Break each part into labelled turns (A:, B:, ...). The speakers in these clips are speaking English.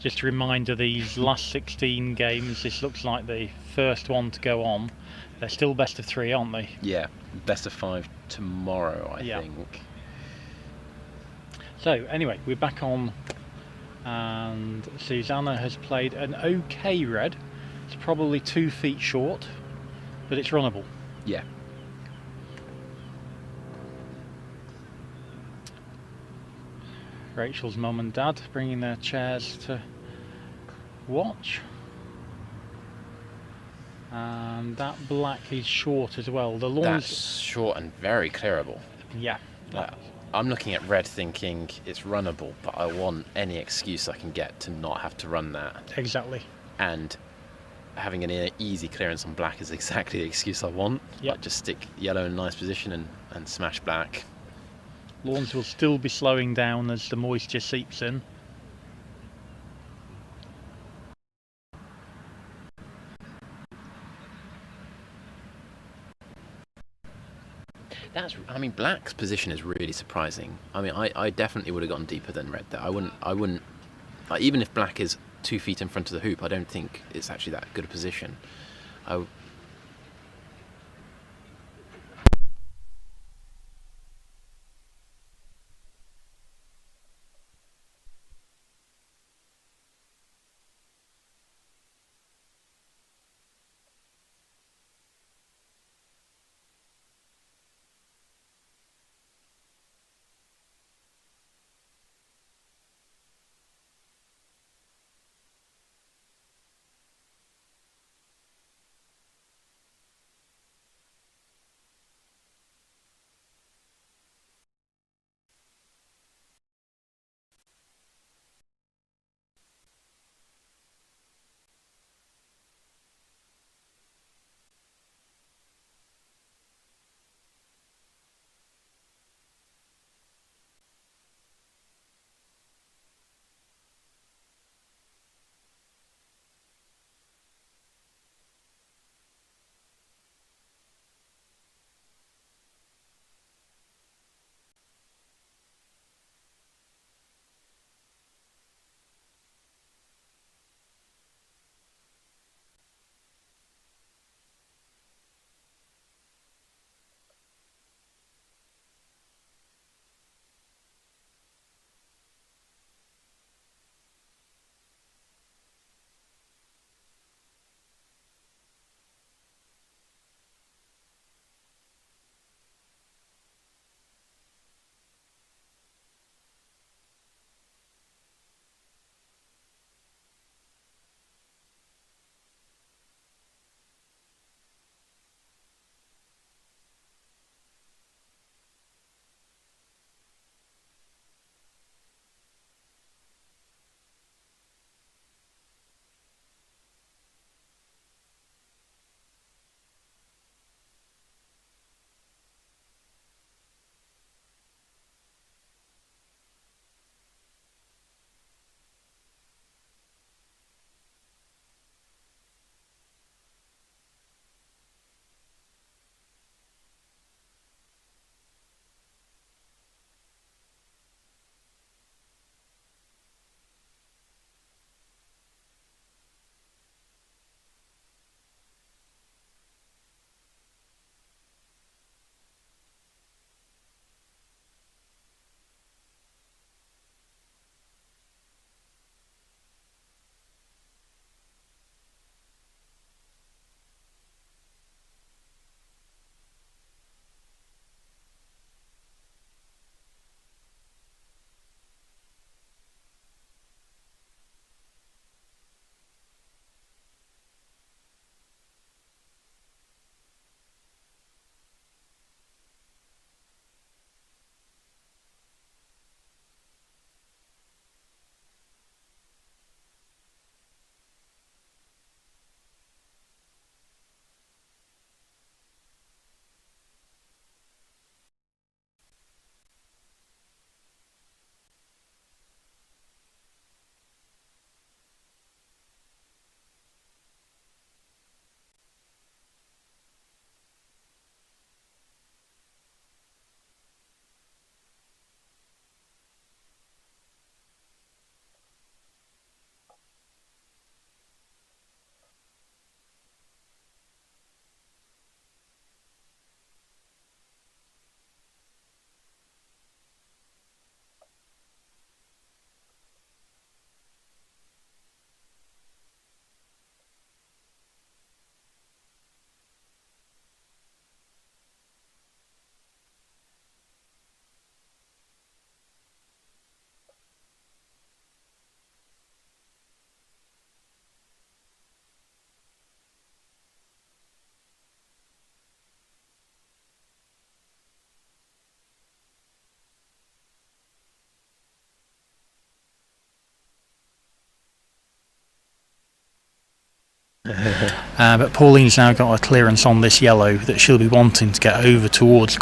A: Just a reminder, these last 16 games, this looks like the first one to go on. They're still best of 3, aren't they?
B: Yeah, best of 5 tomorrow, I think.
A: So anyway, we're back on, and Susana has played an okay red. It's probably 2 feet short, but it's runnable.
B: Yeah.
A: Rachel's mum and dad bringing their chairs to watch. And that black is short as well. The lawn's
B: That's short and very clearable.
A: Yeah.
B: I'm looking at red thinking it's runnable, but I want any excuse I can get to not have to run that.
A: Exactly.
B: And having an easy clearance on black is exactly the excuse I want.
A: Yep.
B: Like just stick yellow in a nice position and smash black.
A: Lawns will still be slowing down as the moisture seeps in.
B: Black's position is really surprising. I definitely would have gone deeper than red there. I wouldn't, like, even if black is 2 feet in front of the hoop, I don't think it's actually that good a position.
A: But Pauline's now got a clearance on this yellow that she'll be wanting to get over towards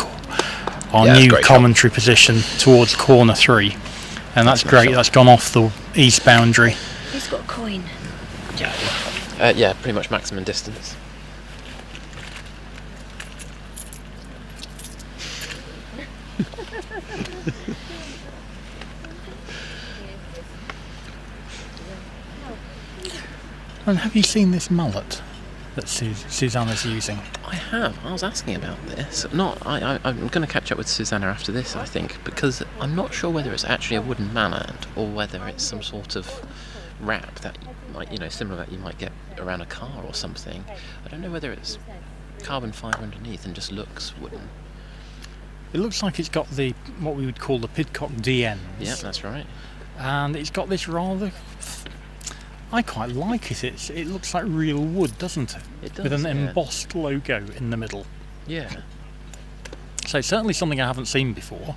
A: our new commentary position towards corner 3. And that's great, that's gone off the east boundary.
C: Who's got a coin?
B: Yeah, pretty much maximum distance.
A: And have you seen this mullet that Susana's using?
B: I have. I was asking about this. I'm going to catch up with Susana after this, I think, because I'm not sure whether it's actually a wooden mallet or whether it's some sort of wrap that, similar that you might get around a car or something. I don't know whether it's carbon fibre underneath and just looks wooden.
A: It looks like it's got what we would call the Pidcock D ends.
B: Yeah, that's right.
A: And it's got this rather... I quite like it. It looks like real wood, doesn't it?
B: It does,
A: with an embossed logo in the middle.
B: Yeah.
A: So certainly something I haven't seen before.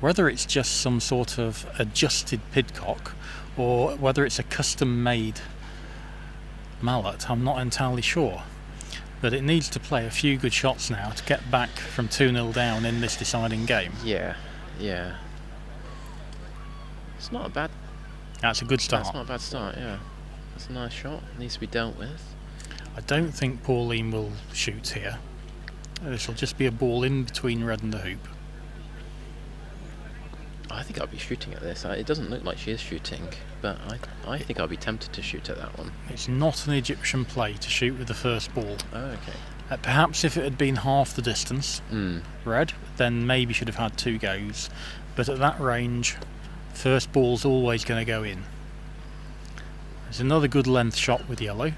A: Whether it's just some sort of adjusted Pidcock or whether it's a custom-made mallet, I'm not entirely sure. But it needs to play a few good shots now to get back from 2-0 down in this deciding game.
B: Yeah. It's not a bad...
A: That's a good start.
B: That's not a bad start, yeah. That's a nice shot. Needs to be dealt with.
A: I don't think Pauline will shoot here. This will just be a ball in between red and the hoop.
B: I think I'll be shooting at this. It doesn't look like she is shooting, but I think I'll be tempted to shoot at that one.
A: It's not an Egyptian play to shoot with the first ball.
B: Oh, okay.
A: Perhaps if it had been half the distance, red, then maybe should have had 2 goes. But at that range, first ball's always going to go in. There's another good length shot with yellow.
B: Yeah,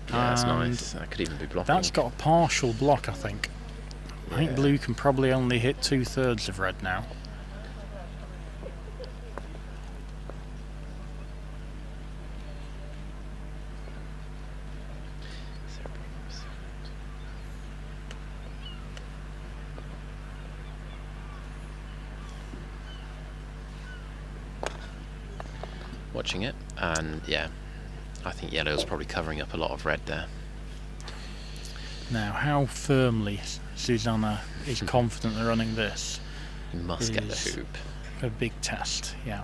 B: that's nice. That could even be blocking.
A: That's got a partial block, I think. Yeah. I think blue can probably only hit 2/3 of red now.
B: Watching it, and yeah, I think yellow's probably covering up a lot of red there.
A: Now, how firmly Susana is confident in running this?
B: You must get the hoop.
A: A big test, yeah.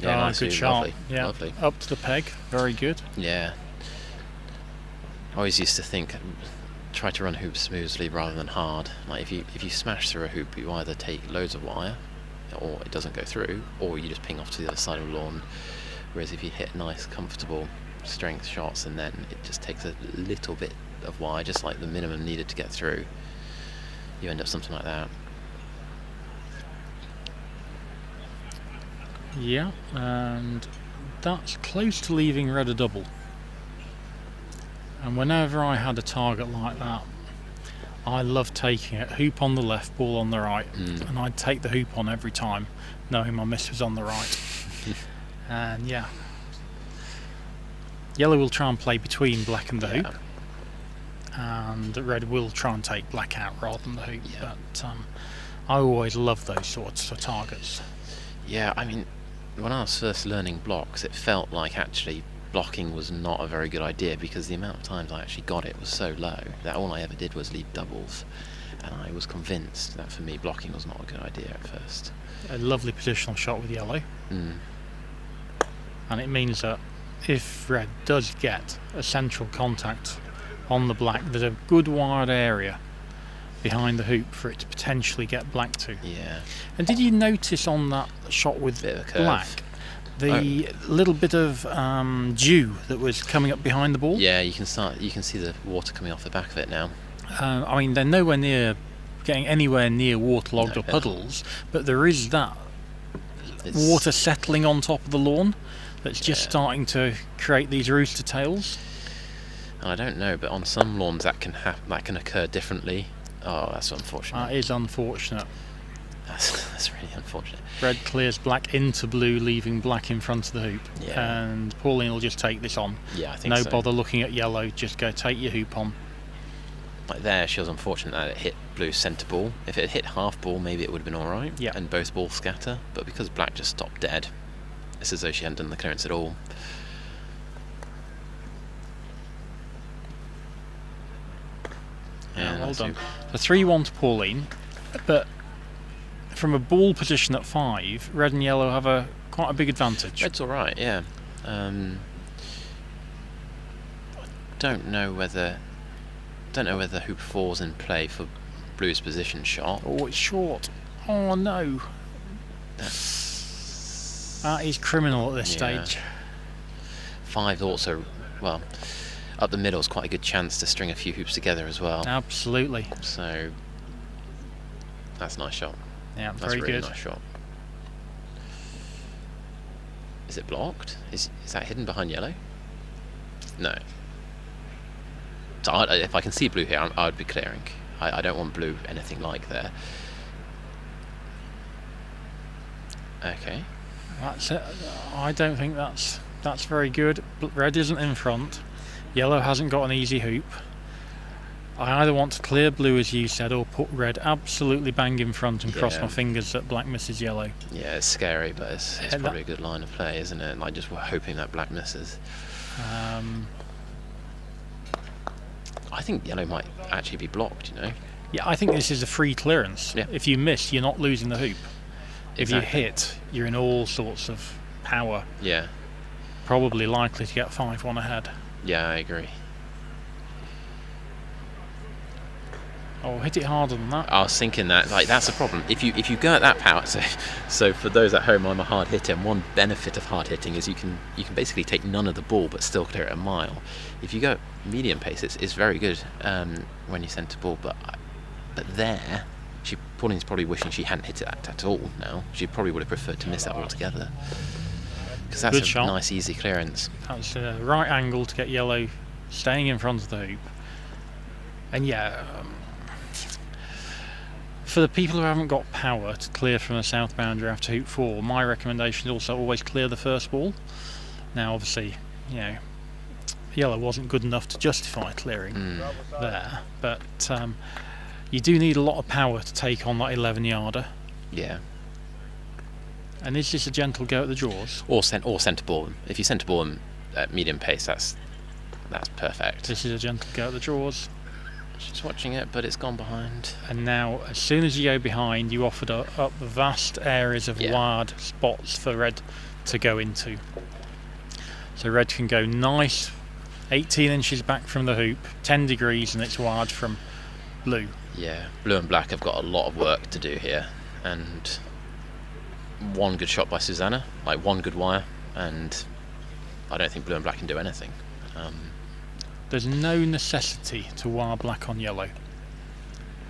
B: Yeah, nice,
A: good shot.
B: Lovely.
A: Yeah,
B: lovely.
A: Up to the peg, very good.
B: Yeah. I always used to think, try to run hoops smoothly rather than hard. Like if you smash through a hoop, you either take loads of wire, or it doesn't go through, or you just ping off to the other side of the lawn. Whereas if you hit nice, comfortable strength shots, and then it just takes a little bit of wire, just like the minimum needed to get through, you end up something like that.
A: Yeah, and that's close to leaving red a double. And whenever I had a target like that, I loved taking it. Hoop on the left, ball on the right. And I'd take the hoop on every time, knowing my miss was on the right. And yeah. Yellow will try and play between black and the hoop. And red will try and take black out rather than the hoop.
B: Yeah.
A: But I always love those sorts of targets.
B: Yeah, I mean, when I was first learning blocks, it felt like actually blocking was not a very good idea because the amount of times I actually got it was so low that all I ever did was leave doubles, and I was convinced that for me blocking was not a good idea at first.
A: A lovely positional shot with yellow. And it means that if red does get a central contact on the black, there's a good wide area behind the hoop for it to potentially get black to.
B: Yeah.
A: And did you notice on that shot with black the little bit of dew that was coming up behind the ball?
B: Yeah, you can see the water coming off the back of it now.
A: I mean, they're nowhere near getting anywhere near waterlogged or puddles, but there is that water settling on top of the lawn that's just starting to create these rooster tails.
B: I don't know, but on some lawns that can occur differently. Oh, that's unfortunate.
A: That is unfortunate.
B: That's really unfortunate.
A: Red clears black into blue, leaving black in front of the hoop.
B: Yeah.
A: And Pauline will just take this on.
B: Yeah, I think
A: no
B: so.
A: bother looking at yellow, just go take your hoop on.
B: Like there, she was unfortunate that it hit blue's centre ball. If it had hit half ball, maybe it would have been alright.
A: Yeah.
B: And both balls scatter. But because black just stopped dead, it's as though she hadn't done the clearance at all.
A: Yeah, well done. So 3-1 to Pauline, but from a ball position at 5, red and yellow have quite a big advantage.
B: Red's alright, yeah. Don't know whether hoop falls in play for blue's position shot.
A: Oh, it's short. Oh no. That is criminal at this stage.
B: 5 also, well, up the middle is quite a good chance to string a few hoops together as well.
A: Absolutely.
B: So that's a nice shot.
A: Yeah,
B: That's
A: very
B: a really
A: good.
B: nice shot. Is it blocked? Is that hidden behind yellow? No. So if I can see blue here, I would be clearing. I don't want blue anything like there. Okay.
A: That's it. I don't think that's very good. Red isn't in front. Yellow hasn't got an easy hoop. I either want to clear blue, as you said, or put red absolutely bang in front and cross my fingers that black misses yellow.
B: Yeah, it's scary, but it's probably a good line of play, isn't it? Like, just hoping that black misses. I think yellow might actually be blocked, you know?
A: Yeah, I think this is a free clearance.
B: Yeah.
A: If you miss, you're not losing the hoop. If you
B: Exactly.
A: hit, you're in all sorts of power.
B: Yeah.
A: Probably likely to get 5-1 ahead.
B: Yeah, I agree.
A: Oh, hit it harder than that.
B: I was thinking that, like, that's the problem. If you go at that power, so for those at home, I'm a hard hitter, and one benefit of hard hitting is you can basically take none of the ball but still clear it a mile. If you go at medium pace, it's very good when you centre ball, but there, Pauline's probably wishing she hadn't hit it at all now. She probably would have preferred to miss that altogether. Because that's
A: Good
B: a
A: shot.
B: nice, easy clearance.
A: That's the right angle to get yellow staying in front of the hoop. And yeah, for the people who haven't got power to clear from the south boundary after hoop 4, my recommendation is also always clear the first ball. Now, obviously, you know, yellow wasn't good enough to justify clearing there, but you do need a lot of power to take on that 11-yarder.
B: Yeah.
A: And is this a gentle go at the jaws?
B: Or centre ball them. If you centre ball them at medium pace, that's perfect.
A: This is a gentle go at the jaws.
B: She's watching it, but it's gone behind.
A: And now, as soon as you go behind, you offered up vast areas of wide spots for red to go into. So red can go nice, 18 inches back from the hoop, 10 degrees, and it's wide from blue.
B: Yeah, blue and black have got a lot of work to do here, and one good shot by Susana, like one good wire, and I don't think blue and black can do anything.
A: There's no necessity to wire black on yellow.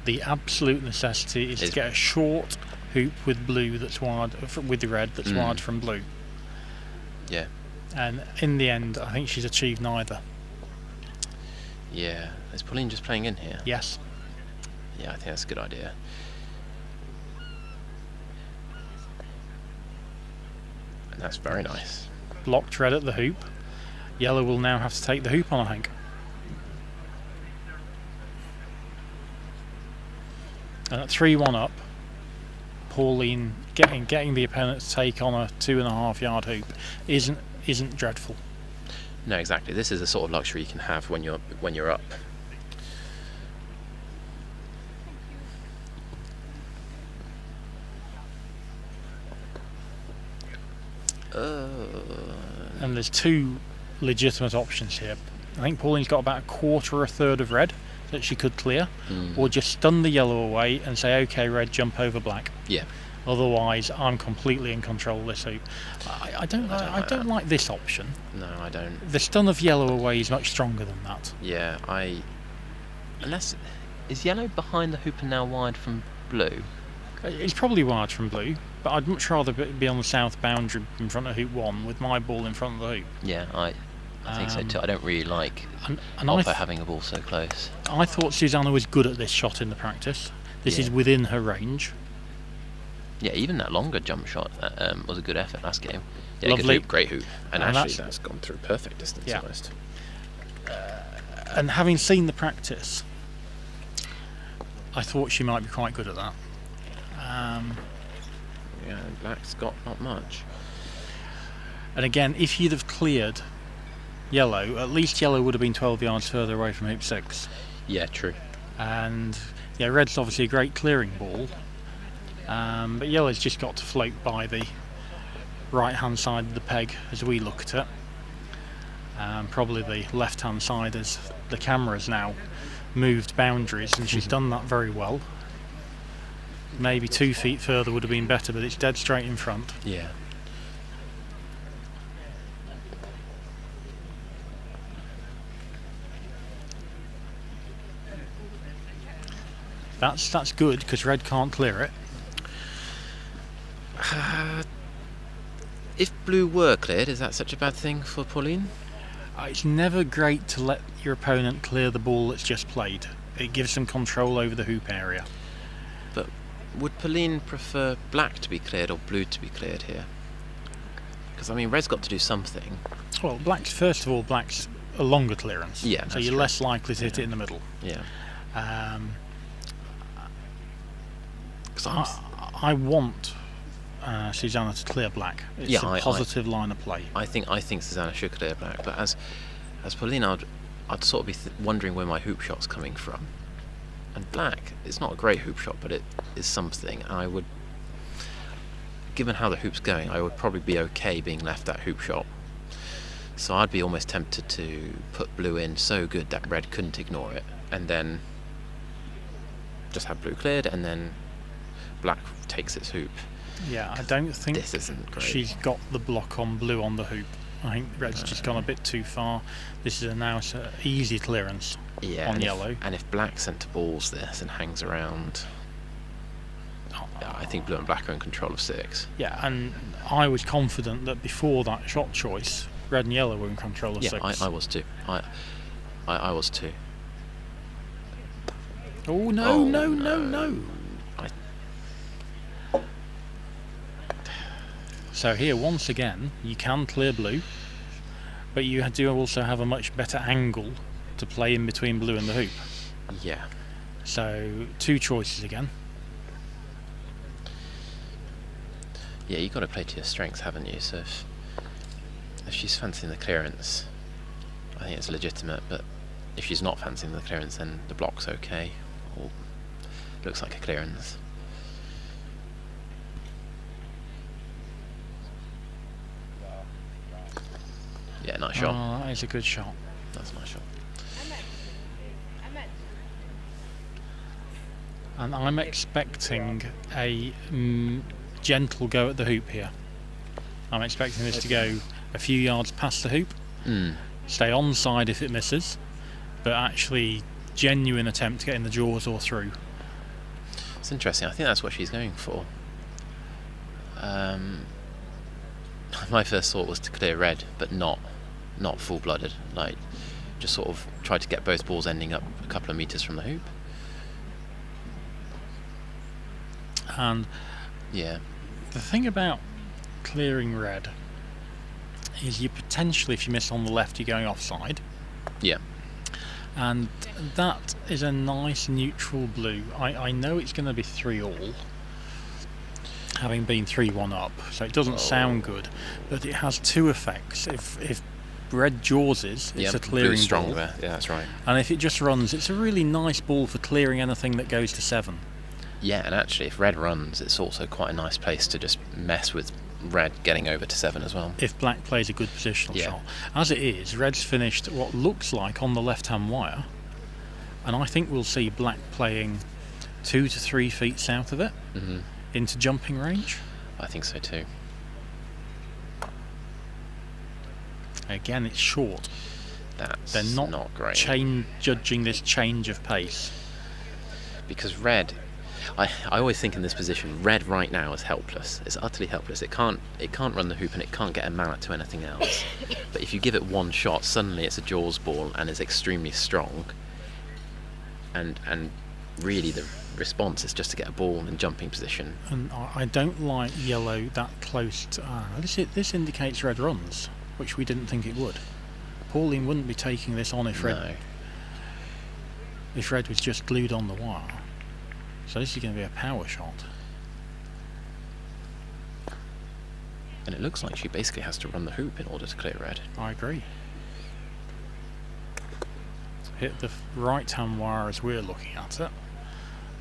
A: The absolute necessity is to get a short hoop with blue that's wired, with the red that's wired from blue.
B: Yeah.
A: And in the end, I think she's achieved neither.
B: Yeah. Is Pauline just playing in here?
A: Yes.
B: Yeah, I think that's a good idea. And that's very nice.
A: Blocked red at the hoop. Yellow will now have to take the hoop on, I think. And at 3-1 up, Pauline getting the opponent to take on a 2.5-yard hoop isn't dreadful.
B: No, exactly. This is the sort of luxury you can have when you're up.
A: And there's two legitimate options here. I think Pauline's got about a quarter or a third of red that she could clear, or just stun the yellow away and say, okay, red, jump over black.
B: Yeah.
A: Otherwise, I'm completely in control of this hoop. I don't like this option.
B: No, I don't.
A: The stun of yellow away is much stronger than that.
B: Yeah, is yellow behind the hoop and now wide from blue?
A: It's probably wired from blue, but I'd much rather be on the south boundary in front of hoop 1 with my ball in front of the hoop.
B: Yeah, I think so too. I don't really like
A: and
B: having a ball so close.
A: I thought Susana was good at this shot in the practice. This is within her range.
B: Yeah, even that longer jump shot was a good effort last game. Yeah,
A: Lovely.
B: good hoop, great hoop. And
A: And
B: actually that's gone through perfect distance
A: Yeah.
B: almost.
A: And having seen the practice, I thought she might be quite good at that.
B: Yeah, black's got not much.
A: And again, if you'd have cleared yellow, at least yellow would have been 12 yards further away from hoop 6.
B: Yeah, true.
A: And yeah, red's obviously a great clearing ball, but yellow's just got to float by the right hand side of the peg as we look at it. Probably the left hand side as the camera's now moved boundaries, and she's done that very well. Maybe 2 feet further would have been better, but it's dead straight in front.
B: Yeah.
A: That's good because red can't clear it.
B: If blue were cleared, is that such a bad thing for Pauline?
A: It's never great to let your opponent clear the ball that's just played. It gives them control over the hoop area.
B: But would Pauline prefer black to be cleared or blue to be cleared here? Because I mean, red's got to do something.
A: Well, black's a longer clearance.
B: Yeah,
A: so
B: that's
A: you're
B: true.
A: less likely to hit it in the middle.
B: Yeah.
A: I want Susana to clear black. It's a positive line of play.
B: I think Susana should clear black, but as Pauline, I'd sort of be wondering where my hoop shot's coming from. And black, it's not a great hoop shot, but it is something. And I would, given how the hoop's going, I would probably be okay being left that hoop shot. So I'd be almost tempted to put blue in so good that red couldn't ignore it, and then just have blue cleared, and then black takes its hoop.
A: Yeah, I don't think
B: This isn't great.
A: she's got the block on blue on the hoop. I think red's just gone a bit too far. This is now an easy clearance on yellow.
B: And if black centre-balls this and hangs around, I think blue and black are in control of 6.
A: Yeah, and I was confident that before that shot choice, red and yellow were in control of 6.
B: Yeah, I was too. I was too.
A: Oh no, no. So here, once again, you can clear blue, but you do also have a much better angle to play in between blue and the hoop.
B: Yeah.
A: So 2 choices again.
B: Yeah, you've got to play to your strengths, haven't you? So if she's fancying the clearance, I think it's legitimate, but if she's not fancying the clearance, then the block's okay, or looks like a clearance. Yeah, nice shot.
A: Oh, that is a good shot.
B: That's a nice shot.
A: And I'm expecting a gentle go at the hoop here. I'm expecting this to go a few yards past the hoop, stay onside if it misses, but actually genuine attempt to get in the jaws or through.
B: It's interesting. I think that's what she's going for. My first thought was to clear red, but not full-blooded. Like, just sort of try to get both balls ending up a couple of meters from the hoop.
A: And
B: yeah,
A: the thing about clearing red is you potentially, if you miss on the left, you're going offside.
B: Yeah.
A: And that is a nice neutral blue. I know it's going to be 3-all, having been 3-1 up, so it doesn't sound good, but it has 2 effects. If red jawses, it's a clearing
B: blue's strong
A: ball.
B: there. Yeah, that's right.
A: And if it just runs, it's a really nice ball for clearing anything that goes to 7.
B: Yeah, and actually, if red runs, it's also quite a nice place to just mess with red getting over to 7 as well.
A: If black plays a good positional shot. As it is, red's finished what looks like on the left-hand wire, and I think we'll see black playing 2 to 3 feet south of it into jumping range.
B: I think so too.
A: Again, it's short. They're
B: not great.
A: Judging this change of pace.
B: Because red, I always think in this position, red right now is helpless. It's utterly helpless. It can't run the hoop and it can't get a mallet to anything else. But if you give it one shot, suddenly it's a jaws ball and is extremely strong. And really the response is just to get a ball in jumping position.
A: And I don't like yellow that close to... this indicates red runs, which we didn't think it would. Pauline wouldn't be taking this on if red was just glued on the wire. So this is going to be a power shot.
B: And it looks like she basically has to run the hoop in order to clear red.
A: I agree. Hit the right hand wire as we're looking at it.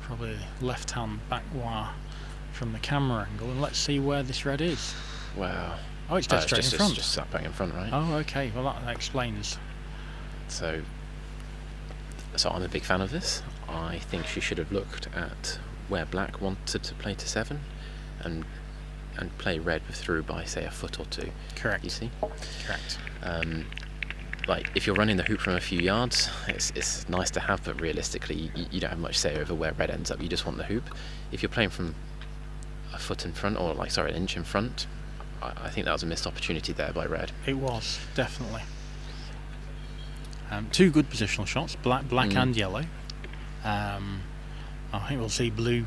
A: Probably left hand back wire from the camera angle, and let's see where this red is.
B: Wow.
A: Oh, it's dead straight in front.
B: It's just sat bang in front, right?
A: Oh, okay. Well, that explains.
B: So I'm a big fan of this. I think she should have looked at where black wanted to play to 7 and play red through by, say, a foot or 2.
A: Correct.
B: You see?
A: Correct.
B: Like, if you're running the hoop from a few yards, it's nice to have, but realistically, you don't have much say over where red ends up. You just want the hoop. If you're playing from a foot in front, or an inch in front, I think that was a missed opportunity there by red.
A: It was, definitely. 2 good positional shots, black and yellow. I think we'll see blue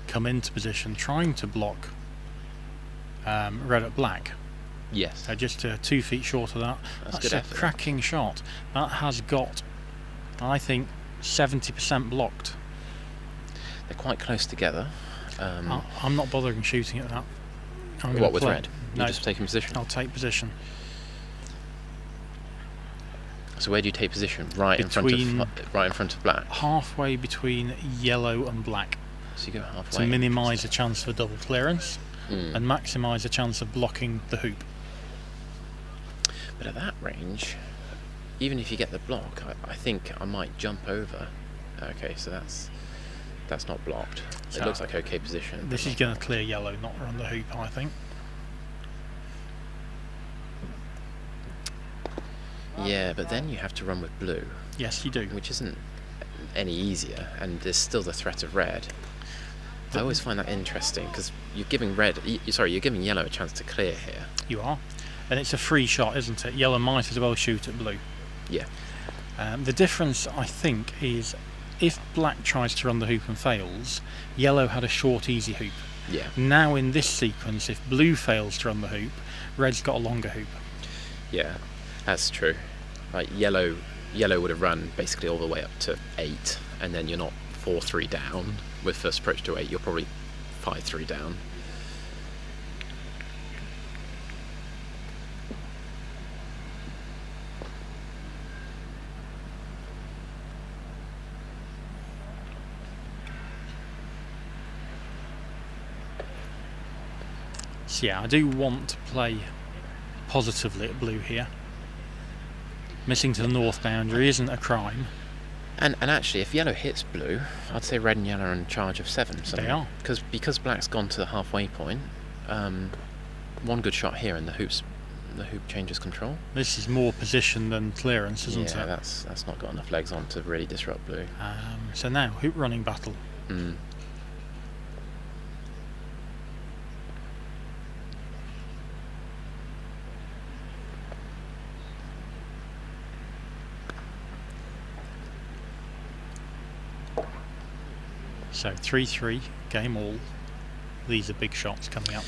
A: come into position, trying to block red at black.
B: Yes.
A: Just 2 feet short of that. That's
B: good
A: a
B: effort.
A: cracking shot. That has got, I think, 70% blocked.
B: They're quite close together.
A: I'm not bothering shooting at that.
B: What, with red?
A: No,
B: You're just taking position?
A: I'll take position.
B: So where do you take position? Right in front of black?
A: Halfway between yellow and black.
B: So you go halfway.
A: To minimise a chance for double clearance and maximise a chance of blocking the hoop.
B: But at that range, even if you get the block, I think I might jump over. Okay, so that's not blocked.
A: So
B: it looks like okay position.
A: This is going to clear yellow, not run the hoop, I think.
B: Yeah, but then you have to run with blue.
A: Yes, you do.
B: Which isn't any easier, and there's still the threat of red. I always find that interesting because you're giving you're giving yellow a chance to clear here.
A: You are, and it's a free shot, isn't it? Yellow might as well shoot at blue.
B: Yeah.
A: The difference, I think, is if black tries to run the hoop and fails, yellow had a short, easy hoop.
B: Yeah.
A: Now in this sequence, if blue fails to run the hoop, red's got a longer hoop.
B: Yeah, that's true. Like yellow would have run basically all the way up to 8, and then you're not 4-3 down with first approach to 8. You're probably 5-3 down.
A: So yeah, I do want to play positively at blue here. Missing to the north boundary isn't a crime.
B: And actually, if yellow hits blue, I'd say red and yellow are in charge of 7. So
A: they are.
B: Because black's gone to the halfway point, one good shot here and the hoop changes control.
A: This is more position than clearance, isn't it?
B: Yeah, that's not got enough legs on to really disrupt blue.
A: So now, hoop running battle. So 3-3, game all. These are big shots coming up.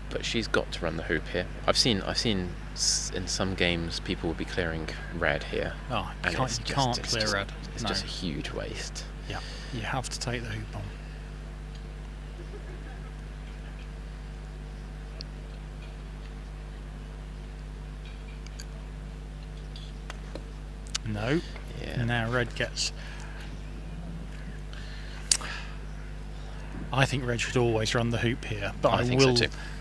B: But she's got to run the hoop here. I've seen in some games people will be clearing red here.
A: Oh, you can't clear red.
B: It's just a huge waste.
A: Yeah, you have to take the hoop on. No.
B: Yeah.
A: Now red gets... I think red should always run the hoop here, but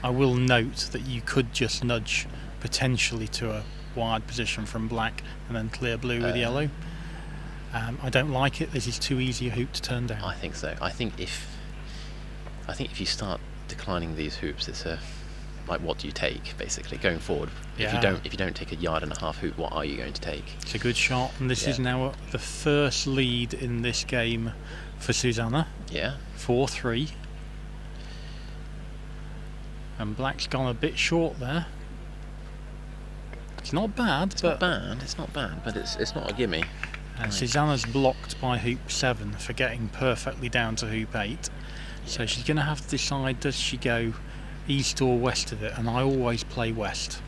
A: I will note that you could just nudge potentially to a wide position from black and then clear blue with yellow. I don't like it. This is too easy a hoop to turn down.
B: I think so. I think if you start declining these hoops, it's like, what do you take basically going forward?
A: Yeah.
B: If you don't take a 1.5 yard hoop, what are you going to take?
A: It's a good shot, and this is now the first lead in this game for Susana.
B: Yeah.
A: 4-3. And black's gone a bit short there. It's not bad.
B: It's not bad, but it's not a gimme.
A: And Susana's blocked by hoop 7 for getting perfectly down to hoop 8. So she's going to have to decide, does she go east or west of it? And I always play west.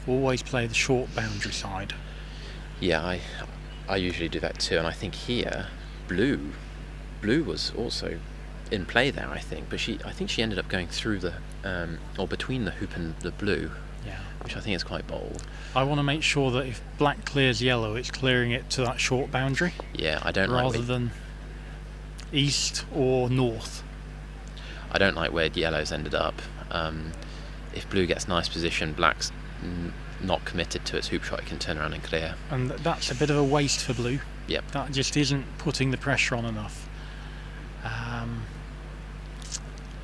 A: Always play the short boundary side.
B: Yeah, I usually do that too, and I think here, blue was also in play there, I think, but I think she ended up going through the, or between the hoop and the blue,
A: Yeah.
B: which I think is quite bold.
A: I want to make sure that if black clears yellow, it's clearing it to that short boundary.
B: Yeah, I don't
A: rather
B: like
A: than east or north.
B: I don't like where yellow's ended up. If blue gets nice position, black's not committed to its hoop shot, it can turn around and clear.
A: And that's a bit of a waste for blue.
B: Yep.
A: That just isn't putting the pressure on enough.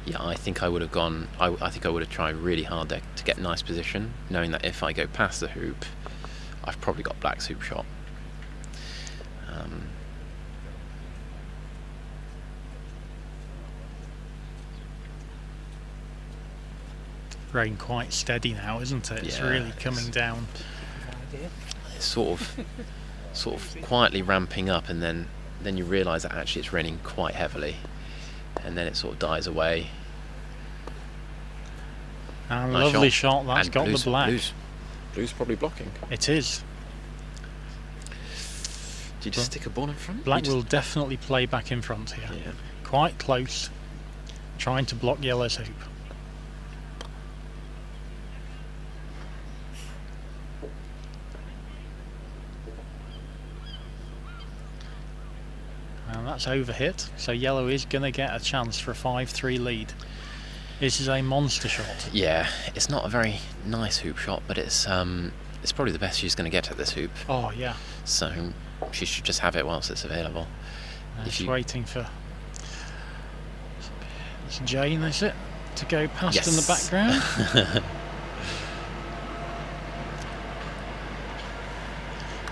B: Yeah, I think I would have gone. I think I would have tried really hard there to get nice position, knowing that if I go past the hoop, I've probably got black's hoop shot.
A: Rain quite steady now, isn't it? It's
B: Yeah,
A: really coming down.
B: It's sort of quietly ramping up, and then you realise that actually it's raining quite heavily, and then it sort of dies away.
A: And
B: Nice
A: lovely shot. That's
B: And
A: got
B: blue's,
A: the black.
B: Blue's probably blocking.
A: It is.
B: Do you just stick a ball in front?
A: Black will definitely play back in front here.
B: Yeah.
A: Quite close. Trying to block yellow's hoop. And that's overhit, so yellow is going to get a chance for a 5-3 lead. This is a monster shot.
B: Yeah, it's not a very nice hoop shot, but it's probably the best she's going to get at this hoop.
A: Oh yeah.
B: So she should just have it whilst it's available.
A: It's waiting for it's Jane, is it, to go past in the background?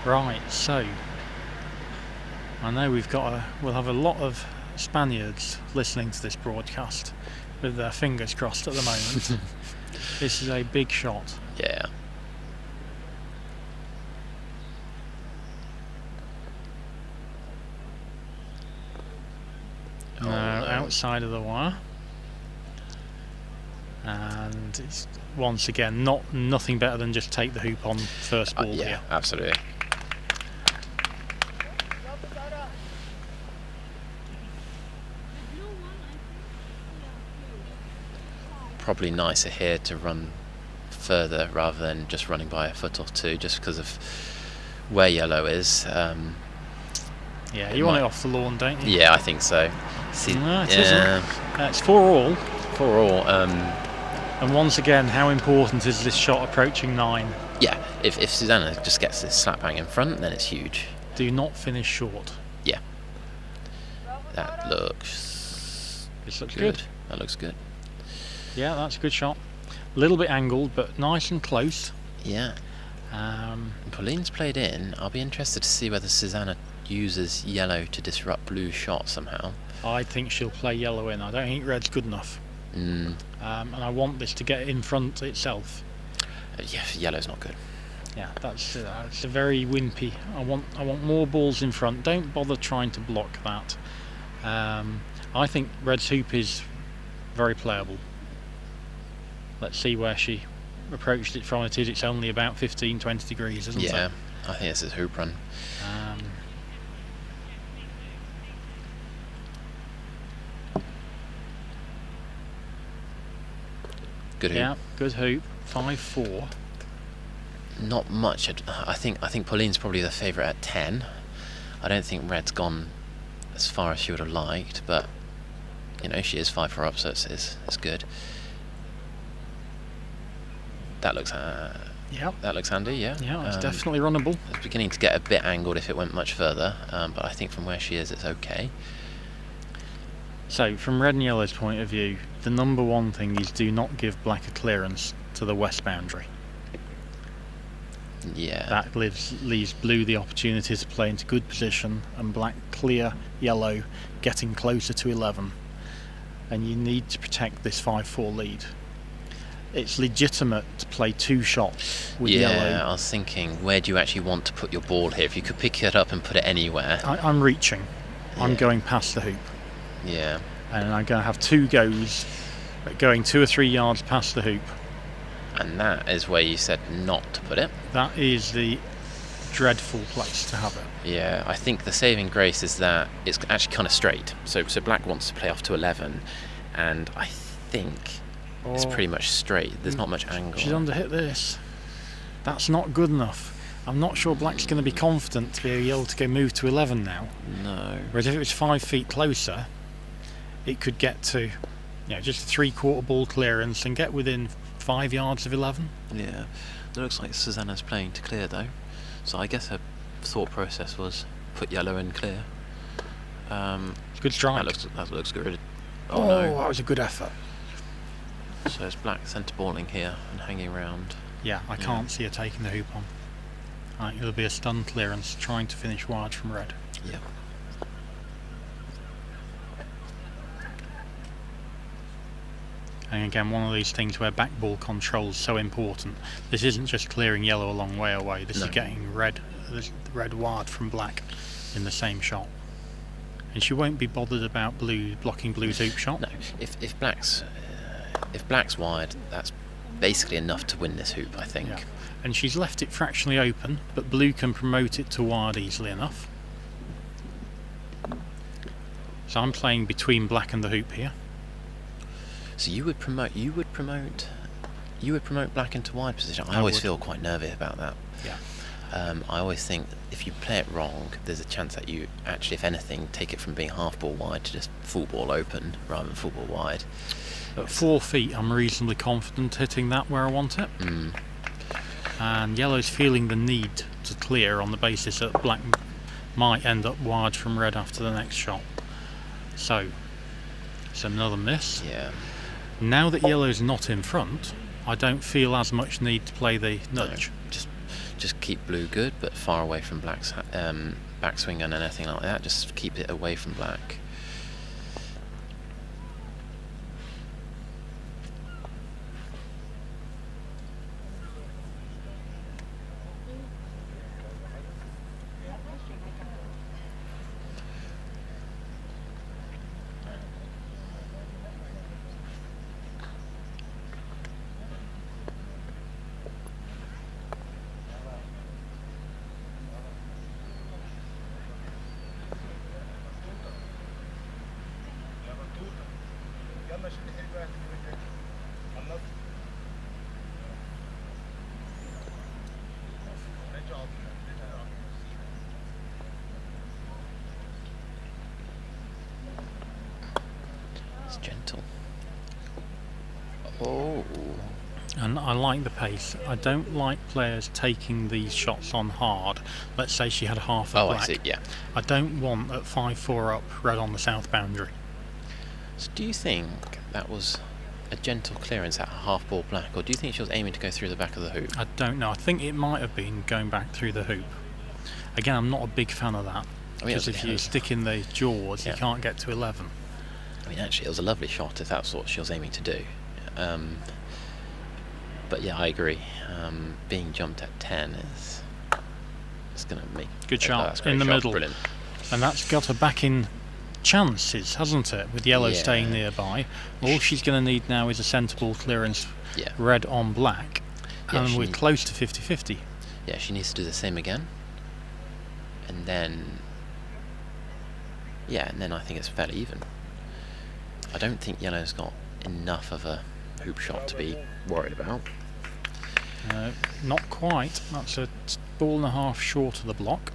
A: Right, so I know we'll have a lot of Spaniards listening to this broadcast with their fingers crossed at the moment. This is a big shot.
B: Yeah.
A: Now outside of the wire, and it's once again nothing better than just take the hoop on first ball
B: yeah,
A: here.
B: Absolutely. Probably nicer here to run further rather than just running by a foot or two, just because of where yellow is.
A: Yeah, you want it off the lawn, don't you?
B: Yeah, I think so. See,
A: No, it isn't. It's 4-all.
B: 4-all.
A: And once again, how important is this shot approaching 9?
B: Yeah, if Susana just gets this slap bang in front, then it's huge.
A: Do not finish short.
B: Yeah. That looks
A: This looks good.
B: That looks good.
A: Yeah, that's a good shot. A little bit angled, but nice and close.
B: Yeah. Pauline's played in. I'll be interested to see whether Susana uses yellow to disrupt blue's shot somehow.
A: I think she'll play yellow in. I don't think red's good enough. And I want this to get in front itself.
B: Yeah, yellow's not good.
A: Yeah, that's it's a very wimpy. I want more balls in front. Don't bother trying to block that. I think red's hoop is very playable. Let's see where she approached it from. It's only about 15-20 degrees, isn't it?
B: Yeah, I think this is hoop run. Good hoop.
A: Yeah, good hoop. 5-4.
B: Not much. I think Pauline's probably the favourite at 10. I don't think red's gone as far as she would have liked, but you know, she is 5-4 up, so it's good. That looks that looks handy, yeah.
A: Yeah, it's definitely runnable.
B: It's beginning to get a bit angled if it went much further, but I think from where she is, it's okay.
A: So, from red and yellow's point of view, the number one thing is do not give black a clearance to the west boundary.
B: Yeah.
A: That leaves blue the opportunity to play into good position, and black clear yellow getting closer to 11. And you need to protect this 5-4 lead. it's legitimate to play 2 shots with yellow.
B: Yeah, I was thinking, where do you actually want to put your ball here? If you could pick it up and put it anywhere.
A: I'm reaching. I'm going past the hoop.
B: Yeah.
A: And I'm going to have 2 goes at going 2 or 3 yards past the hoop.
B: And that is where you said not to put it.
A: That is the dreadful place to have it.
B: Yeah, I think the saving grace is that it's actually kind of straight. So black wants to play off to 11, and I think it's pretty much straight. There's not much angle.
A: She's underhit this. That's not good enough. I'm not sure black's going to be confident to be able to go move to 11 now.
B: No.
A: Whereas if it was 5 feet closer, it could get to, just a 3/4 ball clearance and get within 5 yards of 11.
B: Yeah. It looks like Susana's playing to clear though. So I guess her thought process was put yellow in clear.
A: Good strike.
B: That looks good.
A: Oh
B: no.
A: That was a good effort.
B: So it's black centre-balling here and hanging around.
A: Yeah, I can't see her taking the hoop on. Right, it'll be a stun clearance trying to finish wide from red.
B: Yeah.
A: And again, one of these things where back ball control is so important. This isn't just clearing yellow a long way away. This is getting red wide from black in the same shot. And she won't be bothered about blue blocking blue's hoop shot.
B: No, if black's wide, that's basically enough to win this hoop, I think.
A: Yeah. And she's left it fractionally open, but blue can promote it to wide easily enough. So I'm playing between black and the hoop here.
B: So you would promote black into wide position. I always feel quite nervous about that.
A: Yeah.
B: I always think if you play it wrong, there's a chance that you actually, if anything, take it from being half ball wide to just full ball open rather than full ball wide.
A: At 4 feet, I'm reasonably confident hitting that where I want it. And yellow's feeling the need to clear on the basis that black might end up wide from red after the next shot. So it's another miss.
B: Yeah.
A: Now that yellow's not in front, I don't feel as much need to play the nudge.
B: No, just keep blue good, but far away from black's backswing and anything like that. Just keep it away from black. It's gentle. Oh.
A: And I like the pace. I don't like players taking these shots on hard. Let's say she had half a black.
B: I see, yeah.
A: I don't want at 5-4 up red on the south boundary.
B: So do you think that was a gentle clearance at half ball black, or do you think she was aiming to go through the back of the hoop?
A: I don't know. I think it might have been going back through the hoop. Again, I'm not a big fan of that. Because if you stick in the jaws, you can't get to 11.
B: I mean, actually, it was a lovely shot if that's what she was aiming to do. But yeah, I agree. Being jumped at 10 is going to make
A: good shot in the
B: shot.
A: middle.
B: Brilliant.
A: And that's got her back in chances, hasn't it? With yellow staying nearby. All she's going to need now is a centre ball clearance, red on black, and we're close to 50-50.
B: Yeah, she needs to do the same again, and then I think it's fairly even. I don't think yellow's got enough of a hoop shot to be worried about.
A: Not quite. That's a ball and a half short of the block.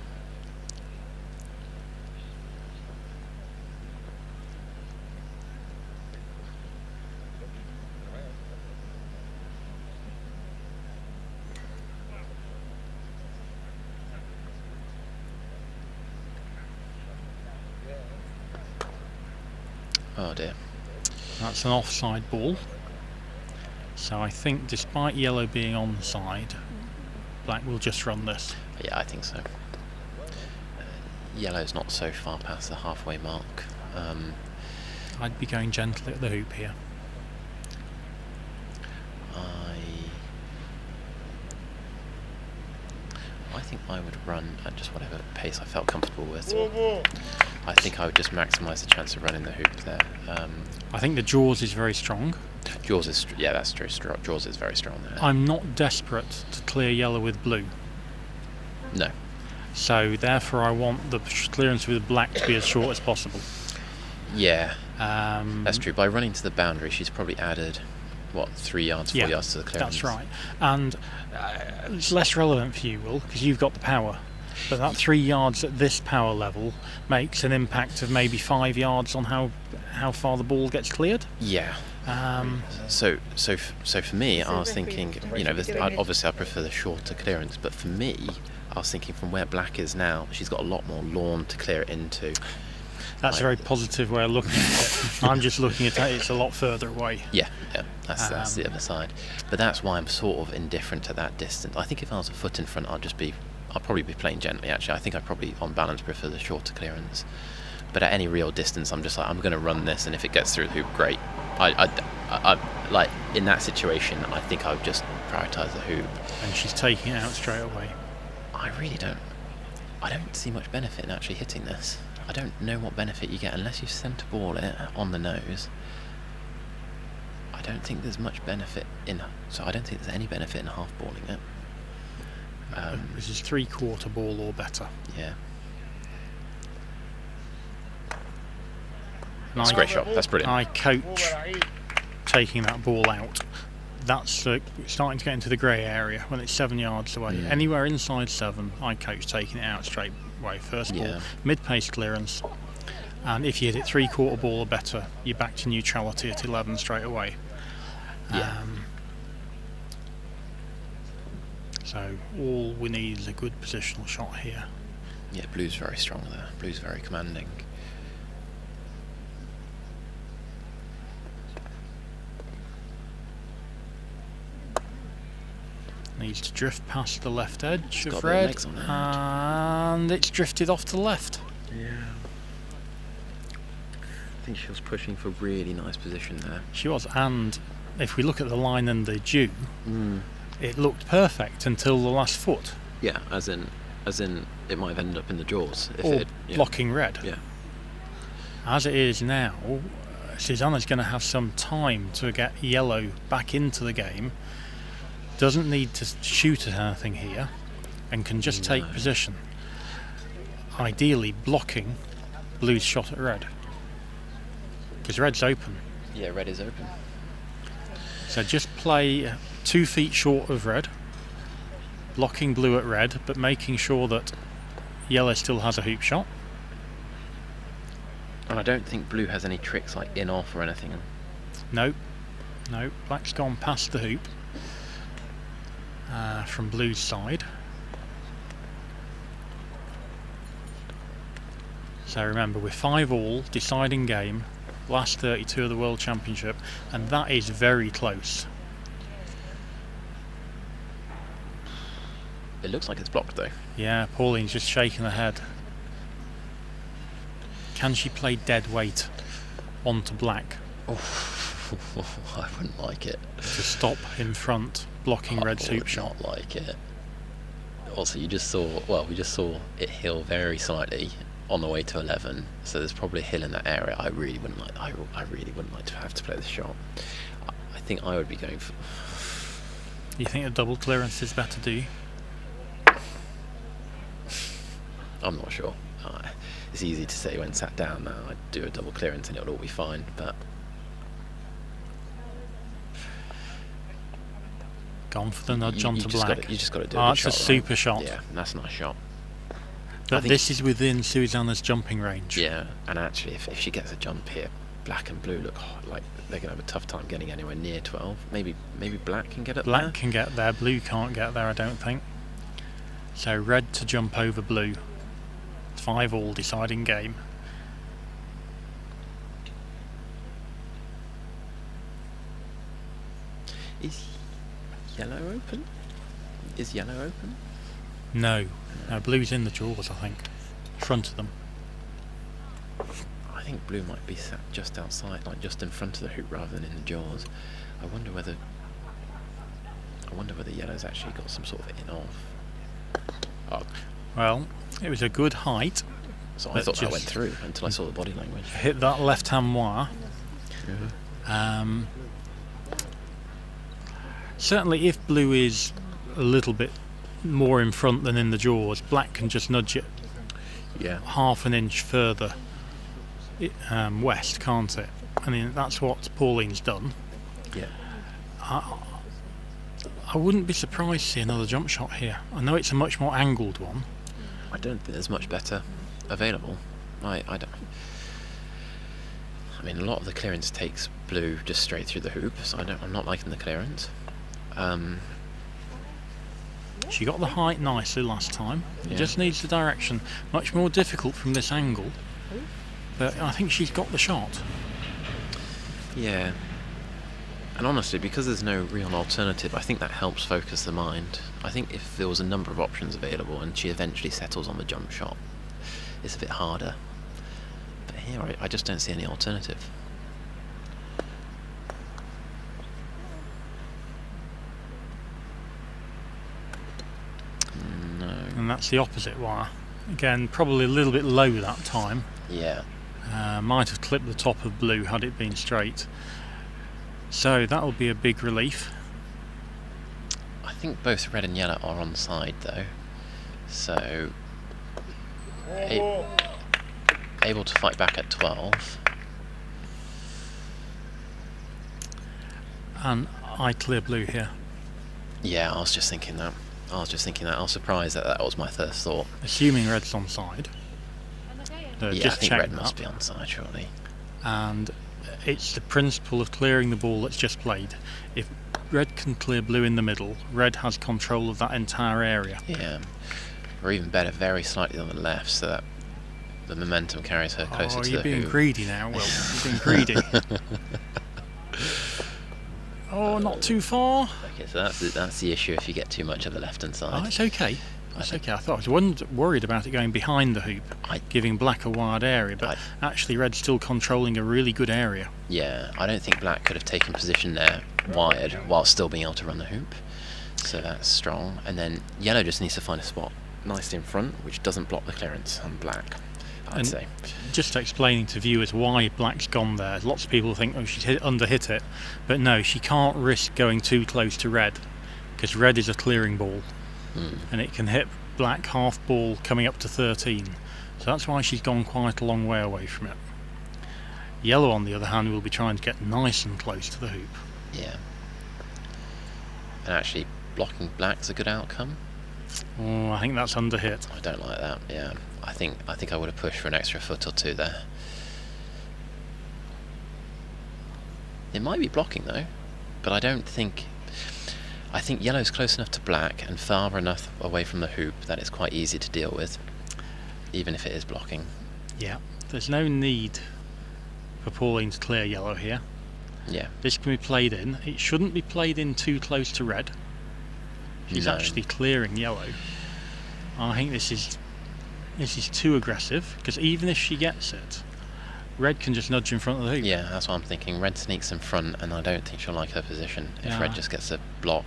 B: Oh dear.
A: That's an offside ball. So I think despite yellow being on the side, black will just run this.
B: Yeah, I think so. Yellow's not so far past the halfway mark.
A: I'd be going gently at the hoop here.
B: I think I would run at just whatever pace I felt comfortable with. I think I would just maximise the chance of running the hoop there.
A: I think the Jaws is very strong.
B: Jaws is, yeah, that's true. Jaws is very strong there.
A: I'm not desperate to clear yellow with blue.
B: No.
A: So therefore I want the clearance with black to be as short as possible.
B: Yeah, that's true. By running to the boundary, she's probably added, what, 3 yards, 4 yards to the clearance.
A: That's right. And it's less relevant for you, Will, because you've got the power. But that 3 yards at this power level makes an impact of maybe 5 yards on how far the ball gets cleared.
B: Yeah. So for me, I was thinking, you know, obviously I prefer the shorter clearance, but for me, I was thinking from where black is now, she's got a lot more lawn to clear it into.
A: That's a very positive way of looking at it. I'm just looking at it, it's a lot further away.
B: Yeah, that's the other side. But that's why I'm sort of indifferent to that distance. I think if I was a foot in front, I'd probably be playing gently, actually. I think I'd probably, on balance, prefer the shorter clearance. But at any real distance, I'm just like, I'm going to run this, and if it gets through the hoop, great. I like, in that situation, I think I would just prioritise the hoop.
A: And she's taking it out straight away.
B: I don't see much benefit in actually hitting this. I don't know what benefit you get unless you centre-ball it on the nose. I don't think there's much benefit so I don't think there's any benefit in half-balling it.
A: This is 3/4 ball or better.
B: Yeah. That's a great shot. That's brilliant.
A: I coach taking that ball out. That's starting to get into the grey area when it's 7 yards away. Anywhere inside 7, I coach taking it out straight away. First ball, mid-pace clearance, and if you hit it 3/4 ball or better, you're back to neutrality at 11 straight away. So all we need is a good positional shot here.
B: Yeah, blue's very strong there. Blue's very commanding.
A: Needs to drift past the left edge of red, and it's drifted off to the left.
B: Yeah. I think she was pushing for really nice position there.
A: She was, and if we look at the line and the dew, it looked perfect until the last foot.
B: Yeah, as in it might have ended up in the Jaws.
A: Or blocking red.
B: Yeah.
A: As it is now, Susana's going to have some time to get yellow back into the game. Doesn't need to shoot at anything here, and can just take position. Ideally blocking blue's shot at red, because red's open.
B: Yeah, red is open.
A: So just play 2 feet short of red, blocking blue at red, but making sure that yellow still has a hoop shot.
B: And I don't think blue has any tricks like in-off or anything.
A: No, black's gone past the hoop. From blue's side. So remember, we're 5-all, deciding game, last 32 of the World Championship, and that is very close.
B: It looks like it's blocked though.
A: Yeah, Pauline's just shaking her head. Can she play dead weight onto black?
B: I wouldn't like it.
A: To stop in front, blocking red's hoop shot.
B: I would not like it. Also, we just saw it hill very slightly on the way to 11, so there's probably a hill in that area. I really wouldn't like to have to play the shot. I think I would be going for...
A: You think a double clearance is better, do you?
B: I'm not sure. It's easy to say when sat down now. I'd do a double clearance and it'll all be fine, but...
A: Gone for the nudge onto black.
B: You just got to do a good shot.
A: That's a super shot.
B: Yeah, that's a nice shot.
A: But this is within Susana's jumping range.
B: Yeah, and actually, if she gets a jump here, black and blue look like they're going to have a tough time getting anywhere near 12. Maybe black can get up there?
A: Black can get there, blue can't get there, I don't think. So red to jump over blue. 5-all, deciding game.
B: Is yellow open? Is yellow open?
A: No, blue's in the Jaws, I think. Front of them.
B: I think blue might be sat just outside, like just in front of the hoop rather than in the Jaws. I wonder whether... I wonder whether yellow's actually got some sort of in-off. Oh,
A: Well, it was a good height.
B: so I thought that went through until I saw the body language.
A: Hit that left-hand wire. Certainly, if blue is a little bit more in front than in the jaws, black can just nudge it half an inch further west, can't it? I mean, that's what Pauline's done.
B: Yeah.
A: I wouldn't be surprised to see another jump shot here. I know it's a much more angled one.
B: I don't think there's much better available. I don't. I mean, a lot of the clearance takes blue just straight through the hoop, so I'm not liking the clearance.
A: She got the height nicely last time. It just needs the direction. Much more difficult from this angle, but I think she's got the shot.
B: Yeah. And honestly, because there's no real alternative, I think that helps focus the mind. I think if there was a number of options available and she eventually settles on the jump shot, it's a bit harder. But here, I just don't see any alternative. No.
A: And that's the opposite wire. Again, probably a little bit low that time.
B: Yeah.
A: Might have clipped the top of blue had it been straight. So that'll be a big relief.
B: I think both red and yellow are on side though, so able to fight back at 12.
A: And I clear blue here.
B: Yeah, I was just thinking that. I was surprised that was my first thought.
A: Assuming red's on side.
B: Yeah,
A: just
B: I think
A: check
B: red
A: that.
B: must be on side, surely.
A: And it's the principle of clearing the ball that's just played. If red can clear blue in the middle, red has control of that entire area.
B: Yeah, or even better, very slightly on the left, so that the momentum carries her closer to the hoop.
A: You're being greedy now, Will. You're being greedy. Oh, not too far.
B: Okay, so that's the issue if you get too much of the left-hand side.
A: Oh, it's okay. That's okay. I thought I was worried about it going behind the hoop, giving black a wide area, but actually red's still controlling a really good area.
B: Yeah, I don't think black could have taken position there wired while still being able to run the hoop. So that's strong. And then yellow just needs to find a spot nicely in front, which doesn't block the clearance on black, I'd say.
A: Just explaining to viewers why black's gone there. Lots of people think, oh, she's underhit it. But no, she can't risk going too close to red, because red is a clearing ball. And it can hit black half ball coming up to 13. So that's why she's gone quite a long way away from it. Yellow, on the other hand, will be trying to get nice and close to the hoop.
B: Yeah. And actually, blocking black's a good outcome.
A: Oh, I think that's underhit.
B: I don't like that. Yeah, I think I would have pushed for an extra foot or two there. It might be blocking though, but I don't think. I think yellow's close enough to black and far enough away from the hoop that it's quite easy to deal with, even if it is blocking.
A: Yeah, there's no need for Pauline to clear yellow here.
B: Yeah.
A: This can be played in. It shouldn't be played in too close to red. She's actually clearing yellow. I think this is too aggressive, because even if she gets it, red can just nudge in front of the hoop.
B: Yeah, that's what I'm thinking. Red sneaks in front, and I don't think she'll like her position if red just gets a block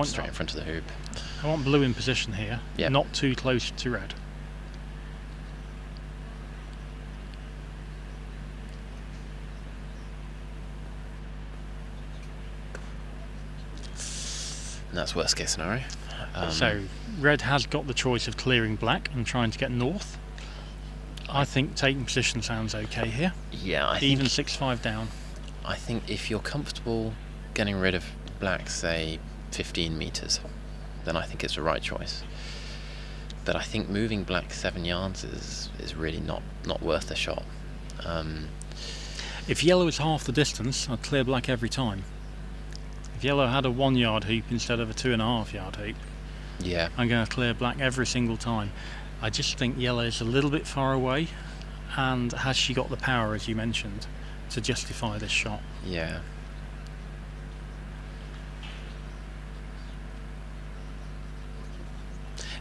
B: straight in front of the hoop.
A: I want blue in position here,
B: yep.
A: Not too close to red.
B: And that's worst case scenario.
A: So red has got the choice of clearing black and trying to get north. I think taking position sounds okay here.
B: Yeah,
A: even 6-5 down.
B: I think if you're comfortable getting rid of black, say 15 meters, then I think it's the right choice. But I think moving black 7 yards is really not worth the shot.
A: If yellow is half the distance, I'd clear black every time. If yellow had a 1 yard hoop instead of a 2.5 yard hoop,
B: yeah,
A: I'm going to clear black every single time. I just think yellow is a little bit far away, and has she got the power, as you mentioned, to justify this shot?
B: Yeah.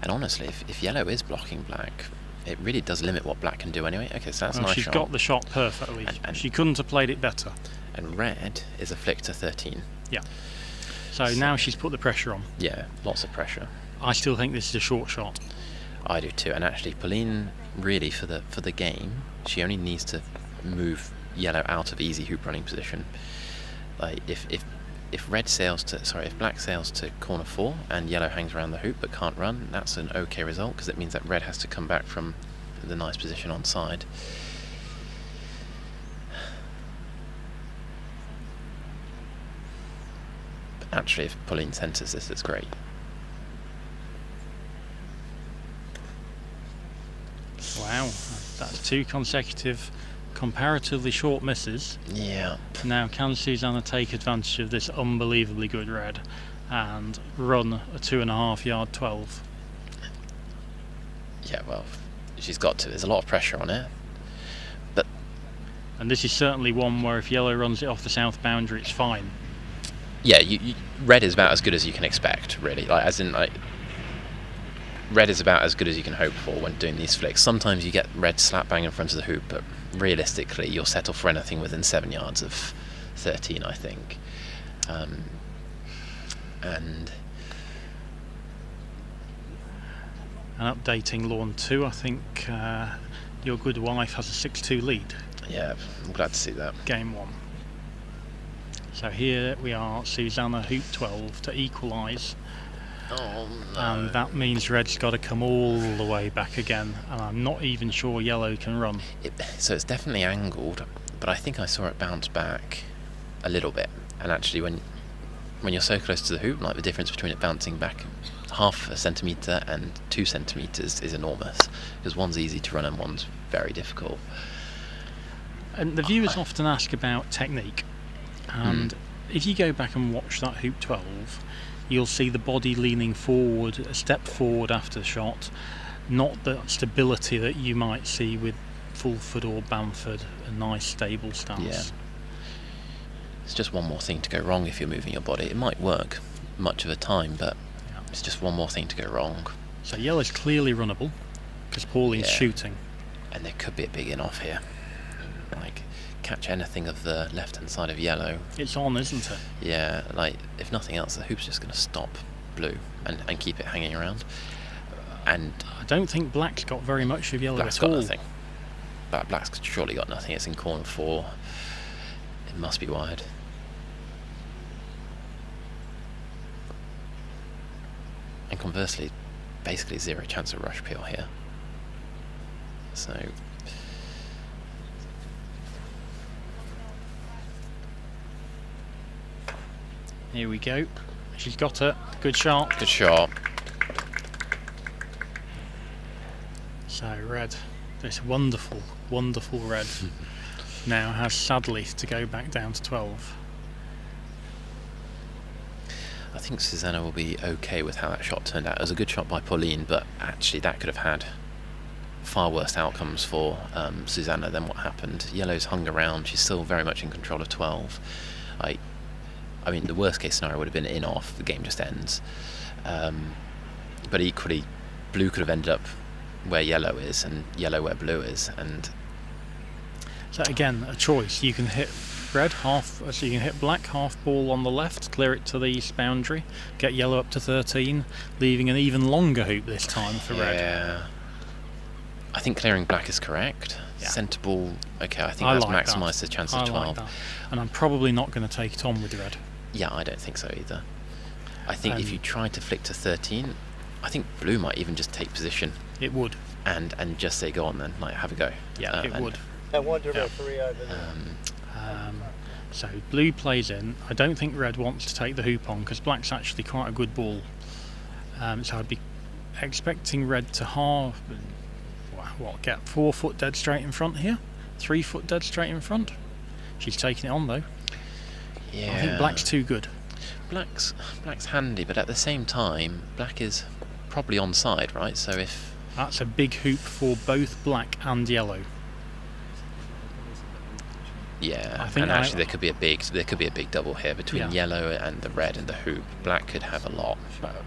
B: And honestly, if yellow is blocking black, it really does limit what black can do anyway. Okay, so that's a nice
A: she's
B: shot.
A: got the shot perfectly. And she couldn't have played it better.
B: And red is a flick to 13.
A: Yeah. So now she's put the pressure on.
B: Yeah, lots of pressure.
A: I still think this is a short shot.
B: I do too, and actually Pauline, really for the game, she only needs to move yellow out of easy hoop running position. Like if black sails to corner 4 and yellow hangs around the hoop but can't run, that's an okay result, because it means that red has to come back from the nice position on side. But actually, if Pauline centres this, it's great.
A: Wow, that's 2 consecutive comparatively short misses.
B: Yeah.
A: Now can Susana take advantage of this unbelievably good red and run a 2.5 yard 12?
B: Yeah, well, she's got to. There's a lot of pressure on it.
A: And this is certainly one where if yellow runs it off the south boundary, it's fine.
B: Yeah, red is about as good as you can expect, really. Red is about as good as you can hope for when doing these flicks. Sometimes you get red slap bang in front of the hoop, but realistically you'll settle for anything within 7 yards of 13, I think. And
A: updating Lawn 2, I think your good wife has a 6-2 lead.
B: yeah, I'm glad to see that.
A: Game 1. So here we are, Susana Hoop 12 to equalise.
B: Oh no.
A: And that means red's got to come all the way back again, and I'm not even sure yellow can run.
B: So it's definitely angled, but I think I saw it bounce back a little bit. And actually when you're so close to the hoop, like the difference between it bouncing back 0.5 centimetre and 2 centimetres is enormous, because one's easy to run and one's very difficult.
A: And the viewers often ask about technique, and if you go back and watch that Hoop 12, you'll see the body leaning forward, a step forward after the shot, not the stability that you might see with Fulford or Bamford, a nice stable stance.
B: Yeah. It's just one more thing to go wrong if you're moving your body. It might work much of the time, but it's just one more thing to go wrong.
A: So yellow's clearly runnable, because Pauline's shooting.
B: And there could be a big in-off here. Like, catch anything of the left-hand side of yellow.
A: It's on, isn't it?
B: Yeah, like, if nothing else, the hoop's just going to stop blue and keep it hanging around. And
A: I don't think black's got very much of yellow
B: black's
A: at all.
B: got nothing. But black's surely got nothing. It's in corner 4. It must be wide. And conversely, basically 0 chance of rush peel here. So
A: here we go. She's got it. Good shot.
B: Good shot.
A: So red, this wonderful, wonderful red, now has sadly to go back down to 12.
B: I think Susana will be okay with how that shot turned out. It was a good shot by Pauline, but actually that could have had far worse outcomes for Susana than what happened. Yellow's hung around. She's still very much in control of 12. I mean, the worst case scenario would have been in-off. The game just ends. But equally, blue could have ended up where yellow is, and yellow where blue is. And
A: so again, a choice. You can hit red half, so you can hit black half ball on the left, clear it to the east boundary, get yellow up to 13, leaving an even longer hoop this time for red.
B: Yeah. I think clearing black is correct.
A: Yeah.
B: Centre-ball, okay, I think that's
A: like
B: maximised the chance of 12.
A: Like that. And I'm probably not going to take it on with red.
B: Yeah, I don't think so either. I think if you try to flick to 13, I think blue might even just take position.
A: It would.
B: And just say, go on then, like, have a go.
A: Yeah, it would.
C: And one referee over there.
A: So blue plays in. I don't think red wants to take the hoop on, because black's actually quite a good ball. So I'd be expecting red to get 4 foot dead straight in front here, 3 foot dead straight in front. She's taking it on though.
B: Yeah.
A: I think black's too good.
B: Black's handy, but at the same time, black is probably onside, right? So if
A: that's a big hoop for both black and yellow.
B: Yeah,
A: I think
B: and actually there could be a big double here between yellow and the red and the hoop. Black could have a lot.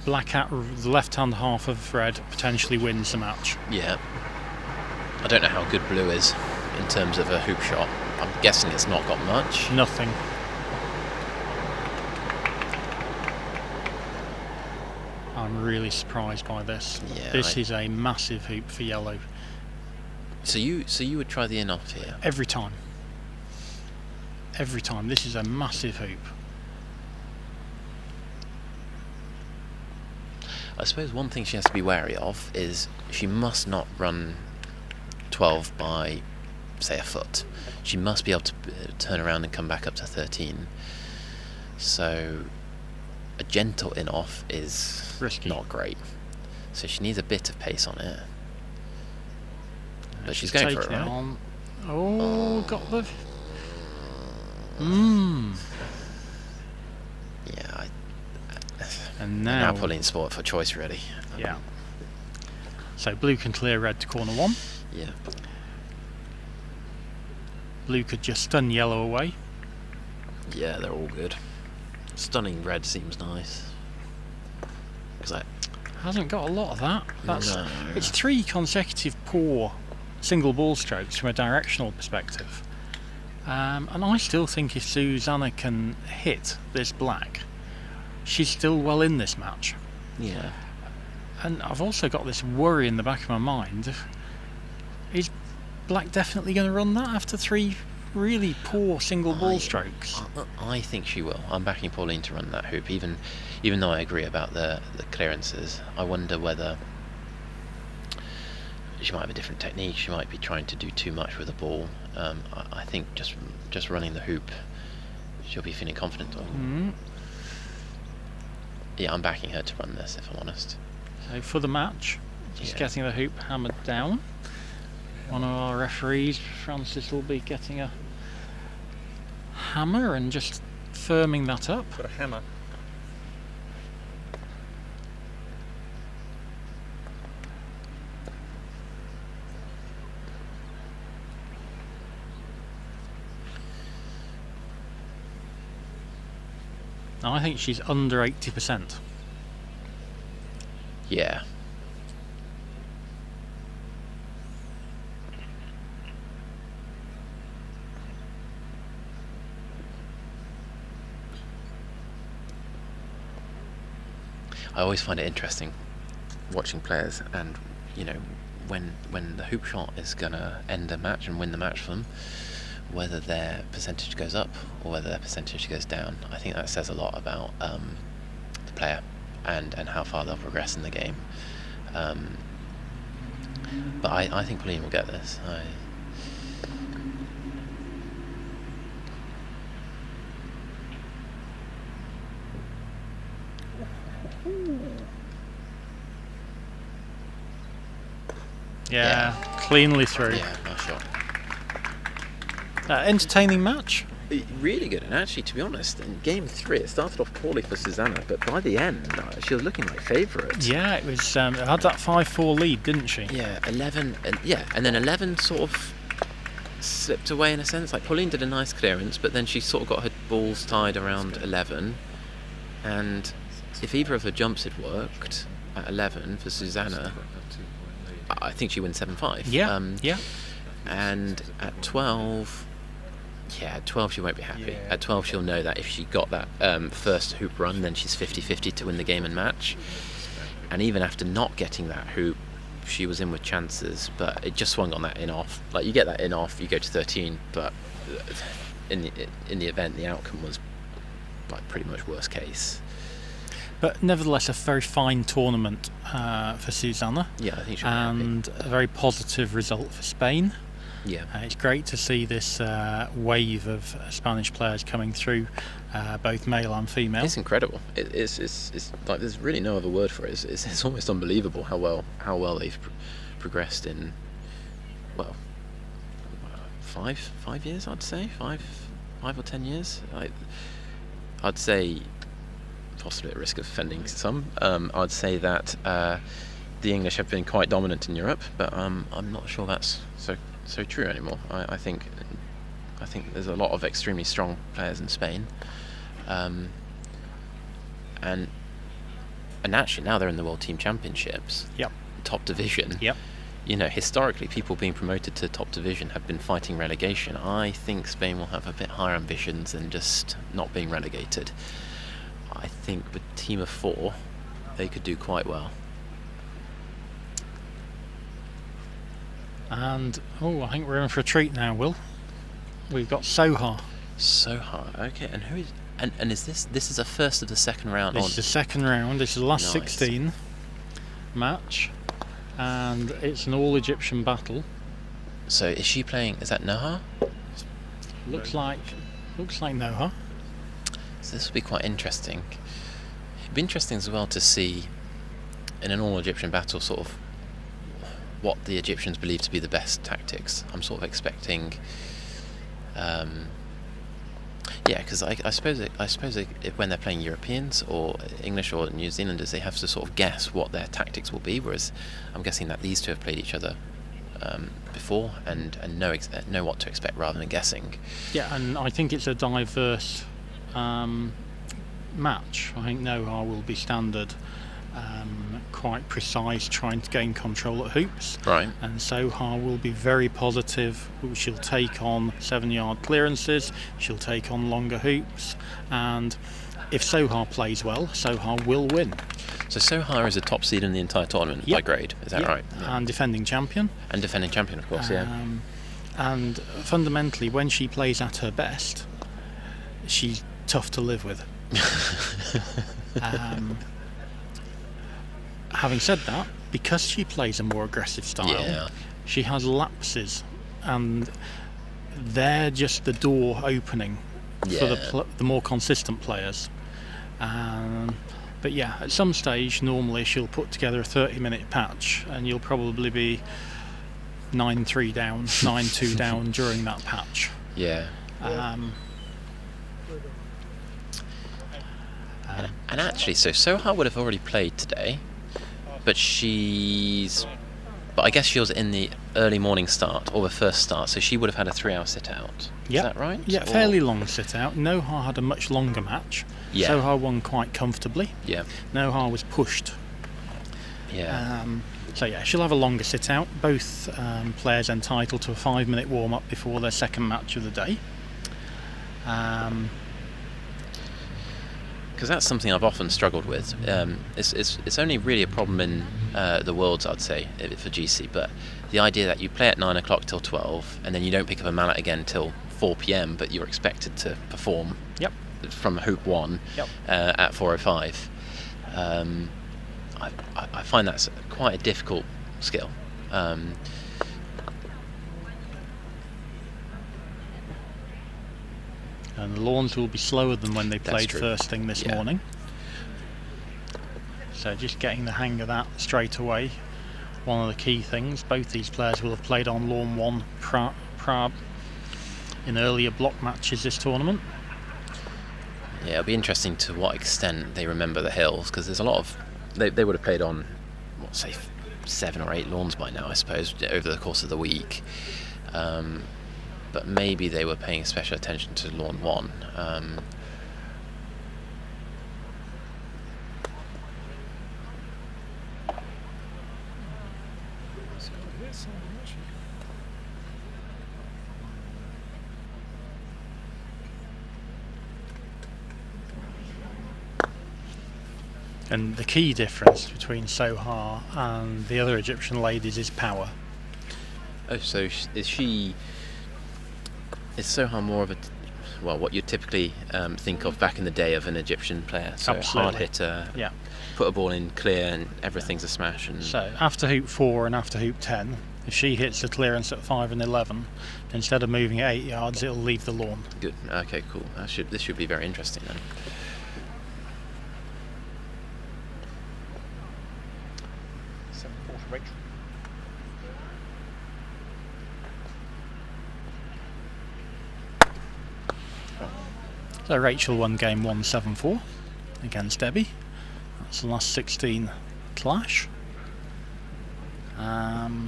A: Black at the left-hand half of red potentially wins the match.
B: Yeah. I don't know how good blue is in terms of a hoop shot. I'm guessing it's not got much.
A: Nothing. I'm really surprised by this.
B: Yeah,
A: This is a massive hoop for yellow.
B: So you would try the in-off here?
A: Every time. Every time. This is a massive hoop.
B: I suppose one thing she has to be wary of is she must not run 12 by, say, a foot. She must be able to turn around and come back up to 13. So a gentle in-off is
A: Risky.
B: not great. So she needs a bit of pace on it. But she's going for it,
A: taking
B: right?
A: on. Oh, got the...
B: Yeah,
A: And
B: now
A: now...
B: Pauline's sport for choice, really.
A: Yeah. So blue can clear red to corner 1.
B: Yeah.
A: Blue could just stun yellow away.
B: Yeah, they're all good. Stunning red seems nice. Because
A: Hasn't got a lot of that.
B: No.
A: It's 3 consecutive poor single ball strokes from a directional perspective. And I still think if Susana can hit this black, she's still well in this match.
B: Yeah.
A: And I've also got this worry in the back of my mind. Is black definitely going to run that after 3 really poor single ball strokes?
B: I think she will. I'm backing Pauline to run that hoop, even though I agree about the clearances. I wonder whether she might have a different technique. She might be trying to do too much with the ball. I think just running the hoop, she'll be feeling confident on. Yeah, I'm backing her to run this, if I'm honest.
A: So for the match, just
B: Yeah.
A: getting the hoop hammered down. One of our referees, Francis, will be getting a hammer and just firming that up.
C: Got a hammer.
A: Now I think she's under 80%.
B: Yeah. I always find it interesting watching players, and when the hoop shot is gonna end a match and win the match for them, whether their percentage goes up or whether their percentage goes down. I think that says a lot about the player and how far they'll progress in the game. But I think Pauline will get this.
A: Yeah, cleanly through.
B: Yeah, nice shot.
A: Entertaining match.
B: Really good, and actually, to be honest, in game 3 it started off poorly for Susana, but by the end she was looking like favourite.
A: Yeah, it was. It had that 5-4 lead, didn't she?
B: Yeah, 11, and then 11 sort of slipped away in a sense. Like Pauline did a nice clearance, but then she sort of got her balls tied around 11, and if either of her jumps had worked at 11 for Susana, I think she wins 7-5.
A: Yeah, yeah.
B: And at 12, at 12 she won't be happy.
C: Yeah.
B: At 12 she'll know that if she got that first hoop run, then she's 50-50 to win the game and match. And even after not getting that hoop, she was in with chances, but it just swung on that in-off. Like, you get that in-off, you go to 13, but in the event, the outcome was like pretty much worst case.
A: But nevertheless, a very fine tournament for Susana.
B: Yeah, I think she'll be
A: and a very positive result for Spain.
B: Yeah.
A: It's great to see this wave of Spanish players coming through, both male and female.
B: It's incredible. It's like, there's really no other word for it. It's almost unbelievable how well they've progressed in, well, 5 years, I'd say, 5 or 10 years. I'd say, possibly at risk of offending some, I'd say that the English have been quite dominant in Europe, but I'm not sure that's so true anymore. I think there's a lot of extremely strong players in Spain, and actually now they're in the World Team Championships.
A: Yep.
B: Top division.
A: Yep.
B: Historically, people being promoted to top division have been fighting relegation. I think Spain will have a bit higher ambitions than just not being relegated. I think with a team of 4, they could do quite well.
A: And I think we're in for a treat now, Will. We've got Soha.
B: Soha, okay. And who is? And is this? This is the first of the second round.
A: This is the second round. This is the last
B: Nice.
A: 16 match, and it's an all Egyptian battle.
B: So is she playing? Is that Noha?
A: Looks like Noha.
B: So this will be quite interesting. It'd be interesting as well to see in an all Egyptian battle sort of what the Egyptians believe to be the best tactics. I'm sort of expecting. Yeah, because I suppose when they're playing Europeans or English or New Zealanders, they have to sort of guess what their tactics will be. Whereas I'm guessing that these two have played each other before and know what to expect rather than guessing.
A: Yeah, and I think it's a diverse match. I think Noha will be standard, quite precise, trying to gain control at hoops.
B: Right.
A: And Soha will be very positive. She'll take on 7-yard clearances. She'll take on longer hoops. And if Soha plays well, Soha will win.
B: So Soha is a top seed in the entire tournament by grade. Is that right? Yeah.
A: And defending champion.
B: And defending champion, of course.
A: And fundamentally, when she plays at her best, she's tough to live with. Having said that, because she plays a more aggressive style, she has lapses, and they're just the door opening for the more consistent players. But yeah, at some stage, normally she'll put together a 30-minute patch, and you'll probably be 9-3 down, 9-2 down during that patch.
B: Yeah. And actually, so Soha would have already played today, but I guess she was in the early morning start or the first start, so she would have had a 3-hour sit out. Is that right?
A: Yeah, fairly long sit out. Noha had a much longer match.
B: Yeah.
A: Soha won quite comfortably.
B: Yeah.
A: Noha was pushed.
B: Yeah.
A: So yeah, she'll have a longer sit out. Both players entitled to a 5-minute warm up before their second match of the day.
B: Because that's something I've often struggled with. It's only really a problem in the Worlds, I'd say, for GC. But the idea that you play at 9 o'clock till 12, and then you don't pick up a mallet again till 4 p.m, but you're expected to perform from Hoop 1 at 4:05. I find that's quite a difficult skill.
A: And the lawns will be slower than when they played first thing this morning. So just getting the hang of that straight away. One of the key things. Both these players will have played on lawn 1 in earlier block matches this tournament.
B: Yeah, it'll be interesting to what extent they remember the hills, because there's a lot of... They would have played on, what, say, 7 or 8 lawns by now, I suppose, over the course of the week. But maybe they were paying special attention to lawn 1.
A: And the key difference between Soha and the other Egyptian ladies is power.
B: Oh, so is Soha more of what you typically think of back in the day of an Egyptian player? So
A: Absolutely.
B: Hard hitter, put a ball in clear and everything's a smash. And
A: so after Hoop 4 and after Hoop 10, if she hits the clearance at 5 and 11, instead of moving at 8 yards, it'll leave the lawn.
B: Good. Okay, cool. This should be very interesting then.
A: So Rachel won game 1-7-4 against Debbie. That's the last 16 clash. But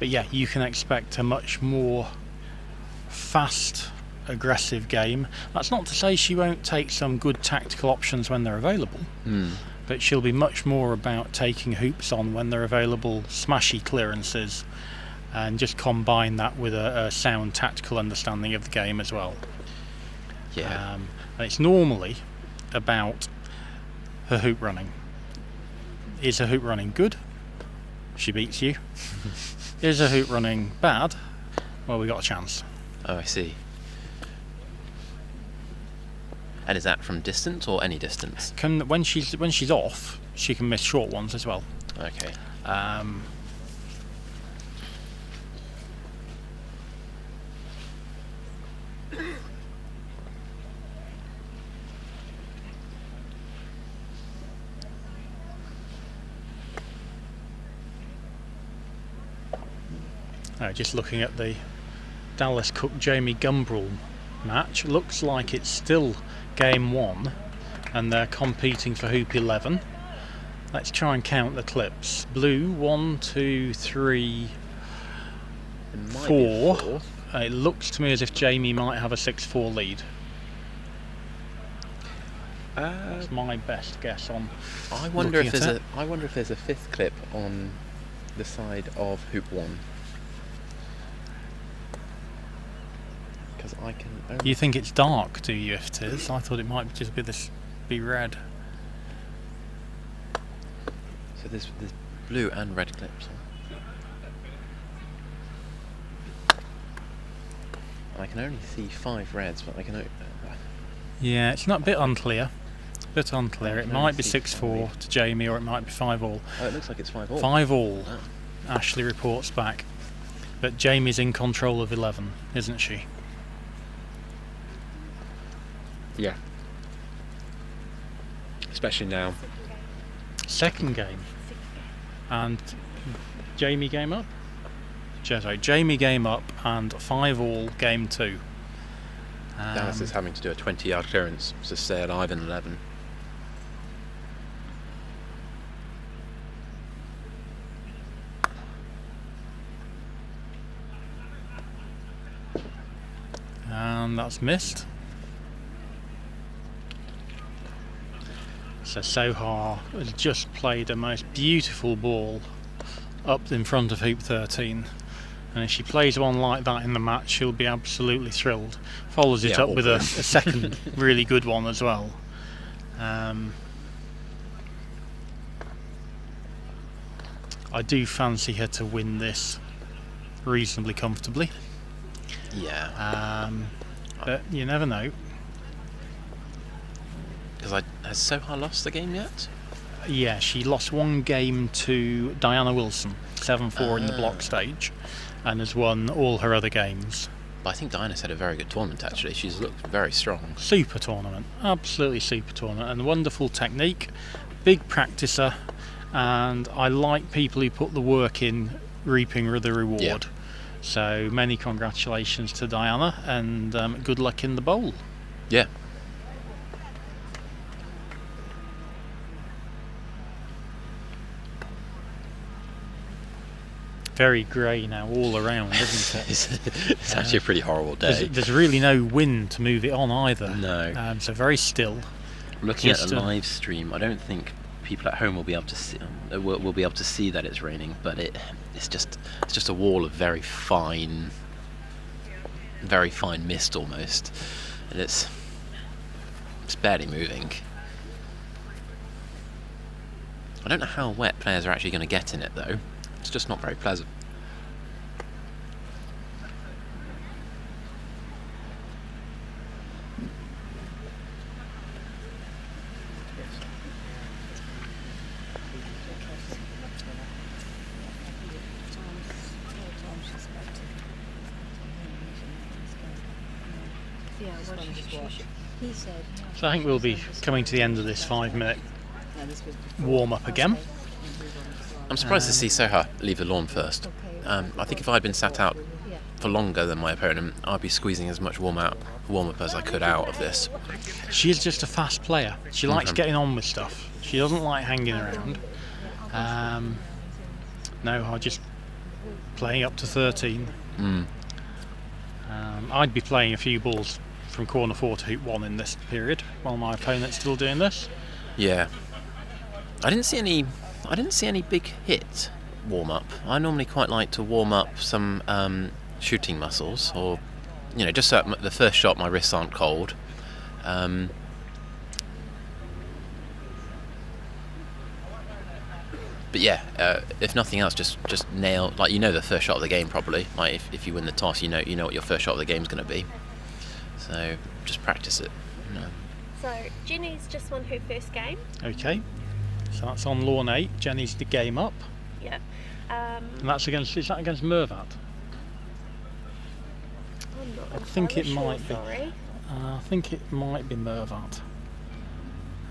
A: yeah, you can expect a much more fast, aggressive game. That's not to say she won't take some good tactical options when they're available, but she'll be much more about taking hoops on when they're available, smashy clearances, and just combine that with a sound tactical understanding of the game as well.
B: Yeah.
A: And it's normally about her hoop running. Is her hoop running good? She beats you. Is her hoop running bad? Well, we got a chance.
B: Oh, I see. And is that from distance or any distance?
A: When she's off, she can miss short ones as well.
B: Okay.
A: Just looking at the Dallas Cook Jamie Gumbrell match, looks like it's still game 1 and they're competing for hoop 11. Let's try and count the clips. Blue 1, 2, 3, 4. It looks to me as if Jamie might have a 6-4 lead. That's my best guess on.
B: I wonder if there's a 5th clip on the side of hoop 1. Because I can only...
A: You think it's dark, do you, if it is? I thought it might just be red.
B: So there's blue and red clips on. I can only see 5 reds, but I can...
A: Yeah, it's not a bit unclear. It might be 6-4
B: 5.
A: to Jamie, or it might be 5-all.
B: Oh, it looks like it's 5-all.
A: 5-all.
B: Wow.
A: Ashley reports back. But Jamie's in control of 11, isn't she?
D: Yeah. Especially now.
A: Second game. And Jamie game up? Sorry, Jamie game up and 5-all game 2.
B: Dallas is having to do a 20-yard clearance to stay alive in 11.
A: And that's missed. So Soha has just played a most beautiful ball up in front of hoop 13. And if she plays one like that in the match, she'll be absolutely thrilled. Follows it up with a second really good one as well. I do fancy her to win this reasonably comfortably.
B: Yeah.
A: But you never know.
B: Because has Soha lost the game yet?
A: Yeah, she lost one game to Diana Wilson, 7-4 in the block stage, and has won all her other games.
B: But I think Diana's had a very good tournament actually. She's looked very strong.
A: Super tournament, absolutely super tournament, and wonderful technique, big practicer, and I like people who put the work in reaping the reward.
B: Yeah.
A: So many congratulations to Diana, and good luck in the bowl.
B: Yeah.
A: Very grey now all around, isn't it?
B: It's actually a pretty horrible day.
A: There's really no wind to move it on either.
B: No.
A: So very still.
B: Looking at the live stream, I don't think people at home will be able to see will be able to see that it's raining, but it's just a wall of very fine mist almost, and it's barely moving. I don't know how wet players are actually going to get in it though. It's just not very pleasant.
A: So I think we'll be coming to the end of this 5-minute warm-up again.
B: I'm surprised to see Soha leave the lawn first. I think if I'd been sat out for longer than my opponent, I'd be squeezing as much warm-up as I could out of this.
A: She is just a fast player. She likes getting on with stuff. She doesn't like hanging around. No, I'm just playing up to 13. I'd be playing a few balls from corner 4 to hoop 1 in this period while my opponent's still doing this.
B: Yeah. I didn't see any big hit warm-up. I normally quite like to warm up some shooting muscles, or just so the first shot my wrists aren't cold. But yeah, if nothing else, just nail, like, you know, the first shot of the game probably. Like if you win the toss, you know what your first shot of the game is going to be. So just practice it.
E: So Jenny's just won her first game.
A: Okay, so that's on lawn 8. Jenny's the game up,
E: Yeah.
A: and that's is that against Mervat?
E: I'm not
A: I think it
E: entirely
A: might
E: sure,
A: be.
E: sorry.
A: I think it might be Mervat.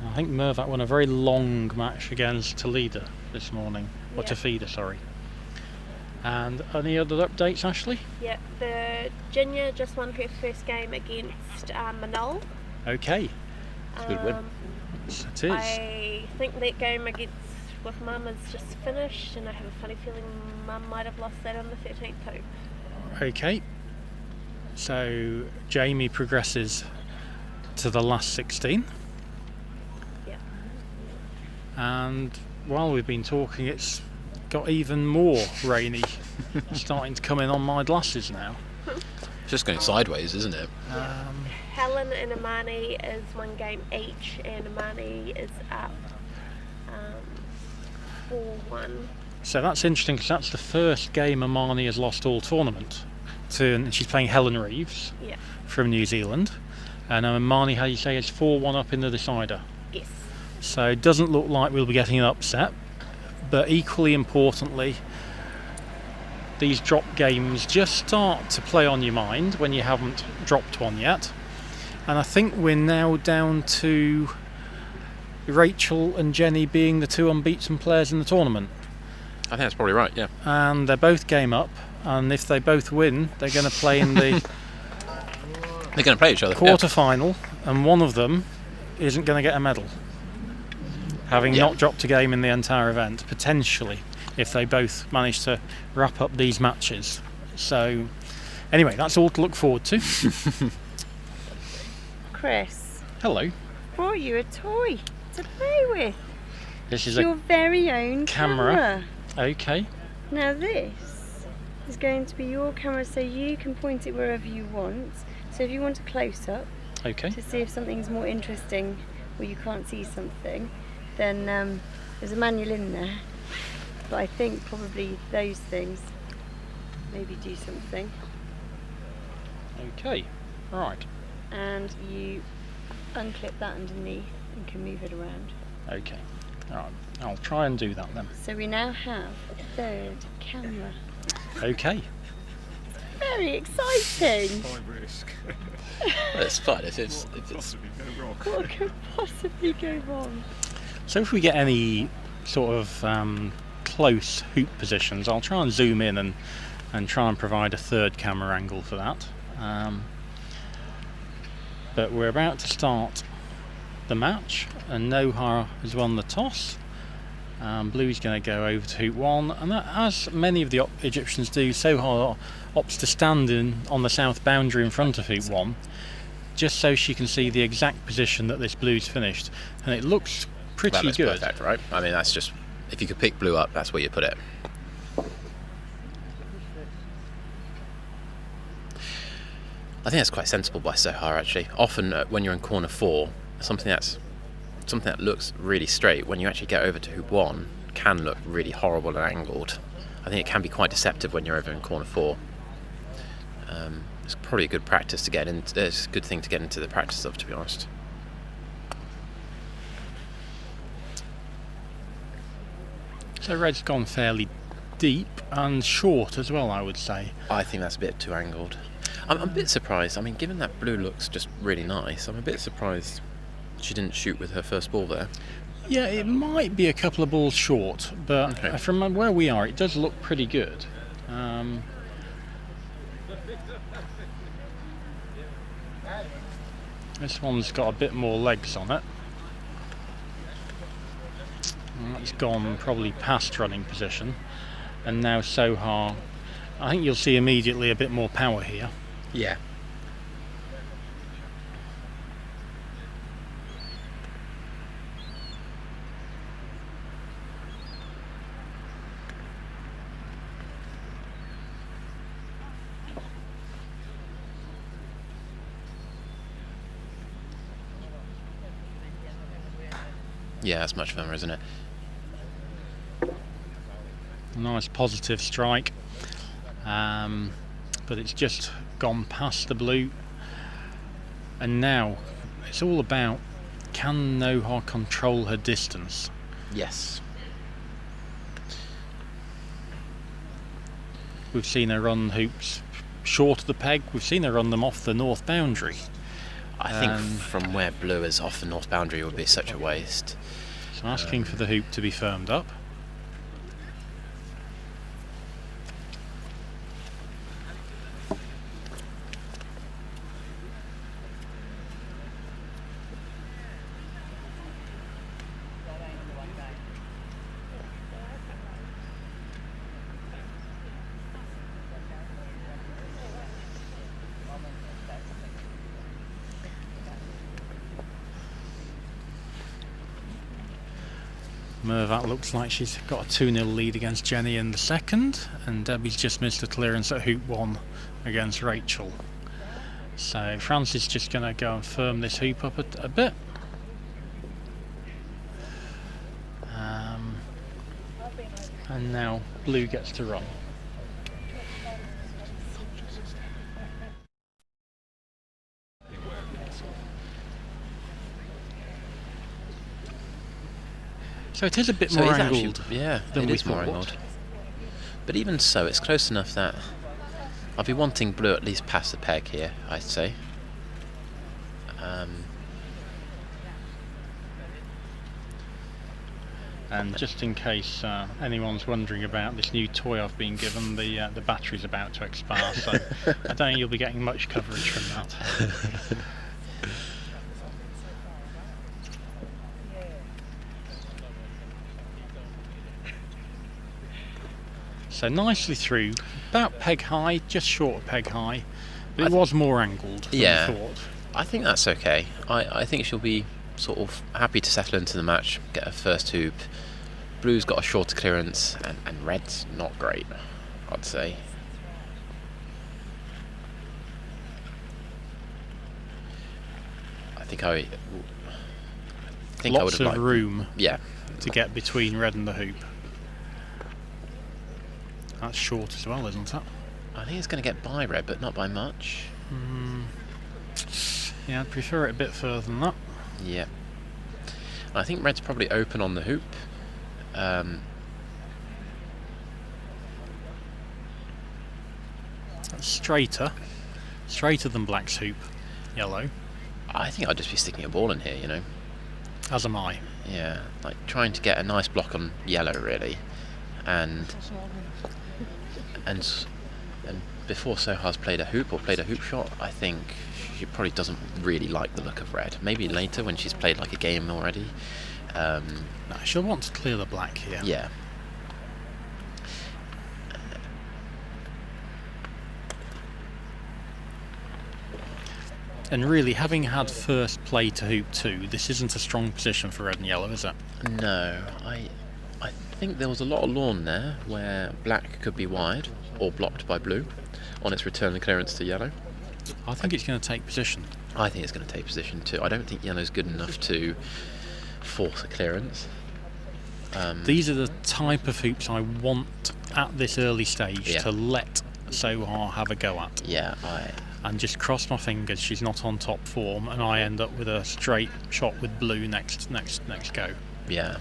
A: I think Mervat won a very long match against Toledo this morning, or
E: Yeah.
A: Tafida, sorry. And any other updates, Ashley?
E: Yeah, the Ginya just won her first game against Manol.
A: Okay,
B: a good win.
A: yes, it is.
E: I think that game with Mum is just finished, and I have a funny feeling Mum might have lost that on the 13th too.
A: Okay, so Jamie progresses to the last 16.
E: Yeah.
A: And while we've been talking, it's got even more rainy starting to come in on my glasses now.
B: It's just going sideways, isn't it?
E: Helen and Amani is one game each, and Amani is up 4-1.
A: So that's interesting, because that's the first game Amani has lost all tournament to, and she's playing Helen Reeves
E: Yeah.
A: from New Zealand, and Amani, how you say, is 4-1 up in the decider.
E: Yes.
A: So it doesn't look like we'll be getting an upset, but equally importantly, these drop games just start to play on your mind when you haven't dropped one yet. And I think we're now down to Rachel and Jenny being the two unbeaten players in the tournament.
B: I think that's probably right, yeah.
A: And they're both game up, and if they both win, they're going to play in the
B: They're going to play each other.
A: quarter-final, and one of them isn't going to get a medal, having
B: Yeah.
A: not dropped a game in the entire event, potentially, if they both manage to wrap up these matches. So, anyway, that's all to look forward to.
F: Chris,
A: Hello.
F: brought you a toy to play with.
A: This is
F: Your
A: a
F: very own
A: camera. Okay.
F: Now this is going to be your camera, so you can point it wherever you want. So if you want a close-up
A: Okay.
F: to see if something's more interesting or you can't see something, then there's a manual in there. But I think probably those things maybe do something.
A: Okay. Right.
F: And you unclip that underneath and can move it around.
A: Okay. All right. I'll try and do that then.
F: So we now have a third camera.
A: Okay.
F: Very exciting!
B: It's fun if it's
F: What could possibly go wrong?
A: So if we get any sort of close hoop positions, I'll try and zoom in and try and provide a third camera angle for that. But we're about to start the match, and Noha has won the toss. Blue's going to go over to hoop 1, and that, as many of the Egyptians do, Soha opts to stand on the south boundary in front of hoop 1, just so she can see the exact position that this blue's finished, and it looks pretty
B: That looks
A: good.
B: perfect, right? I mean, that's just, if you could pick blue up, that's where you put it. I think that's quite sensible by Soha, actually. Often when you're in corner 4, something that looks really straight, when you actually get over to hoop 1, can look really horrible and angled. I think it can be quite deceptive when you're over in corner 4. It's probably a good practice to get in. It's a good thing to get into the practice of, to be honest.
A: So red's gone fairly deep and short as well, I would say.
B: I think that's a bit too angled. I'm a bit surprised. I mean, given that blue looks just really nice, I'm a bit surprised she didn't shoot with her first ball there.
A: Yeah, it might be a couple of balls short, but
B: Okay.
A: from where we are, it does look pretty good. This one's got a bit more legs on it. It's gone probably past running position, and now Soha, I think you'll see immediately a bit more power here.
B: Yeah. Yeah, that's much firmer, isn't it?
A: Nice positive strike, but it's just gone past the blue. And now it's all about, can Noha control her distance?
B: Yes.
A: We've seen her run hoops short of the peg, we've seen her run them off the north boundary.
B: I think from where blue is off the north boundary would be such a waste.
A: So asking for the hoop to be firmed up. Mervat looks like she's got a 2-0 lead against Jenny in the second, and Debbie's just missed a clearance at hoop 1 against Rachel. So Frances is just going to go and firm this hoop up a bit. And now blue gets to run. So it is a bit more angled.
B: Yeah,
A: than
B: it
A: we
B: is more
A: thought.
B: angled. But even so, it's close enough that I'll be wanting blue at least past the peg here, I'd say.
A: And just in case anyone's wondering about this new toy I've been given, the battery's about to expire, so I don't think you'll be getting much coverage from that. So nicely through, about peg high, just short of peg high, but it was more angled than we thought.
B: I think that's okay. I think she'll be sort of happy to settle into the match, get her first hoop. Blue's got a shorter clearance, and red's not great, I'd say. I think I would
A: Lots
B: have
A: of
B: liked,
A: room
B: yeah,
A: to get between red and the hoop. That's short as well, isn't it?
B: I think it's going to get by red, but not by much.
A: Yeah, I'd prefer it a bit further than that.
B: Yeah. I think red's probably open on the hoop.
A: That's straighter than black's hoop, yellow.
B: I think I'd just be sticking a ball in here, you know.
A: As am I.
B: Yeah, like trying to get a nice block on yellow, really. And before Soha's played a hoop or played a hoop shot, I think she probably doesn't really like the look of red. Maybe later when she's played like a game already.
A: No, she'll want to clear the black here.
B: Yeah.
A: And really, having had first play to hoop 2, this isn't a strong position for red and yellow, is it?
B: No, I think there was a lot of lawn there where black could be wide or blocked by blue on its return and clearance to yellow.
A: I think it's going to take position.
B: I think it's going to take position too. I don't think yellow's good enough to force a clearance.
A: These are the type of hoops I want at this early stage
B: Yeah.
A: to let Soha have a go at.
B: Yeah,
A: And just cross my fingers she's not on top form and I end up with a straight shot with blue next go.
B: yeah.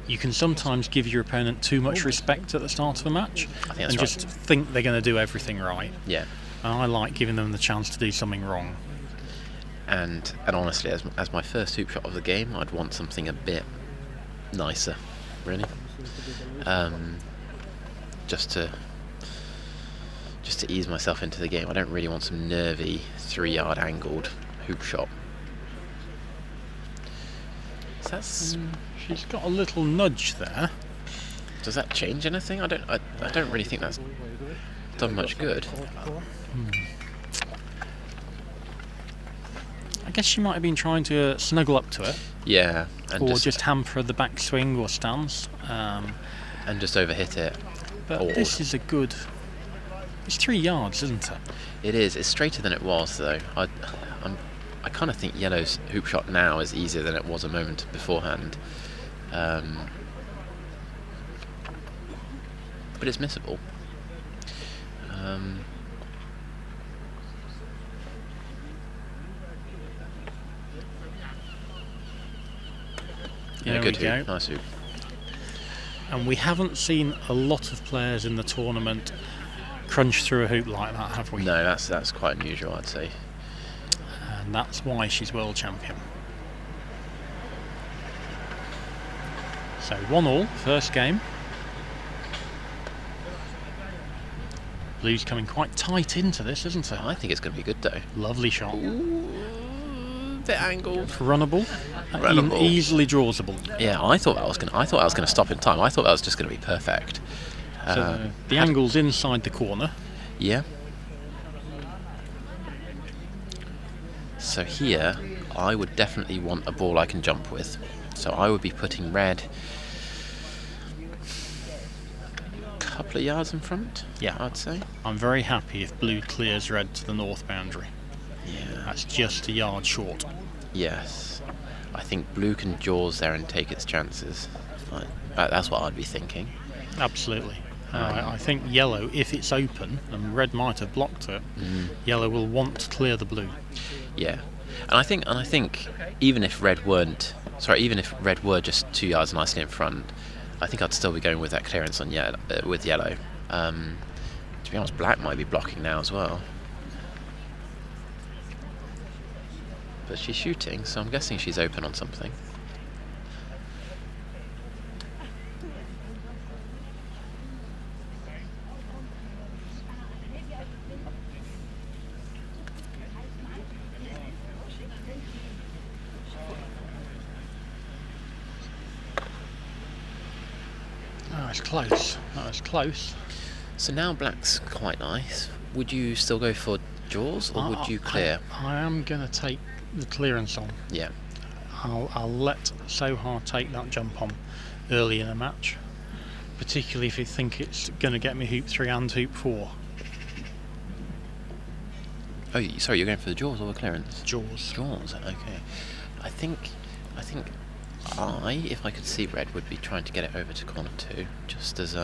A: You can sometimes give your opponent too much respect at the start of a match
B: I think that's
A: and
B: right.
A: just think they're going to do everything right.
B: Yeah.
A: And I like giving them the chance to do something wrong.
B: And honestly, as my first hoop shot of the game, I'd want something a bit nicer, really. Just to ease myself into the game. I don't really want some nervy 3-yard angled hoop shot. So that's,
A: She's got a little nudge there.
B: does that change anything? I don't really think that's done much good.
A: I guess she might have been trying to snuggle up to it,
B: Yeah, and
A: or just hamper the back swing or stance.
B: and just overhit it.
A: But
B: Or-
A: this is a good. It's 3 yards, isn't it?
B: It is. It's straighter than it was, though. I kind of think yellow's hoop shot now is easier than it was a moment beforehand. but it's missable. Yeah,
A: There
B: good
A: we
B: hoop,
A: go.
B: nice hoop.
A: And we haven't seen a lot of players in the tournament crunch through a hoop like that, have we?
B: No, that's quite unusual, I'd say.
A: And that's why she's world champion. So 1-1, first game. Blue's coming quite tight into this, isn't it?
B: I think it's going to be good though.
A: Lovely shot.
B: Bit angled.
A: Runnable.
B: Runnable.
A: Easily drawsable.
B: Yeah, I thought that was going to stop in time. I thought that was just going to be perfect.
A: So the angle's inside the corner.
B: Yeah. So here, I would definitely want a ball I can jump with. So I would be putting red a couple of yards in front.
A: Yeah.
B: I'd say.
A: I'm very happy if blue clears red to the north boundary.
B: Yeah.
A: That's just a yard short.
B: Yes. I think blue can jaws there and take its chances. Fine. That's what I'd be thinking.
A: Absolutely. I think yellow, if it's open, and red might have blocked it, yellow will want to clear the blue.
B: Yeah. And I think even if red were just 2 yards nicely in front, I think I'd still be going with that clearance on with yellow. To be honest, black might be blocking now as well. But she's shooting, so I'm guessing she's open on something.
A: Oh, it's close. That was close.
B: So now black's quite nice. Would you still go for jaws, or would you clear?
A: I am going to take the clearance on.
B: Yeah.
A: I'll let Soha take that jump on early in the match, particularly if you think it's going to get me hoop 3 and hoop 4.
B: Oh, sorry, you're going for the jaws or the clearance?
A: Jaws.
B: Jaws, okay. I think if I could see red, would be trying to get it over to corner 2, just as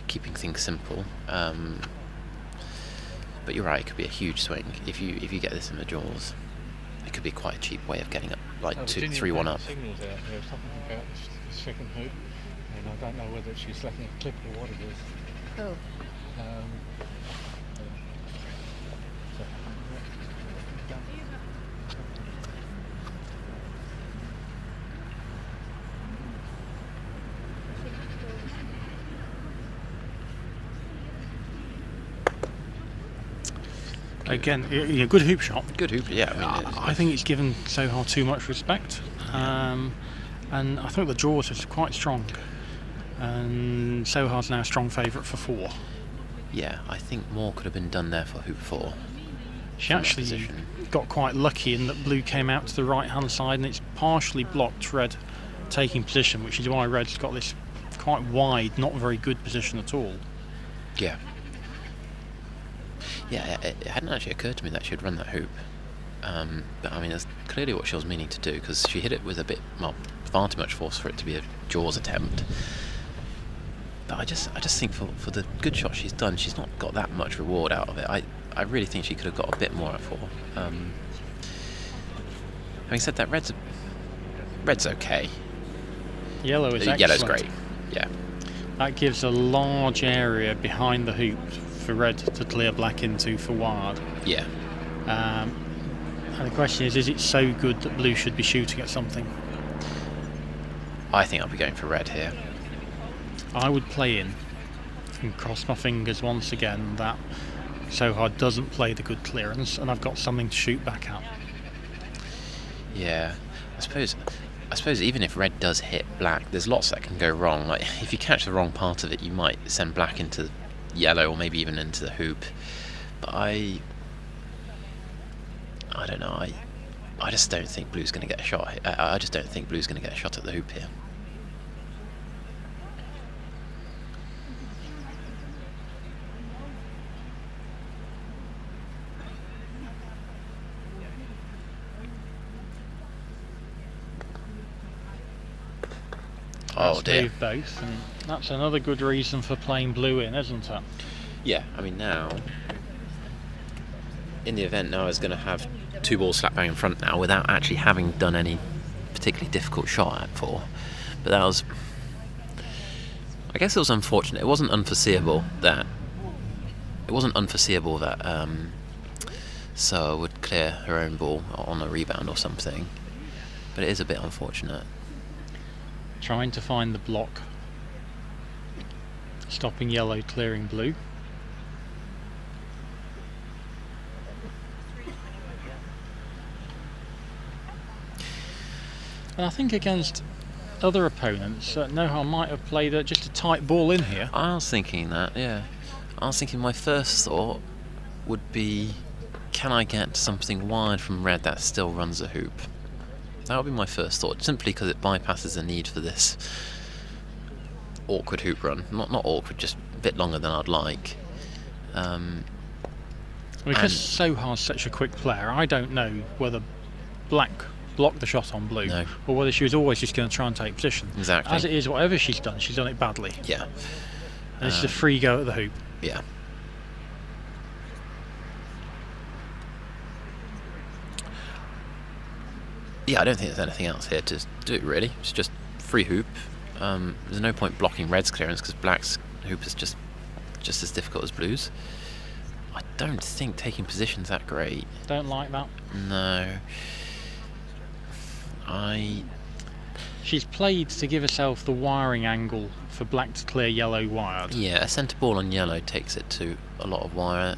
B: keeping things simple. But you're right, it could be a huge swing if you get this in the jaws. It could be quite a cheap way of getting up, like 3-1 up.
G: Signals out there, something about the second hoop, and I don't know whether she's letting it clip or what it is.
F: Oh.
A: Again, a good hoop shot.
B: Good hoop, yeah.
A: I think it's given Soha too much respect, and I think the jaws is quite strong. And Soha's now a strong favourite for 4.
B: Yeah, I think more could have been done there for hoop 4.
A: She actually got quite lucky in that blue came out to the right hand side, and it's partially blocked red taking position, which is why red's got this quite wide, not very good position at all.
B: Yeah. Yeah, it hadn't actually occurred to me that she'd run that hoop. But I mean, that's clearly what she was meaning to do, because she hit it with far too much force for it to be a jaws attempt. But I just think for the good shot she's done, she's not got that much reward out of it. I really think she could have got a bit more for. Having said that, red's okay.
A: Yellow is excellent.
B: Yellow's great. Yeah.
A: That gives a large area behind the hoop for red to clear black into for wide.
B: Yeah.
A: And the question is it so good that blue should be shooting at something?
B: I think I'll be going for red here.
A: I would play in and cross my fingers once again that Soha doesn't play the good clearance, and I've got something to shoot back at.
B: Yeah, I suppose even if red does hit black, there's lots that can go wrong. Like if you catch the wrong part of it, you might send black into yellow or maybe even into the hoop. But I don't know. I just don't think blue's going to get a shot. I just don't think blue's going to get a shot at the hoop here. Oh dear.
A: Both, and That's another good reason for playing blue in, isn't it?
B: Yeah, I mean now, in the event, Noah's going to have 2 balls slap bang in front now without actually having done any particularly difficult shot at 4. But that was, I guess it was unfortunate. It wasn't unforeseeable that Soha would clear her own ball on a rebound or something. But it is a bit unfortunate.
A: Trying to find the block, stopping yellow, clearing blue. And I think against other opponents, Noha might have played just a tight ball in here.
B: I was thinking that, yeah. I was thinking my first thought would be, can I get something wide from red that still runs a hoop? That would be my first thought, simply because it bypasses the need for this awkward hoop run. Not awkward, just a bit longer than I'd like.
A: Because Soha's such a quick player, I don't know whether black blocked the shot on blue,
B: No.
A: or whether she was always just going to try and take position.
B: Exactly.
A: As it is, whatever she's done it badly.
B: Yeah.
A: And this is a free go at the hoop.
B: Yeah. Yeah, I don't think there's anything else here to do, really. It's just free hoop. There's no point blocking red's clearance because black's hoop is just as difficult as blue's. I don't think taking position's that great.
A: Don't like that.
B: No.
A: She's played to give herself the wiring angle for black to clear yellow wired.
B: Yeah, a centre ball on yellow takes it to a lot of wire.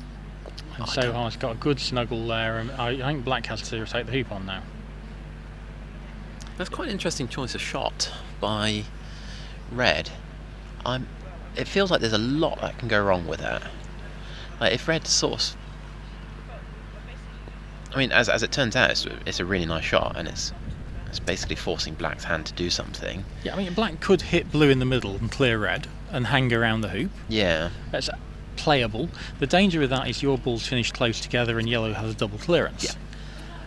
A: And Soha's got a good snuggle there, and I think black has to take the hoop on now.
B: That's quite an interesting choice of shot by red. It feels like there's a lot that can go wrong with that. Like if red sort of, I mean, as it turns out, it's a really nice shot, and it's basically forcing black's hand to do something.
A: Yeah, I mean, black could hit blue in the middle and clear red and hang around the hoop.
B: Yeah.
A: That's playable. The danger with that is your balls finish close together and yellow has a double clearance.
B: Yeah.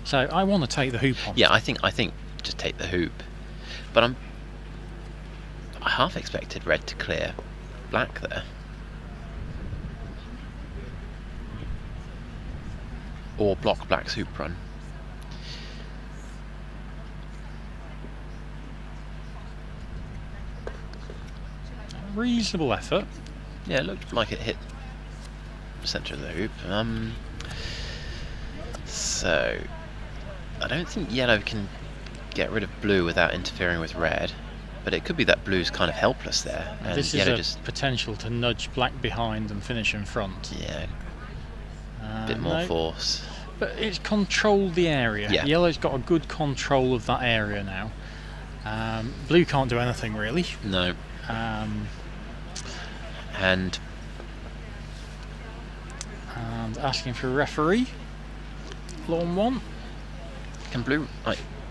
A: So I want to take the hoop on.
B: Yeah, I think just take the hoop. But I half expected red to clear black there. Or block black's hoop run.
A: Reasonable effort.
B: Yeah, it looked like it hit the centre of the hoop. So I don't think yellow can get rid of blue without interfering with red, but it could be that blue's kind of helpless there, and
A: This
B: yellow
A: is a
B: just
A: potential to nudge black behind and finish in front.
B: a bit more
A: No,
B: force.
A: but it's controlled the area.
B: Yeah.
A: Yellow's got a good control of that area now. Blue can't do anything really.
B: No, and
A: And asking for a referee. Lawn 1.
B: can blue?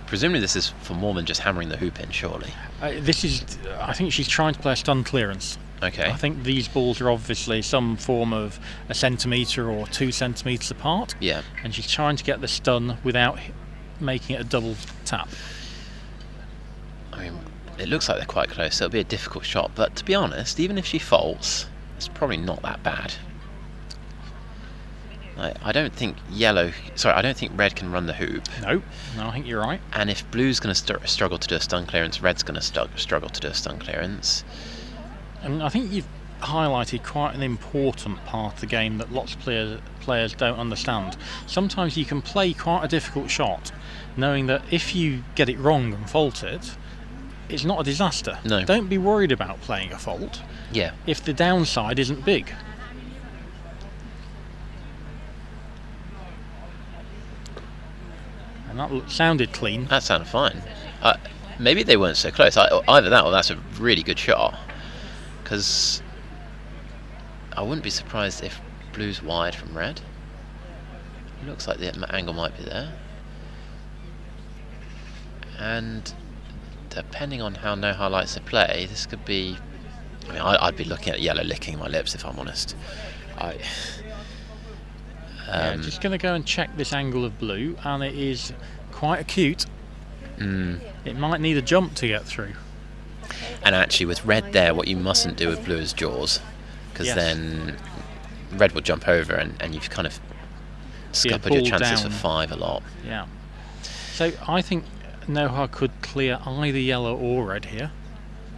B: Presumably this is for more than just hammering the hoop in, surely.
A: This is, I think she's trying to play a stun clearance.
B: Okay.
A: I think these balls are obviously some form of a centimetre or 2 centimetres apart.
B: Yeah.
A: And she's trying to get the stun without making it a double tap.
B: I mean, it looks like they're quite close, so it'll be a difficult shot. But to be honest, even if she faults, it's probably not that bad. I don't think red can run the hoop.
A: No, I think you're right.
B: And if blue's going to struggle to do a stun clearance, red's going to struggle to do a stun clearance.
A: And I think you've highlighted quite an important part of the game that lots of players don't understand. Sometimes you can play quite a difficult shot, knowing that if you get it wrong and fault it, it's not a disaster.
B: No.
A: Don't be worried about playing a fault
B: Yeah.
A: if the downside isn't big. And that sounded clean.
B: That sounded fine. Maybe they weren't so close. Either that or that's a really good shot. Because I wouldn't be surprised if blue's wide from red. It looks like the angle might be there. And depending on how Noha likes to play, this could be... I mean, I'd be looking at yellow licking my lips if I'm honest.
A: Just going to go and check this angle of blue, and it is quite acute. It might need a jump to get through.
B: And actually with red there, what you mustn't do with blue is jaws, because
A: Yes.
B: then red will jump over and you've kind of scuppered your
A: pulled
B: chances
A: down.
B: for 5 a lot.
A: Yeah. So I think Noha could clear either yellow or red here.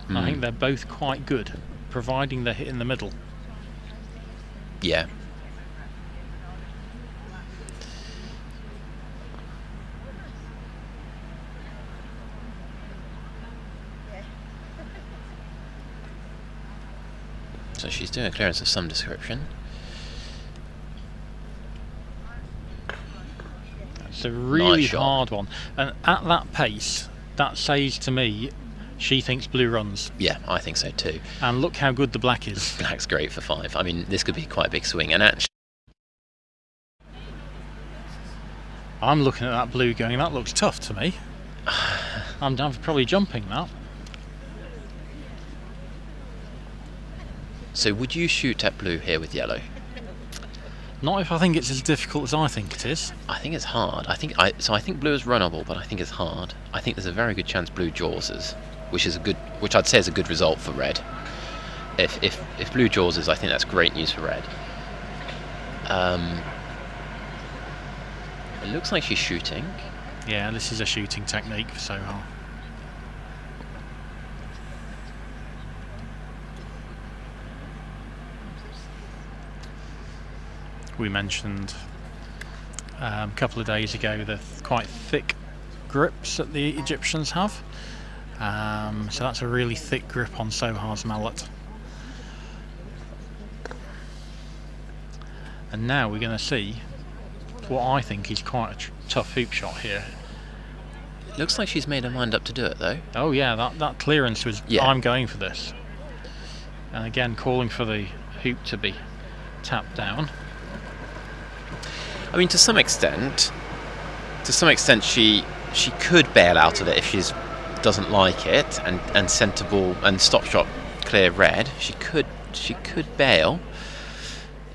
A: I think they're both quite good, providing they're hit in the middle.
B: Yeah. So she's doing a clearance of some description.
A: It's a really
B: Nice shot.
A: hard one. And at that pace, that says to me she thinks blue runs.
B: Yeah, I think so too.
A: And look how good the black is.
B: Black's great for 5. I mean, this could be quite a big swing. And actually,
A: I'm looking at that blue going, that looks tough to me. I'm probably jumping that.
B: so would you shoot at blue here with yellow?
A: Not if I think it's as difficult as I think it is.
B: I think it's hard. I think blue is runnable, but I think it's hard. I think there's a very good chance blue jawses, which I'd say is a good result for red. If blue jawses, I think that's great news for red. It looks like she's shooting.
A: Yeah, this is a shooting technique for Soha. We mentioned a couple of days ago the quite thick grips that the Egyptians have. So that's a really thick grip on Soha's mallet. And now we're going to see what I think is quite a tough hoop shot here.
B: Looks like she's made her mind up to do it though.
A: Oh yeah, that clearance was,
B: Yeah.
A: I'm going for this. And again, calling for the hoop to be tapped down.
B: I mean, to some extent, she could bail out of it if she doesn't like it and centre-ball and stop shot clear red. She could bail.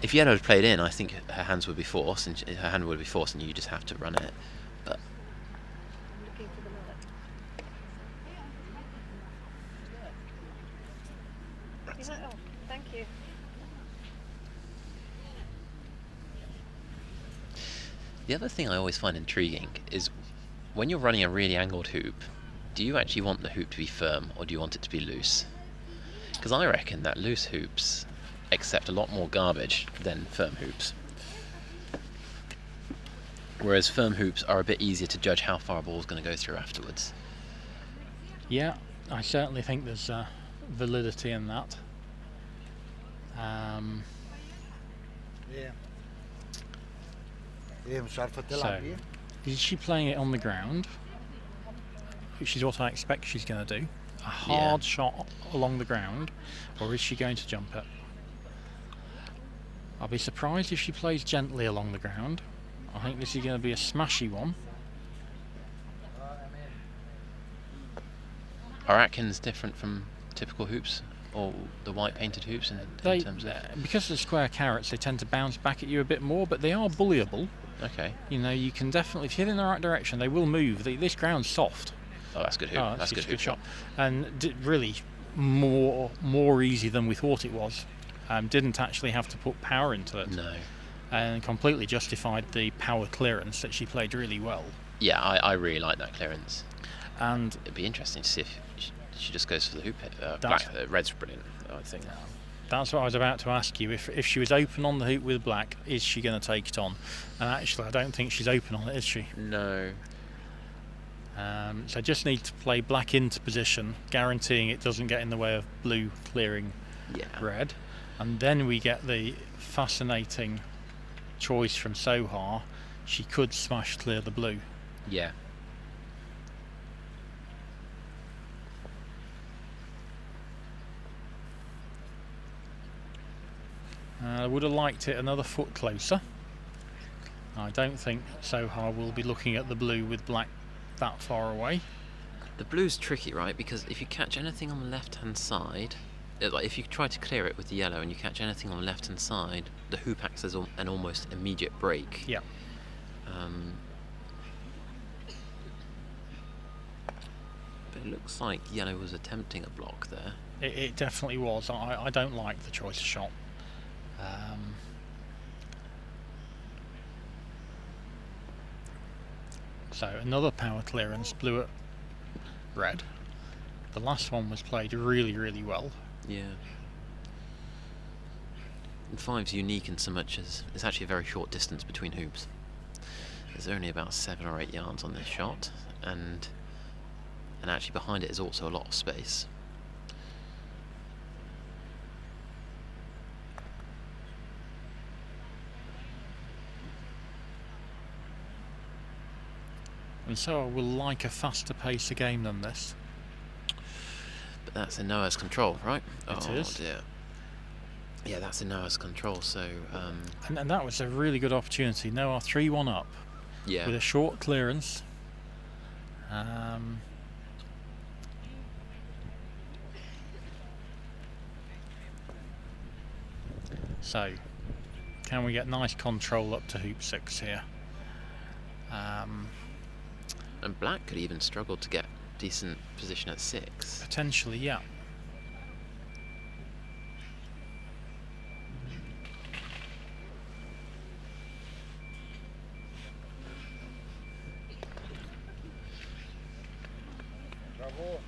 B: If yellow had played in, I think her hand would be forced, and you just have to run it. But
E: Oh, thank you.
B: the other thing I always find intriguing is when you're running a really angled hoop, do you actually want the hoop to be firm or do you want it to be loose? Because I reckon that loose hoops accept a lot more garbage than firm hoops. Whereas firm hoops are a bit easier to judge how far a ball's going to go through afterwards.
A: Yeah, I certainly think there's validity in that. So, is she playing it on the ground, which is what I expect she's going to do? A hard shot along the ground, or is she going to jump it? I'll be surprised if she plays gently along the ground. I think this is going to be a smashy one.
B: Are Atkins different from typical hoops, or the white painted hoops in terms of...
A: Because they're square carrots, they tend to bounce back at you a bit more, but they are bullyable.
B: Okay.
A: You know, you can definitely, if you hit in the right direction, they will move. This ground's soft.
B: Oh, that's good hoop.
A: Oh,
B: that's
A: a
B: good hoop shot.
A: And really more easy than we thought it was. Didn't actually have to put power into it.
B: No.
A: And completely justified the power clearance that she played really well.
B: Yeah, I really like that clearance.
A: And
B: it'd be interesting to see if she just goes for the hoop. Red's brilliant, I think.
A: That's what I was about to ask you. If she was open on the hoop with black, is she going to take it on? And actually, I don't think she's open on it, is she?
B: No.
A: So just need to play black into position, guaranteeing it doesn't get in the way of blue clearing red. And then we get the fascinating choice from Soha. She could smash clear the blue.
B: Yeah.
A: I would have liked it another foot closer. I don't think Soha will be looking at the blue with black that far away.
B: The blue's tricky, right? Because if you catch anything on the left-hand side, like if you try to clear it with the yellow and you catch anything on the left-hand side, the hoop acts as an almost immediate break.
A: Yeah.
B: But it looks like yellow was attempting a block there.
A: It definitely was. I don't like the choice of shot. So another power clearance, blue at red. The last one was played really, really well.
B: Yeah. And 5's unique in so much as it's actually a very short distance between hoops. There's only about 7 or 8 yards on this shot, and actually behind it is also a lot of space.
A: And so I will like a faster pace of game than this.
B: But that's in Noah's control, right?
A: It
B: oh
A: is.
B: Dear. Yeah, that's in Noah's control, so...
A: And that was a really good opportunity. Noah 3-1 up
B: yeah.
A: with a short clearance. So, can we get nice control up to hoop 6 here?
B: And black could even struggle to get decent position at 6.
A: Potentially, yeah.
C: Bravo.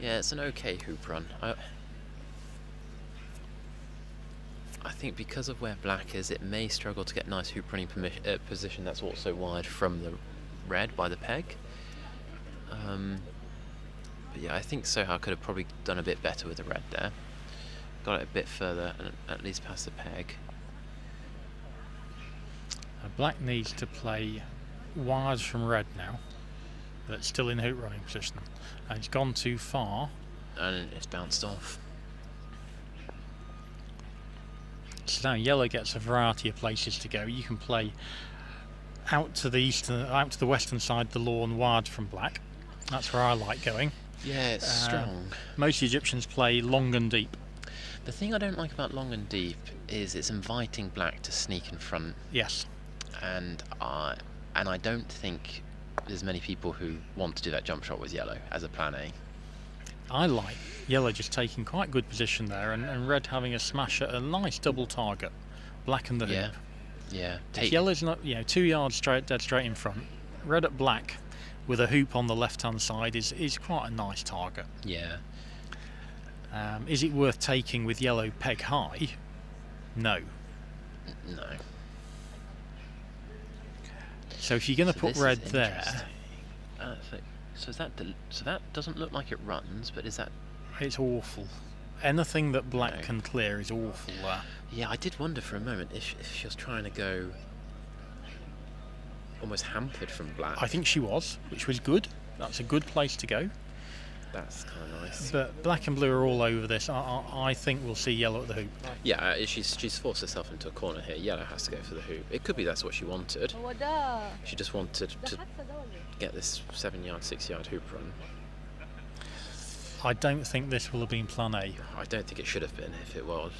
B: Yeah, it's an okay hoop run. I think because of where black is, it may struggle to get nice hoop running position that's also wide from the red by the peg. But yeah, I think Soha could have probably done a bit better with the red there. Got it a bit further and at least past the peg.
A: Black needs to play wide from red now. That's still in hoop running position. And it's gone too far.
B: And it's bounced off.
A: So now yellow gets a variety of places to go. You can play out to the out to the western side of the lawn wide from black. That's where I like going.
B: Yeah, it's strong.
A: Most Egyptians play long and deep.
B: The thing I don't like about long and deep is it's inviting black to sneak in front.
A: Yes.
B: And I don't think there's many people who want to do that jump shot with yellow as a plan A.
A: I like yellow just taking quite good position there, and red having a smash at a nice double target. Black and the hoop.
B: Yeah.
A: If yellow's not 2 yards dead straight in front, red at black with a hoop on the left hand side is quite a nice target.
B: Yeah.
A: Is it worth taking with yellow peg high? No.
B: No.
A: So if you're going to put red there,
B: so that doesn't look like it runs, but is that?
A: It's awful. Anything that black can clear is awful there.
B: Yeah, I did wonder for a moment if she was trying to go almost hampered from black.
A: I think she was, which was good. That's a good place to go.
B: That's kind of nice.
A: But black and blue are all over this. I think we'll see yellow at the hoop.
B: Yeah, she's forced herself into a corner here. Yellow has to go for the hoop. It could be that's what she wanted. She just wanted to get this 7-yard, 6-yard hoop run.
A: I don't think this will have been plan A.
B: I don't think it should have been if it was.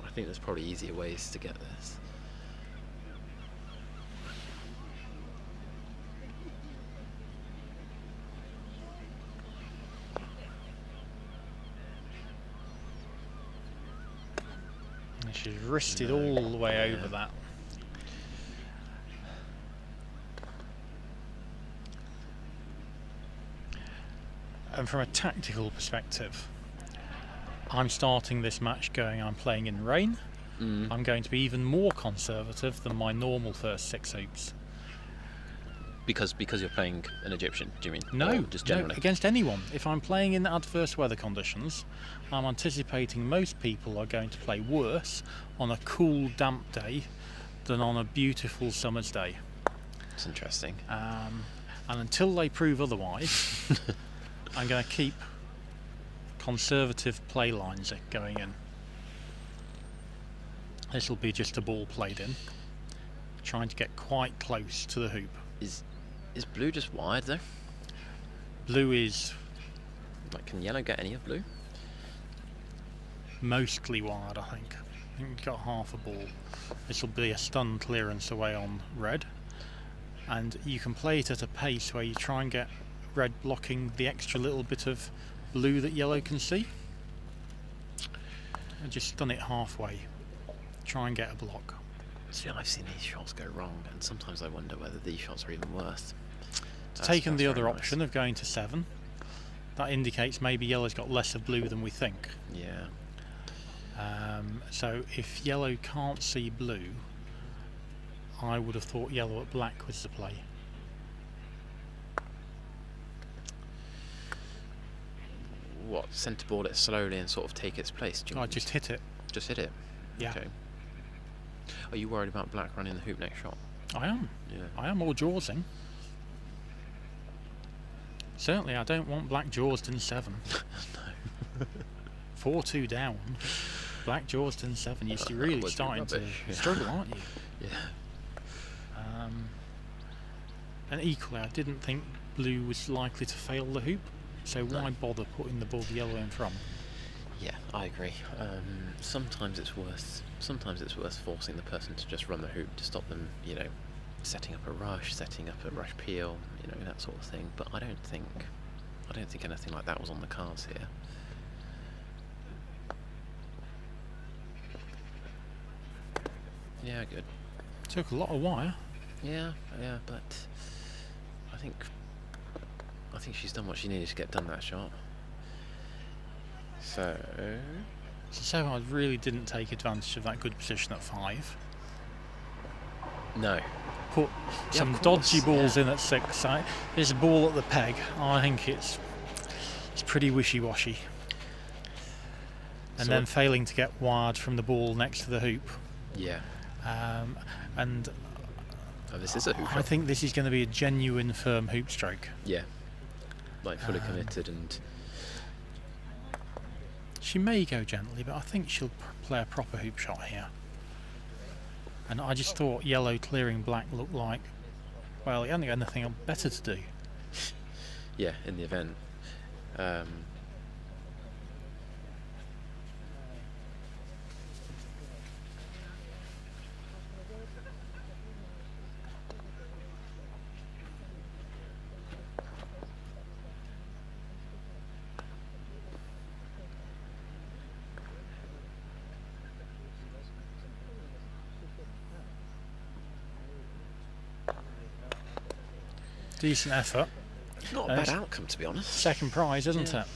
B: I think there's probably easier ways to get this.
A: She's wristed all the way over that. And from a tactical perspective, I'm starting this match going, I'm playing in rain. I'm going to be even more conservative than my normal first 6 hoops.
B: Because you're playing an Egyptian, do you mean?
A: No,
B: or just generally?
A: no, against anyone. If I'm playing in adverse weather conditions, I'm anticipating most people are going to play worse on a cool, damp day than on a beautiful summer's day.
B: It's interesting.
A: And until they prove otherwise, I'm going to keep conservative play lines going in. This will be just a ball played in, trying to get quite close to the hoop.
B: Is blue just wide though?
A: Blue is
B: Like, can yellow get any of blue?
A: mostly wide, I think. I think you've got half a ball. This will be a stun clearance away on red, and you can play it at a pace where you try and get red blocking the extra little bit of blue that yellow can see, and just stun it halfway. Try and get a block.
B: See, I've seen these shots go wrong, and sometimes I wonder whether these shots are even worse.
A: Taken the other
B: very
A: option
B: nice.
A: of going to 7. That indicates maybe yellow's got less of blue than we think.
B: Yeah.
A: So if yellow can't see blue, I would have thought yellow at black was the play.
B: What? Centre ball it slowly and sort of take its place. Do you
A: I
B: want?
A: just hit it.
B: Just hit it.
A: Yeah.
B: Okay. Are you worried about black running the hoop next shot?
A: I am.
B: Yeah.
A: I am all jawsing. Certainly, I don't want black jawsed in 7.
B: No.
A: 4-2 down. Black jawsed in 7. You're
B: That
A: really
B: would be
A: starting to
B: rubbish, yeah.
A: struggle, aren't you?
B: Yeah.
A: And equally, I didn't think blue was likely to fail the hoop. So
B: No.
A: why bother putting the ball yellow in front?
B: Yeah, I agree. Sometimes it's worth forcing the person to just run the hoop to stop them, you know, setting up a rush peel, you know, that sort of thing. But I don't think anything like that was on the cards here. Yeah, good.
A: Took a lot of wire.
B: Yeah, but I think she's done what she needed to get done that shot. So
A: I really didn't take advantage of that good position at 5.
B: no.
A: Put some
B: of course,
A: dodgy balls
B: yeah.
A: in at 6. This ball at the peg, I think it's pretty wishy-washy. And
B: So
A: then failing to get wired from the ball next to the hoop.
B: Yeah.
A: And
B: Oh, this is a hoop
A: I
B: shot.
A: think this is going to be a genuine firm hoop stroke.
B: Yeah. Like fully committed and
A: She may go gently, but I think she'll play a proper hoop shot here. And I just thought yellow clearing black looked like, well, he hadn't got anything better to do.
B: yeah, in the event.
A: Decent effort.
B: Not a bad outcome, to be honest.
A: Second prize, isn't
B: Yeah.
A: it?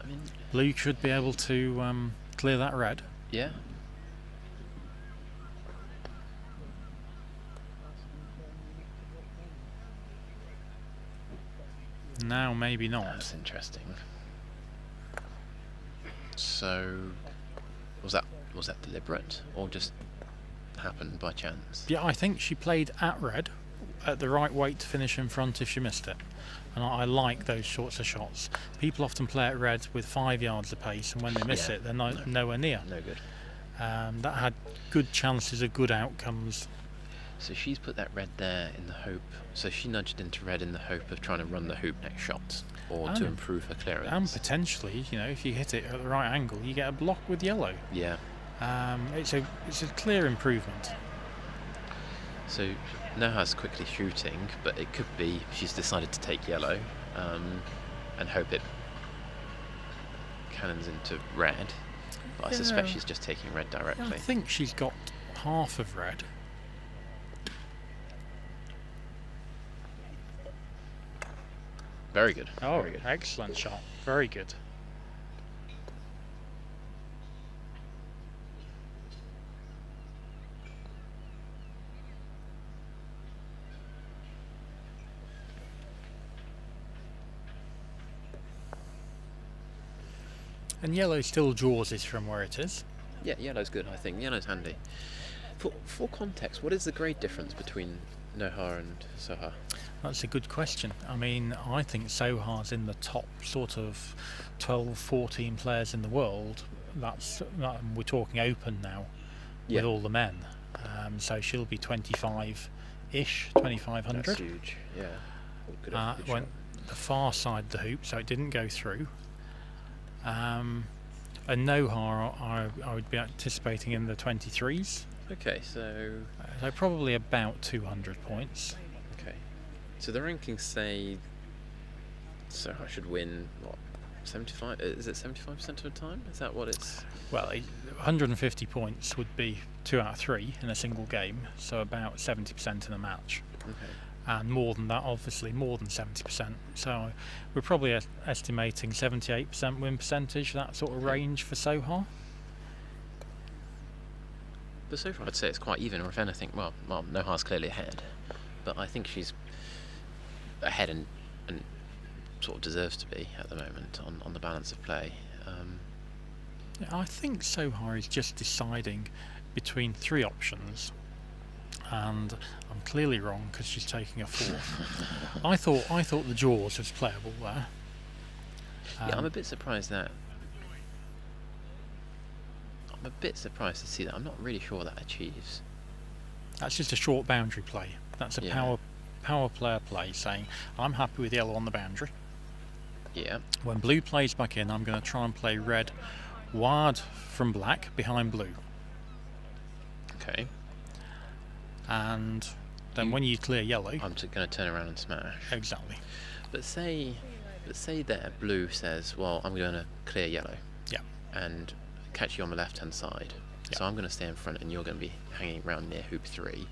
B: I mean,
A: Blue should be able to clear that red.
B: yeah.
A: Now maybe not.
B: That's interesting. So, was that deliberate or just happened by chance?
A: Yeah, I think she played at red at the right weight to finish in front if she missed it. And I like those sorts of shots. People often play at red with 5 yards apace, and when they miss
B: Yeah,
A: it, they're nowhere near.
B: No good.
A: That had good chances of good outcomes.
B: So she's put that red there in the hope. So she nudged into red in the hope of trying to run the hoop next shot, or to
A: And-
B: improve her clearance.
A: And potentially, you know, if you hit it at the right angle, you get a block with yellow.
B: Yeah.
A: It's a clear improvement.
B: So Noha's quickly shooting, but it could be she's decided to take yellow and hope it cannons into red. But I suspect
A: Yeah.
B: she's just taking red
A: I
B: directly.
A: think she's got half of red.
B: Very good.
A: Oh,
B: Very good.
A: excellent shot. Very good. And yellow still draws it from where it is.
B: Yeah, yellow's good, I think. Yellow's handy. For context, what is the grade difference between Noha and Soha?
A: That's a good question. I mean, I think Soha's in the top sort of 12, 14 players in the world. We're talking open now
B: Yeah.
A: with all the men. So she'll be 25-ish, 2500.
B: That's huge. Yeah. Good
A: Went the far side of the hoop, so it didn't go through. A Noha I would be anticipating in the 23s,
B: Okay, so
A: so probably about 200 points.
B: okay, so the rankings say Soha should win what, 75? Is it 75% of the time? Is that what it's?
A: Well, 150 points would be 2 out of 3 in a single game, so about 70% in a match.
B: Okay.
A: And more than that, obviously more than 70%. So we're probably estimating 78% win percentage, that sort of range for Soha.
B: But so far I'd say it's quite even, or if anything, well, Noha's clearly ahead, but I think she's ahead and sort of deserves to be at the moment on the balance of play.
A: Yeah, I think Soha is just deciding between 3 options, and I'm clearly wrong because she's taking a 4th. I thought the Jaws was playable there.
B: Yeah, I'm a bit surprised that. I'm a bit surprised to see that. I'm not really sure that achieves.
A: That's just a short boundary play. That's a
B: Yeah.
A: power player play saying I'm happy with yellow on the boundary.
B: Yeah.
A: When blue plays back in, I'm going to try and play red wide from black behind blue.
B: Okay.
A: And then when you clear yellow,
B: I'm just going to turn around and smash.
A: exactly.
B: But say there, blue says, well, I'm going to clear yellow.
A: Yeah.
B: And catch you on the left-hand side.
A: Yeah.
B: So I'm going to stay in front, and you're going to be hanging around near hoop 3.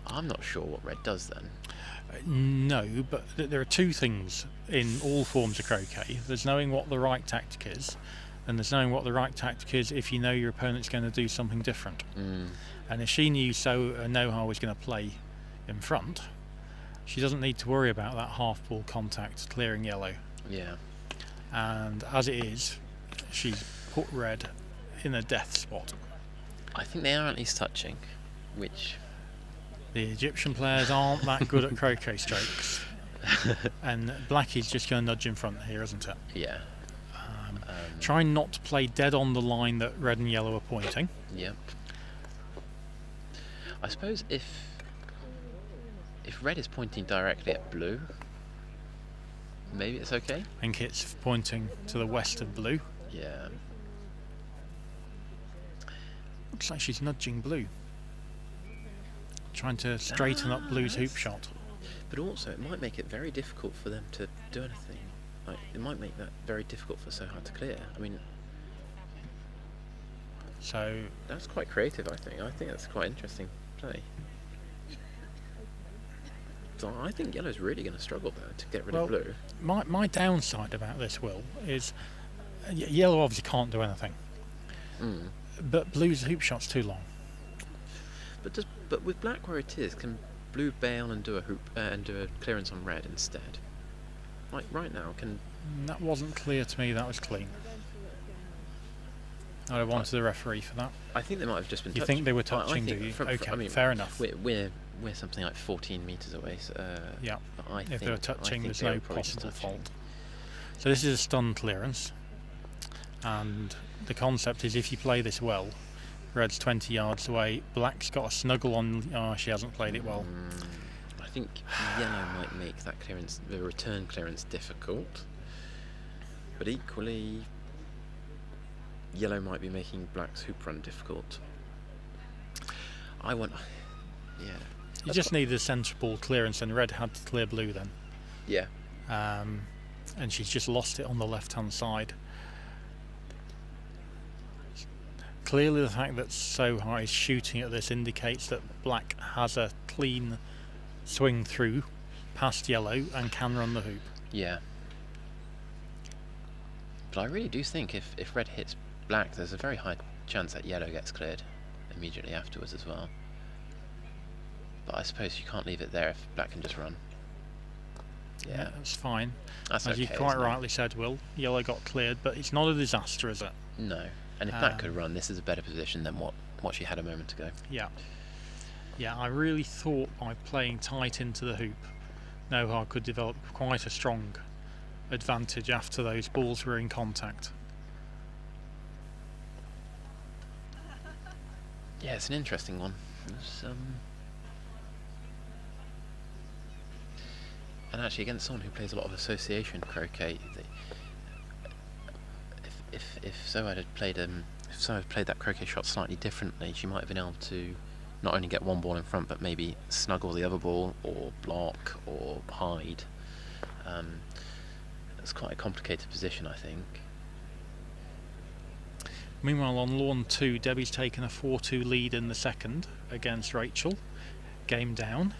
B: I'm not sure what red does then.
A: No, but there are 2 things in all forms of croquet. There's knowing what the right tactic is, and there's knowing what the right tactic is if you know your opponent's going to do something different. And if she knew Noha was going to play in front, she doesn't need to worry about that half ball contact clearing yellow.
B: Yeah.
A: And as it is, she's put red in a death spot.
B: I think they are at least touching, which...
A: The Egyptian players aren't that good at croquet strokes, and black is just going to nudge in front here, isn't it?
B: Yeah.
A: Try not to play dead on the line that red and yellow are pointing.
B: Yep. I suppose if red is pointing directly at blue, maybe it's okay.
A: I think it's pointing to the west of blue.
B: Yeah.
A: Looks like she's nudging blue, trying to straighten up blue's hoop shot.
B: But also, it might make it very difficult for them to do anything. Like, it might make that very difficult for Soha to clear. I mean,
A: So
B: that's quite creative, I think. I think that's quite interesting play. So I think yellow's really going to struggle there to get rid of blue.
A: my downside about this, Will, is yellow obviously can't do anything, but blue's hoop shot's too long.
B: But with black where it is, can blue bail and do a hoop and do a clearance on red instead? Like right now, can...
A: That wasn't clear to me. That was clean. I wanted the referee for that.
B: I think they might have just been.
A: You think they were touching? Do you? Okay,
B: I mean,
A: fair enough.
B: We're something like 14 meters away. So,
A: Yeah.
B: I
A: If
B: think,
A: they were touching, there's no possible
B: touching.
A: fault. So this is a stun clearance, and the concept is if you play this well, red's 20 yards away, black's got a snuggle on. Oh, she hasn't played it well.
B: I think yellow might make that clearance, the return clearance, difficult, but equally, yellow might be making black's hoop run difficult.
A: You just needed a centre-ball clearance, and red had to clear blue then.
B: Yeah.
A: And she's just lost it on the left-hand side. Clearly, the fact that Soha is shooting at this indicates that black has a clean swing through past yellow and can run the hoop.
B: Yeah. But I really do think if red hits black, there's a very high chance that yellow gets cleared immediately afterwards as well. But I suppose you can't leave it there if black can just run.
A: Yeah, that's fine.
B: That's
A: As you
B: okay,
A: quite
B: isn't it?
A: rightly said, Will, yellow got cleared, but it's not a disaster, is it?
B: No. And if black could run, this is a better position than what she had a moment ago.
A: Yeah. Yeah, I really thought by playing tight into the hoop, Noha could develop quite a strong advantage after those balls were in contact.
B: Yeah, it's an interesting one. It's, and actually, against someone who plays a lot of association croquet, if Soha had played that croquet shot slightly differently, she might have been able to not only get one ball in front, but maybe snuggle the other ball, or block, or hide. It's quite a complicated position, I think.
A: Meanwhile, on lawn 2, Debbie's taken a 4-2 lead in the second against Rachel. Game down.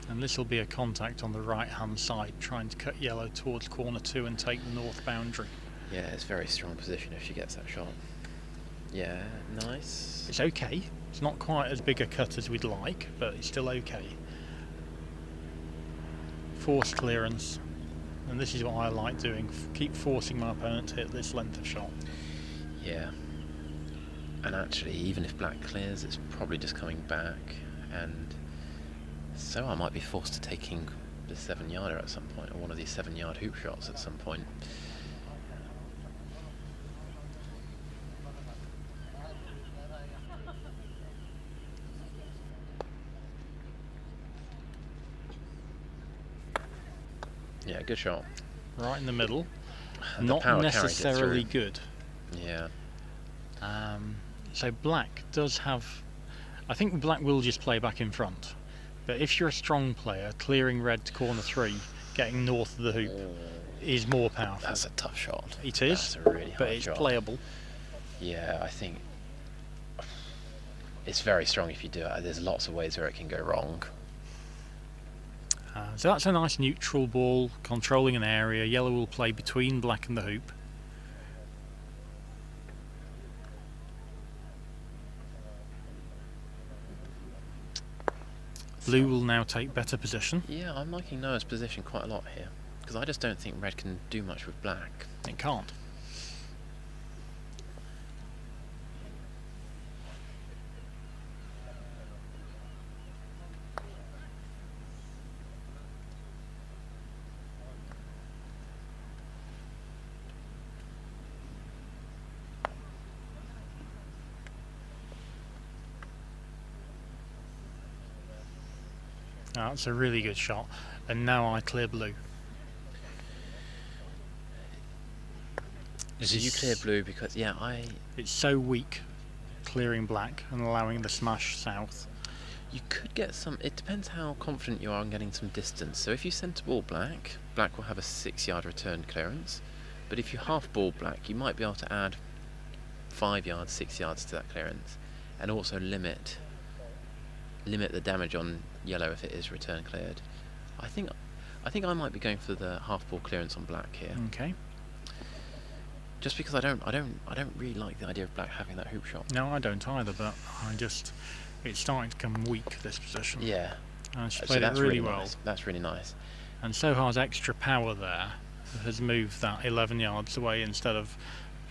A: And this will be a contact on the right hand side, trying to cut yellow towards corner 2 and take the north boundary.
B: Yeah, it's a very strong position if she gets that shot. Yeah, nice.
A: It's okay. It's not quite as big a cut as we'd like, but it's still okay. Forced clearance, and this is what I like doing. Keep forcing my opponent to hit this length of shot.
B: Yeah. And actually, even if black clears, it's probably just coming back, and so I might be forced to taking the 7-yarder at some point, or one of these 7-yard hoop shots at some point. Yeah, good shot.
A: Right in the middle.
B: And the
A: Not
B: power carry gets
A: necessarily
B: through.
A: good.
B: Yeah.
A: So black does have... I think black will just play back in front. But if you're a strong player, clearing red to corner 3, getting north of the hoop is more powerful.
B: That's a tough shot.
A: It is,
B: That's a really
A: but
B: hard
A: it's
B: shot.
A: playable.
B: Yeah, I think it's very strong if you do it. There's lots of ways where it can go wrong.
A: So that's a nice neutral ball, controlling an area. Yellow will play between black and the hoop. Blue will now take better position.
B: Yeah, I'm liking Noah's position quite a lot here, because I just don't think red can do much with black.
A: It can't. That's a really good shot, and now I clear blue.
B: So you clear blue because, yeah,
A: It's so weak, clearing black and allowing the smash south.
B: you could get some, it depends how confident you are in getting some distance. So if you centre ball black, black will have a 6-yard return clearance, but if you half ball black, you might be able to add 5 yards, 6 yards to that clearance, and also limit the damage on yellow if it is return cleared. I think I might be going for the half ball clearance on black here.
A: Okay.
B: Just because I don't really like the idea of black having that hoop shot.
A: No, I don't either, but it's starting to become weak, this position.
B: Yeah.
A: And she
B: So
A: played it
B: that's
A: really well.
B: nice. That's really nice.
A: And Soha's extra power there has moved that 11 yards away instead of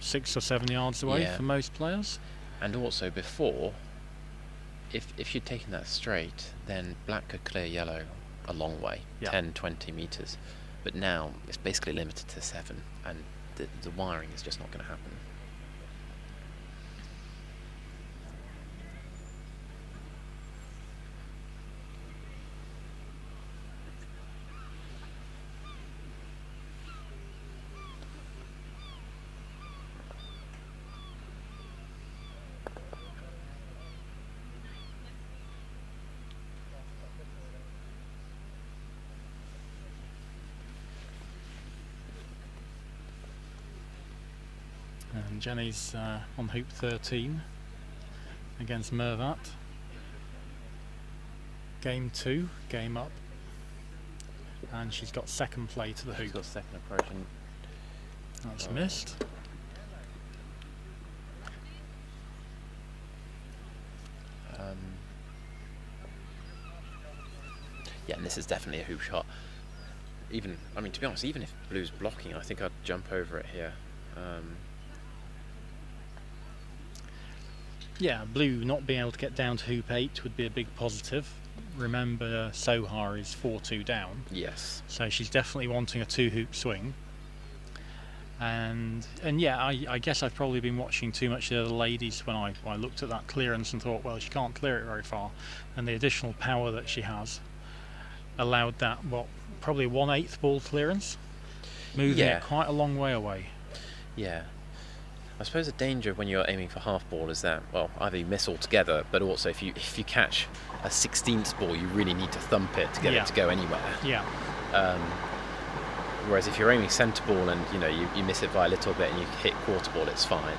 A: 6 or 7 yards away
B: Yeah.
A: for most players.
B: And also before, if you'd taken that straight, then black could clear yellow a long way,
A: Yeah.
B: 10, 20 metres. But now it's basically limited to 7, and the wiring is just not going to happen.
A: And Jenny's on hoop 13 against Mervat. Game 2, game up. And she's got second play to the
B: She's
A: hoop.
B: got second approach, and
A: That's missed.
B: yeah, and this is definitely a hoop shot. To be honest, even if blue's blocking, I think I'd jump over it here.
A: Yeah, blue not being able to get down to hoop 8 would be a big positive. Remember, Soha is 4-2 down,
B: Yes.
A: so she's definitely wanting a 2 hoop swing. And yeah, I guess I've probably been watching too much of the other ladies when I looked at that clearance and thought, well, she can't clear it very far, and the additional power that she has allowed that, probably 1/8 ball clearance, moving it quite a long way away.
B: Yeah. I suppose the danger when you're aiming for half ball is that, well, either you miss altogether, but also if you catch a 16th ball, you really need to thump it to get it to go anywhere.
A: Yeah.
B: Whereas if you're aiming centre ball and you miss it by a little bit and you hit quarter ball, it's fine.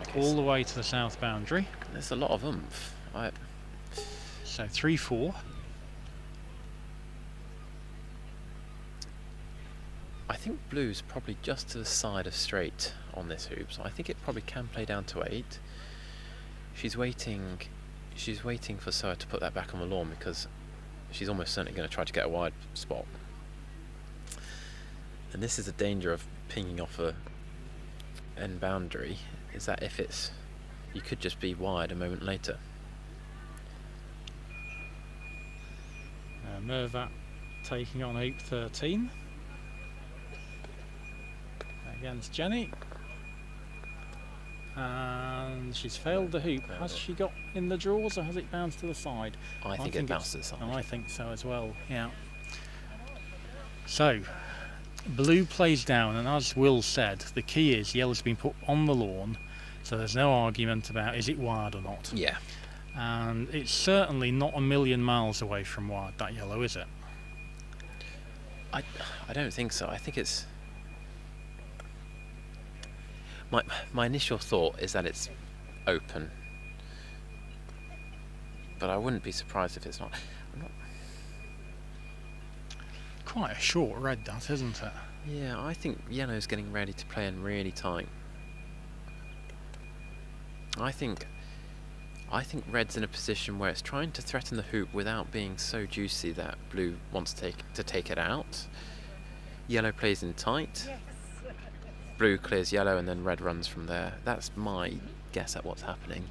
B: Okay,
A: all the way to the south boundary.
B: There's a lot of oomph.
A: So 3-4.
B: I think blue's probably just to the side of straight on this hoop, so I think it probably can play down to 8. She's waiting for Soha to put that back on the lawn because she's almost certainly going to try to get a wide spot. And this is the danger of pinging off a end boundary, is that you could just be wide a moment later.
A: Mervat taking on hoop 13 against Jenny, and she's failed the hoop. Has she got in the draws or has it bounced to the side?
B: I think it bounced to the side.
A: I think so as well, yeah. So blue plays down, and as Will said, the key is yellow's been put on the lawn, so there's no argument about is it wide or not.
B: Yeah.
A: And it's certainly not a million miles away from wide, that yellow, is it?
B: I don't think so. I think it's... My initial thought is that it's open, but I wouldn't be surprised if it's not.
A: Quite a short red, that, isn't it?
B: Yeah, I think yellow's getting ready to play in really tight. I think red's in a position where it's trying to threaten the hoop without being so juicy that blue wants to take it out. Yellow plays in tight. Blue clears yellow and then red runs from there. That's my guess at what's happening.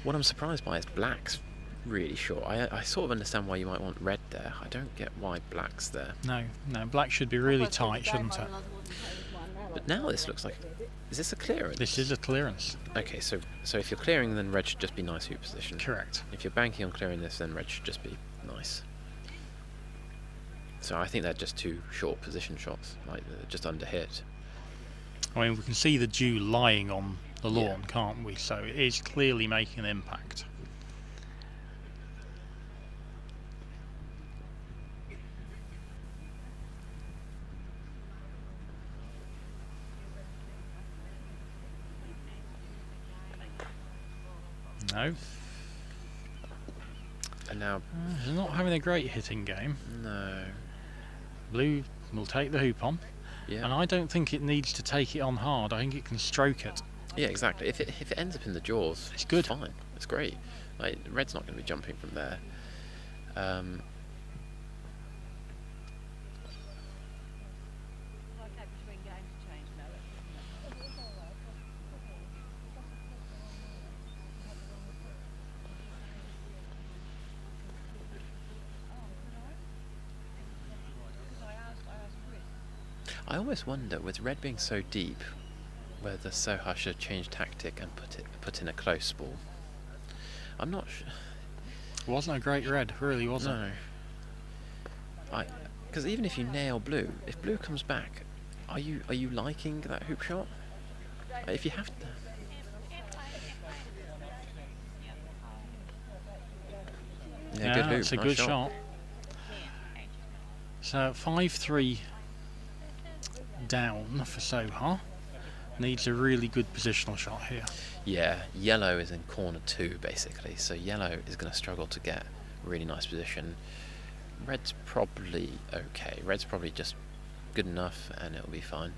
B: What I'm surprised by is black's really short. I sort of understand why you might want red there. I don't get why black's there.
A: No, black should be really tight, shouldn't it?
B: But now this looks like... Is this a clearance?
A: This is a clearance.
B: Okay, so if you're clearing, then red should just be nice hoop position.
A: Correct.
B: If you're banking on clearing this, then red should just be nice. So I think they're just two short position shots, like just under hit.
A: I mean, we can see the dew lying on the lawn, can't we? So it is clearly making an impact. No.
B: And now...
A: She's not having a great hitting game.
B: No.
A: Blue will take the hoop on.
B: Yeah.
A: And I don't think it needs to take it on hard. I think it can stroke it.
B: Yeah, exactly. If it ends up in the jaws,
A: it's good.
B: It's fine. It's great. Like, red's not going to be jumping from there. I always wonder, with red being so deep, whether Soha should change tactic and put in a close ball. I'm not sure.
A: It wasn't a great red, really, was it?
B: No. Because even if you nail blue, if blue comes back, are you liking that hoop shot? If you have to. Yeah, good hoop.
A: It's a
B: nice
A: good shot. So 5-3 down for Soha. Needs a really good positional shot here.
B: Yeah, yellow is in corner 2 basically, so yellow is going to struggle to get a really nice position. Red's probably okay. Red's probably just good enough and it'll be fine.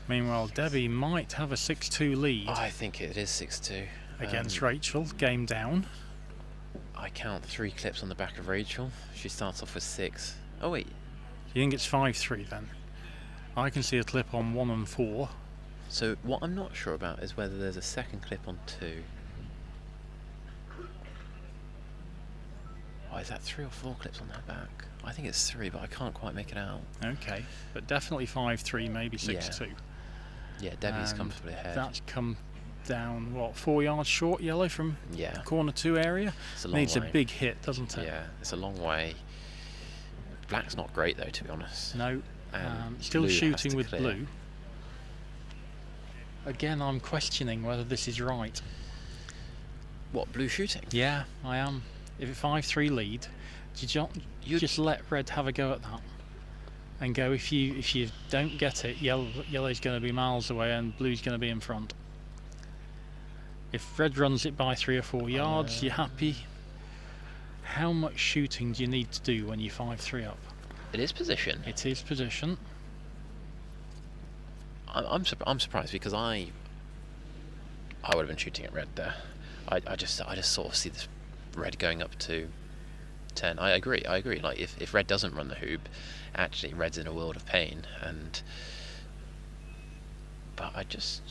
A: Meanwhile, Debbie might have a 6-2 lead.
B: I think it is 6-2
A: against Rachel, game down.
B: I count 3 clips on the back of Rachel. She starts off with 6. Oh wait.
A: You think it's 5-3 then? I can see a clip on 1 and 4.
B: So what I'm not sure about is whether there's a second clip on 2. Oh, is that 3 or 4 clips on that back? I think it's 3, but I can't quite make it out.
A: Okay, but definitely 5-3, maybe 6-2.
B: Yeah, Debbie's comfortably ahead.
A: That's come down, what, 4 yards short, yellow, from corner 2 area?
B: It's a long
A: Needs
B: way.
A: a big hit, doesn't it?
B: Yeah, it's a long way. Black's not great though, to be honest.
A: No, still
B: Blue has
A: shooting
B: to
A: with
B: clear.
A: blue. Again, I'm questioning whether this is right.
B: What, blue shooting?
A: Yeah, I am. If it's 5-3 lead, do you just let red have a go at that? And go, if you don't get it, yellow's going to be miles away and blue's going to be in front. If red runs it by 3 or 4 yards, you're happy. How much shooting do you need to do when you're 5-3 up?
B: It is position.
A: It is position.
B: I'm surprised because I would have been shooting at red there. I just sort of see this red going up to 10. I agree. Like if red doesn't run the hoop, actually red's in a world of pain. But I just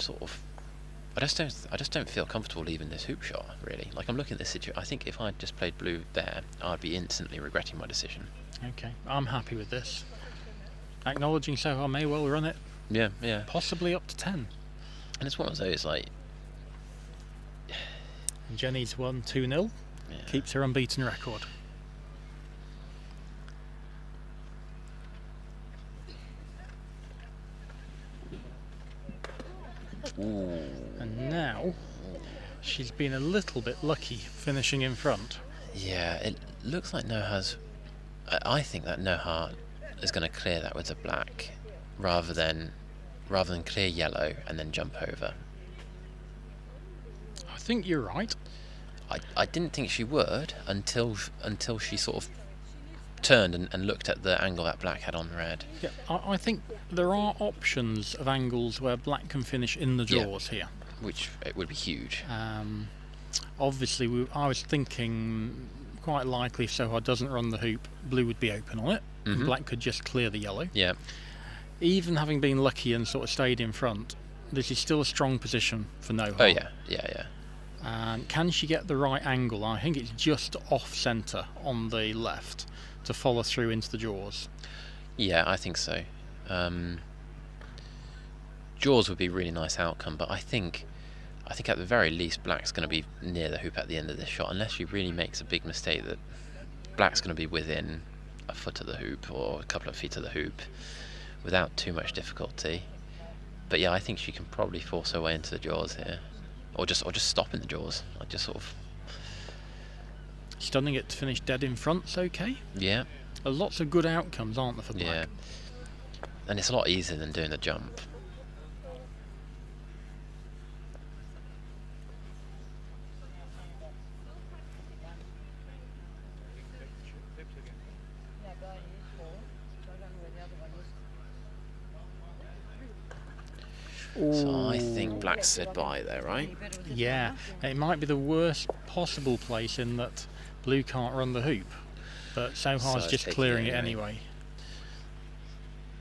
B: don't feel comfortable leaving this hoop shot, really. Like, I'm looking at this situation. I think if I'd just played blue there, I'd be instantly regretting my decision.
A: Okay, I'm happy with this. Acknowledging Soha may well run it.
B: Yeah.
A: Possibly up to 10.
B: And it's one of those, like...
A: And Jenny's won 2-0.
B: Yeah.
A: Keeps her unbeaten record.
B: Ooh.
A: And now she's been a little bit lucky finishing in front.
B: Yeah, it looks like Noha's... I think that Noha is going to clear that with the black rather than clear yellow and then jump over.
A: I think you're right.
B: I didn't think she would until she sort of turned and looked at the angle that black had on red.
A: Yeah, I think there are options of angles where black can finish in the jaws here.
B: Which it would be huge.
A: Obviously, I was thinking quite likely if Soha doesn't run the hoop, blue would be open on it, and black could just clear the yellow.
B: Yeah.
A: Even having been lucky and sort of stayed in front, this is still a strong position for Noha.
B: Oh yeah.
A: Can she get the right angle? I think it's just off centre on the left to follow through into the jaws.
B: Yeah, I think so. Jaws would be a really nice outcome, but I think at the very least black's going to be near the hoop at the end of this shot, unless she really makes a big mistake that black's going to be within a foot of the hoop or a couple of feet of the hoop without too much difficulty. But yeah, I think she can probably force her way into the jaws here, or just stop in the jaws. Like just sort of
A: stunning it to finish dead in front's okay.
B: Yeah.
A: Lots of good outcomes, aren't there, for black?
B: Yeah. And it's a lot easier than doing the jump. So I think black said bye there, right?
A: Yeah, it might be the worst possible place in that blue can't run the hoop, but Soha's just clearing it anyway.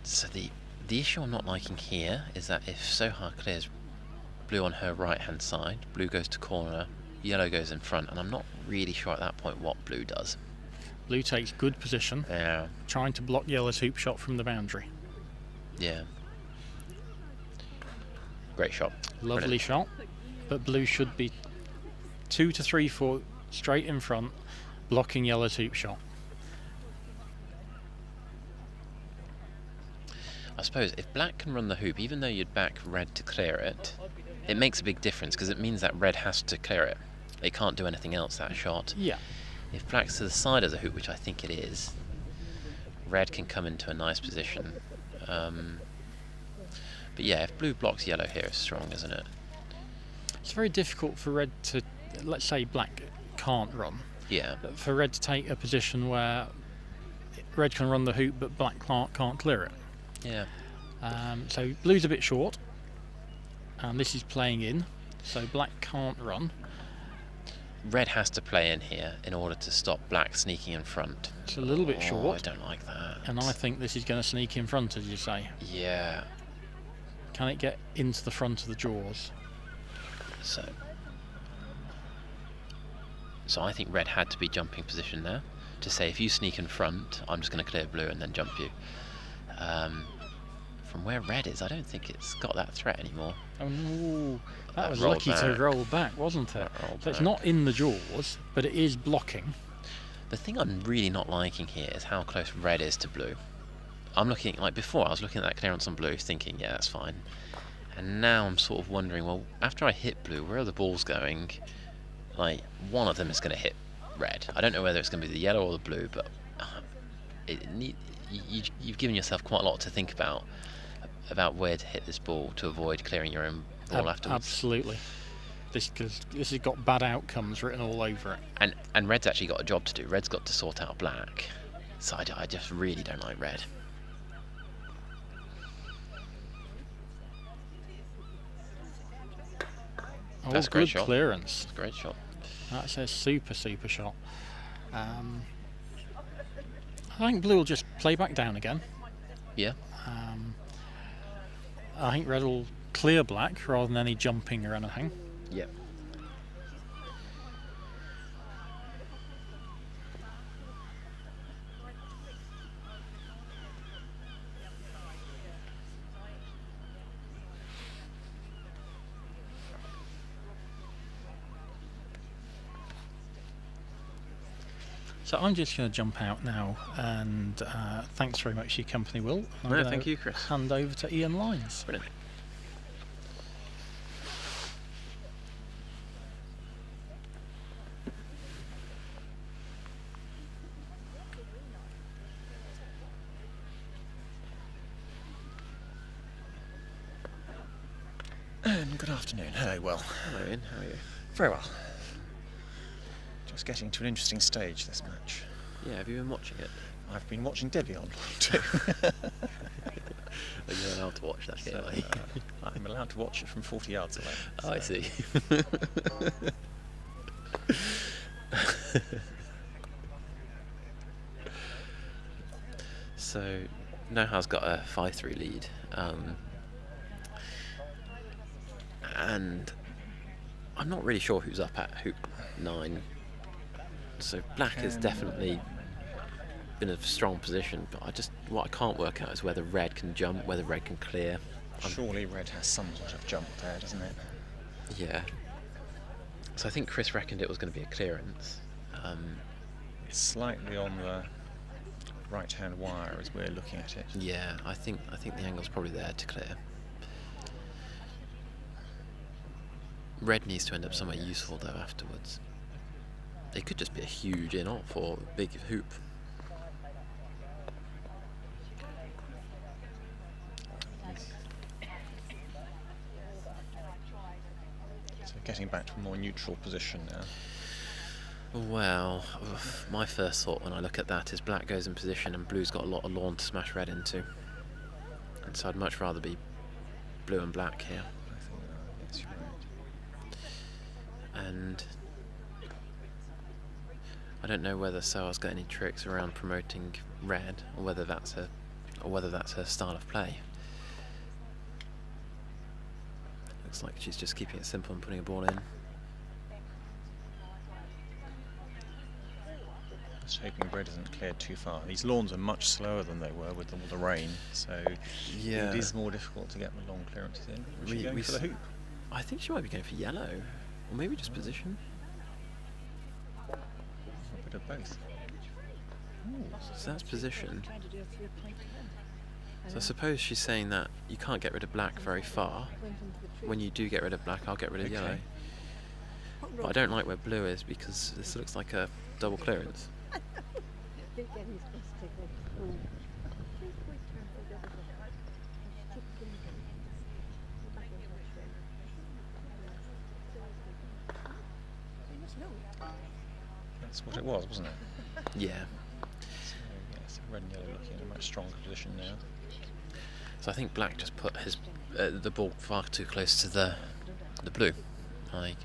B: So the issue I'm not liking here is that if Soha clears blue on her right hand side, blue goes to corner, yellow goes in front, and I'm not really sure at that point what blue does.
A: Blue takes good position, trying to block yellow's hoop shot from the boundary.
B: Yeah. Great shot.
A: Lovely
B: Brilliant.
A: shot, but blue should be 2 to 3 foot straight in front, blocking yellow's hoop shot.
B: I suppose if black can run the hoop, even though you'd back red to clear it, it makes a big difference because it means that red has to clear it. It can't do anything else, that shot.
A: Yeah.
B: If black's to the side of the hoop, which I think it is, red can come into a nice position. But yeah, if blue blocks yellow here, it's strong, isn't it?
A: It's very difficult for red to, let's say black can't run.
B: Yeah.
A: For red to take a position where red can run the hoop but black can't clear it.
B: Yeah.
A: So blue's a bit short, and this is playing in, so black can't run.
B: red has to play in here in order to stop black sneaking in front.
A: It's a little bit short.
B: I don't like that.
A: And I think this is going to sneak in front, as you say.
B: Yeah.
A: Can it get into the front of the jaws?
B: So I think red had to be jumping position there to say, if you sneak in front, I'm just going to clear blue and then jump you. From where red is, I don't think it's got that threat anymore.
A: Oh no, that was
B: rolled
A: lucky to roll back, wasn't it? So it's not in the jaws, but it is blocking.
B: The thing I'm really not liking here is how close red is to blue. I'm looking, like before, I was looking at that clearance on blue thinking, yeah, that's fine. And now I'm sort of wondering, well, after I hit blue, where are the balls going? Like, one of them is going to hit red. I don't know whether it's going to be the yellow or the blue, but you've given yourself quite a lot to think about where to hit this ball to avoid clearing your own ball afterwards.
A: Absolutely. This has got bad outcomes written all over it.
B: And red's actually got a job to do. Red's got to sort out black. So I just really don't like red.
A: Oh,
B: that's a great
A: good
B: shot.
A: Clearance.
B: That's a great shot.
A: That's a super shot. I think blue will just play back down again.
B: Yeah.
A: I think red will clear black rather than any jumping or anything.
B: Yeah.
A: So I'm just going to jump out now, and thanks very much for your company, Will.
B: No, thank you, Chris.
A: Hand over to Ian Lyons.
B: Brilliant.
H: And good afternoon. Hello, Will.
B: Hello, Ian. How are you?
H: Very well. Just getting to an interesting stage, this match.
B: Yeah, have you been watching it?
H: I've been watching Debbie online too.
B: Are you allowed to watch that game?
H: I'm allowed to watch it from 40 yards away.
B: Oh, I see. So, Noha's got a 5-3 lead. And I'm not really sure who's up at hoop 9. So black has definitely been in a strong position, but what I can't work out is whether red can jump, whether red can clear.
H: Surely red has some sort of jump there, doesn't it?
B: Yeah. So I think Chris reckoned it was going to be a clearance.
H: It's slightly on the right-hand wire as we're looking at it.
B: Yeah, I think the angle's probably there to clear. Red needs to end up somewhere useful though afterwards. It could just be a huge in-off or a big hoop.
H: So getting back to a more neutral position now.
B: Well, my first thought when I look at that is black goes in position and blue's got a lot of lawn to smash red into. And so I'd much rather be blue and black here.
H: I think yes, you're right.
B: And I don't know whether Soha's got any tricks around promoting red, or whether that's her style of play. Looks like she's just keeping it simple and putting a ball in.
H: Just hoping red isn't cleared too far. These lawns are much slower than they were with all the rain, so
B: Yeah.
H: it is more difficult to get the long clearances in. Is she going for the hoop?
B: I think she might be going for yellow, or maybe just position.
H: A bit of both.
B: So that's position. So I suppose she's saying that you can't get rid of black very far. When you do get rid of black, I'll get rid of yellow. But I don't like where blue is because this looks like a double clearance.
H: That's what it was, wasn't it?
B: Yeah.
H: So, yes, red and yellow looking in a much stronger position now.
B: So I think black just put his the ball far too close to the blue. Like,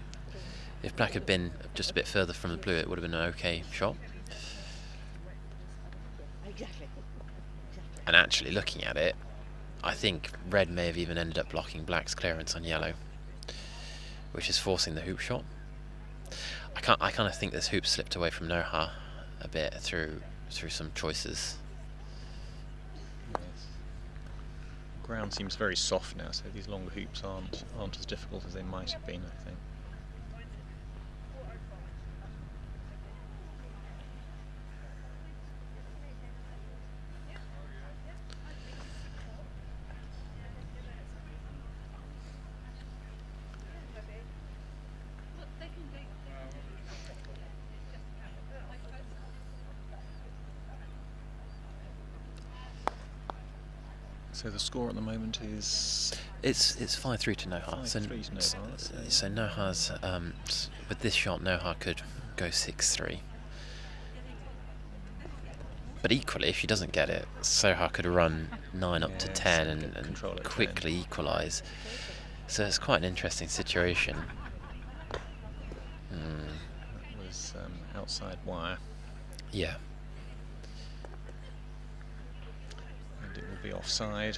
B: If black had been just a bit further from the blue, it would have been an okay shot. And actually, looking at it, I think red may have even ended up blocking black's clearance on yellow, which is forcing the hoop shot. I kind of think this hoop slipped away from Noha a bit through some choices.
H: Yes. Ground seems very soft now, so these longer hoops aren't as difficult as they might have been, I think. So the score at the moment is...
B: It's 5-3 to Noha.
H: 5-3 to Noha.
B: So Noha's with this shot, Noha could go 6-3. But equally, if she doesn't get it, Soha could run 9 up to 10 and quickly equalise. So it's quite an interesting situation.
H: That was outside wire.
B: Yeah.
H: And it will be offside.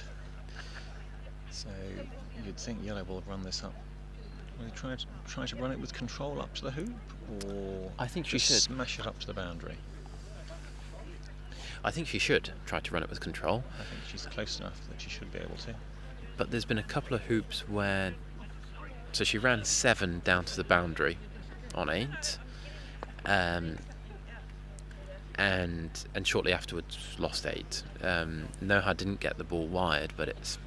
H: So you'd think yellow will run this up. Will they try to run it with control up to the hoop, or
B: I think she
H: just
B: should
H: smash it up to the boundary?
B: I think she should try to run it with control.
H: I think she's close enough that she should be able to.
B: But there's been a couple of hoops where... So she ran 7 down to the boundary on 8. And shortly afterwards lost 8. Noha didn't get the ball wide, but it's...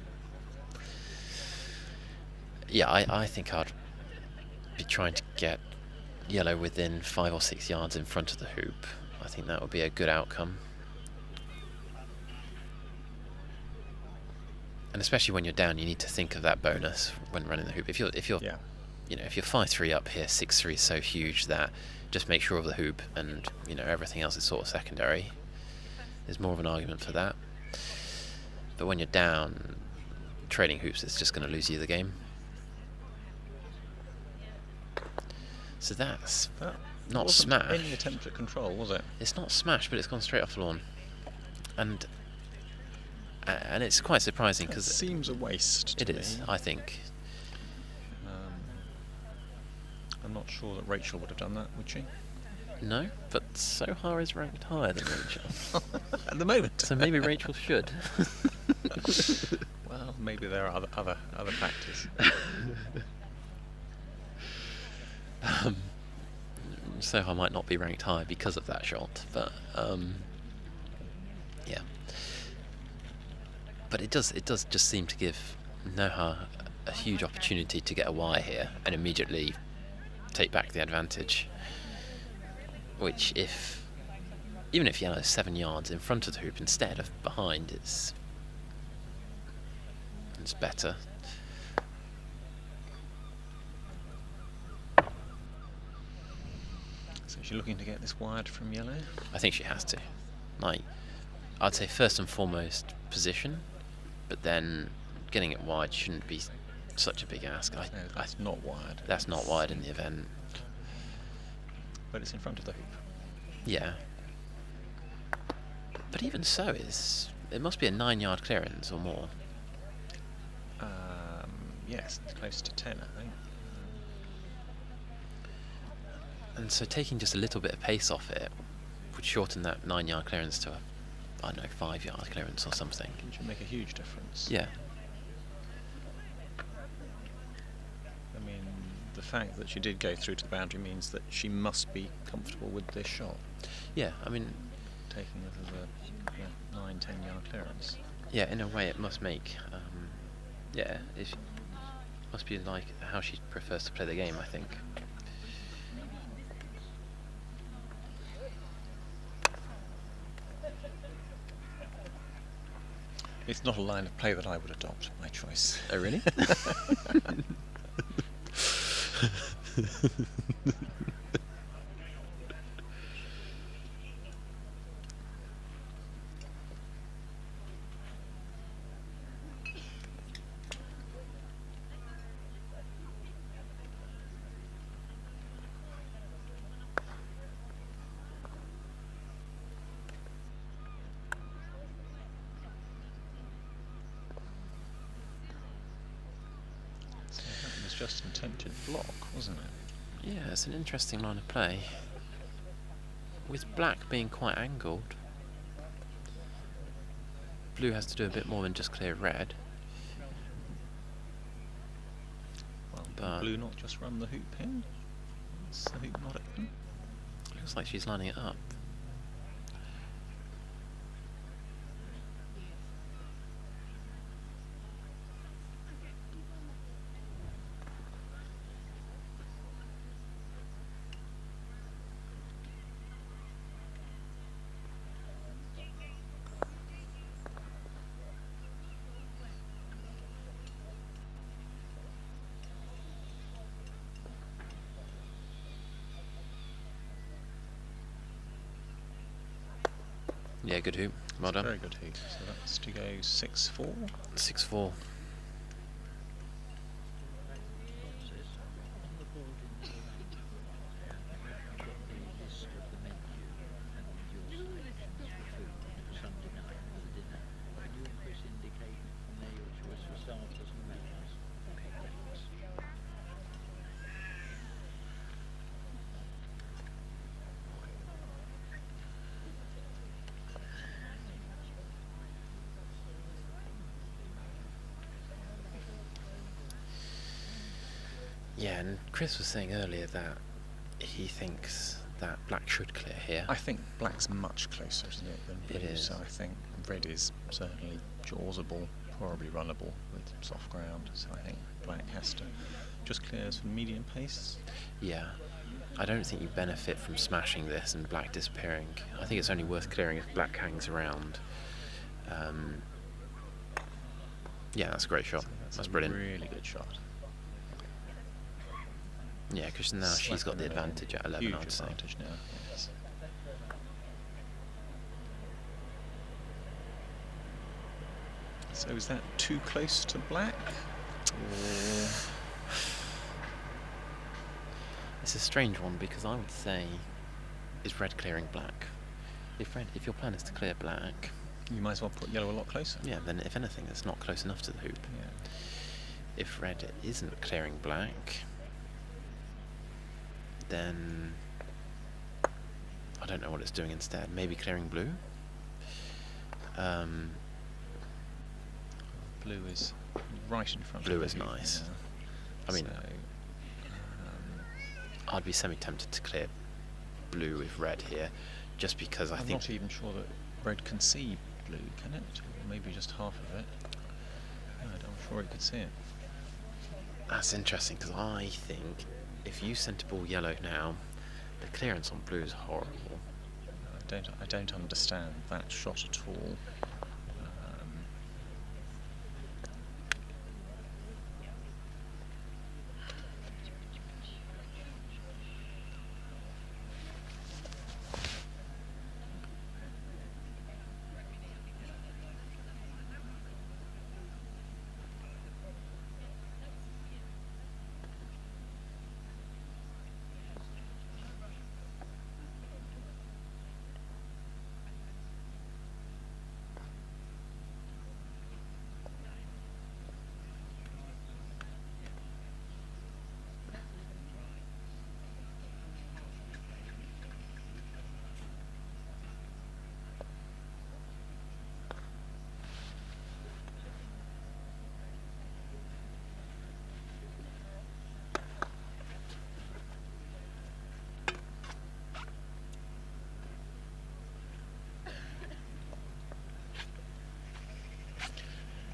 B: Yeah, I think I'd be trying to get yellow within 5 or 6 yards in front of the hoop. I think that would be a good outcome. And especially when you're down, you need to think of that bonus when running the hoop. If you're
H: Yeah.
B: you know, if you're 5-3 up here, 6-3 is so huge that just make sure of the hoop, and you know everything else is sort of secondary. There's more of an argument for that. But when you're down, trading hoops is just going to lose you the game. So that's not
H: wasn't
B: smash.
H: Any attempt at control, was it?
B: It's not smash, but it's gone straight off the lawn, and it's quite surprising
H: It
B: because
H: seems a waste to
B: it is.
H: me.
B: I think.
H: I'm not sure that Rachel would have done that, would she?
B: No, but Soha is ranked higher than Rachel.
H: At the moment.
B: So maybe Rachel should.
H: Well, maybe there are other factors.
B: Soha might not be ranked high because of that shot, but yeah. But it does just seem to give Noha a huge opportunity to get a wire here and immediately take back the advantage. Which, even if yellow's 7 yards in front of the hoop instead of behind, it's better.
H: So she's looking to get this wired from yellow.
B: I think she has to. Like, I'd say first and foremost position, but then getting it wide shouldn't be such a big ask.
H: No, that's not wired.
B: That's not wide in the event.
H: But it's in front of the hoop.
B: Yeah. But even so, it must be a 9-yard clearance or more.
H: Yes, it's close to 10, I think.
B: And so taking just a little bit of pace off it would shorten that 9-yard clearance to a, I don't know, 5-yard clearance or something.
H: It should make a huge difference.
B: Yeah.
H: I mean, the fact that she did go through to the boundary means that she must be comfortable with this shot.
B: Yeah, I mean...
H: Taking it as a 9-10 yard clearance.
B: Yeah, in a way it must make... yeah, it must be like how she prefers to play the game, I think.
H: It's not a line of play that I would adopt, my choice.
B: Oh, really?
H: just an attempted block, wasn't it?
B: Yeah, it's an interesting line of play. With black being quite angled, blue has to do a bit more than just clear red.
H: Well,
B: But
H: blue not just run the hoop in? Is the hoop not open?
B: looks like she's lining it up. Yeah, good hoop. Well done.
H: Very good hoop. So that's to go 6-4.
B: 6-4. Yeah, and Chris was saying earlier that he thinks that black should clear here.
H: I think black's much closer, isn't it, than blue?
B: It is.
H: So I think red is certainly jawsable, probably runnable with soft ground. So I think black has to just clears for medium pace.
B: Yeah, I don't think you benefit from smashing this and black disappearing. I think it's only worth clearing if black hangs around. Yeah, that's a great shot. That's
H: a
B: brilliant.
H: Really good shot.
B: Yeah, because now she's got the advantage at 11,
H: Huge
B: I'd say.
H: advantage now. Yes. So is that too close to black? Or
B: It's a strange one because I would say, is red clearing black? If your plan is to clear black,
H: you might as well put yellow a lot closer.
B: yeah, then if anything, it's not close enough to the hoop.
H: Yeah.
B: If red isn't clearing black, then I don't know what it's doing instead. Maybe clearing blue?
H: Blue is right in front
B: Blue
H: of the
B: is
H: hoop
B: nice.
H: now.
B: I mean,
H: So,
B: I'd be semi-tempted to clear blue with red here, just because I
H: I'm
B: think...
H: not even sure that red can see blue, can it? Or maybe just half of it. No, I'm sure it could see it.
B: That's interesting, because I think if you centre-ball yellow now, the clearance on blue is horrible.
H: I don't understand that shot at all.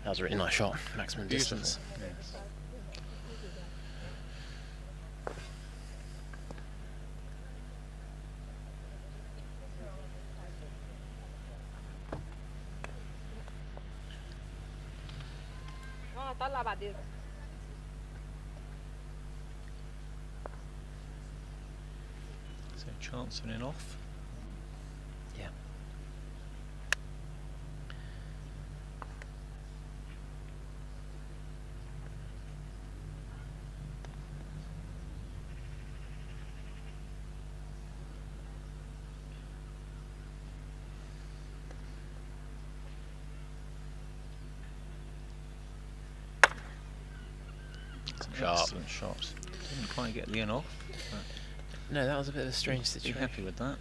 B: That was a really nice shot, maximum
H: Beautiful.
B: distance.
H: Yes. So chance of an off.
B: Yeah.
H: It's an
B: Sharp.
H: Excellent shot. Didn't quite get the in off.
B: No, that was a bit of a strange
H: Be
B: situation.
H: happy with that.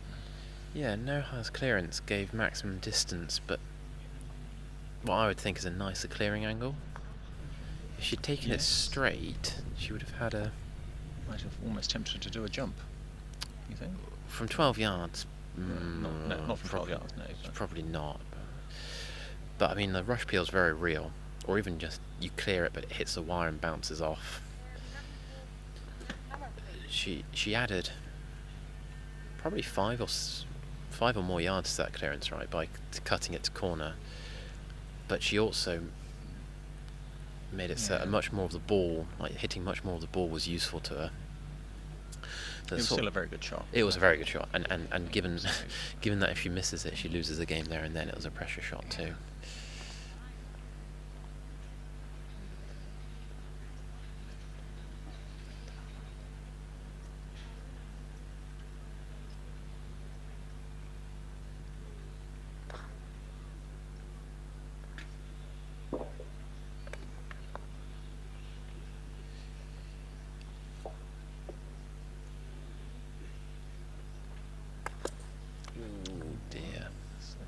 B: Yeah, Noha's clearance gave maximum distance, but what I would think is a nicer clearing angle. If she'd taken it straight, she would have had a...
H: Might have almost tempted to do a jump, you think?
B: From 12 yards...
H: Not from 12 yards, no. But
B: Probably not. But I mean, the rush peel's very real. Or even just, you clear it, but it hits the wire and bounces off. She added probably five or more yards to that clearance, right, by cutting it to corner. But she also made it so much more of the ball, like hitting much more of the ball was useful to her. So
H: it was still a very good shot.
B: It was a very good shot, and given given that if she misses it, she loses the game there and then, it was a pressure shot too.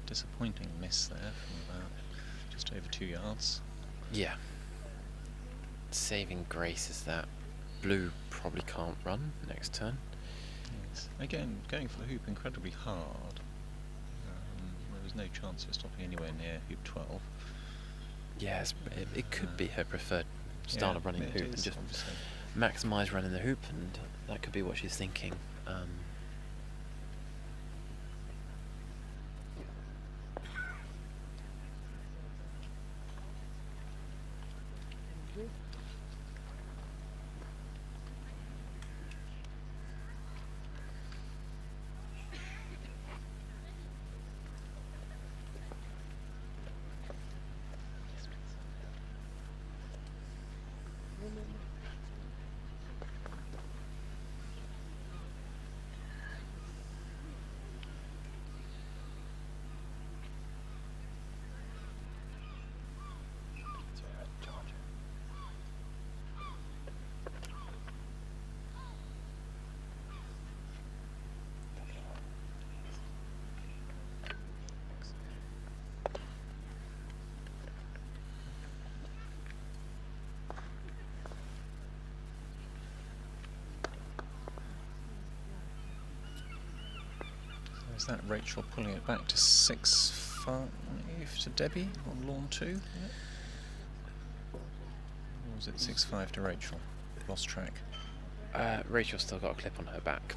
H: Disappointing miss there from about just over 2 yards.
B: Yeah. Saving grace is that blue probably can't run next turn.
H: Yes. Again, going for the hoop incredibly hard. There was no chance of stopping anywhere near hoop 12.
B: Yes, it could be her preferred style of running the hoop, and just
H: obviously
B: maximise running the hoop, and that could be what she's thinking.
H: Is that Rachel pulling it back to 6-5 to Debbie on lawn 2? Yep. Or was it 6-5 to Rachel? Lost track.
B: Rachel's still got a clip on her back,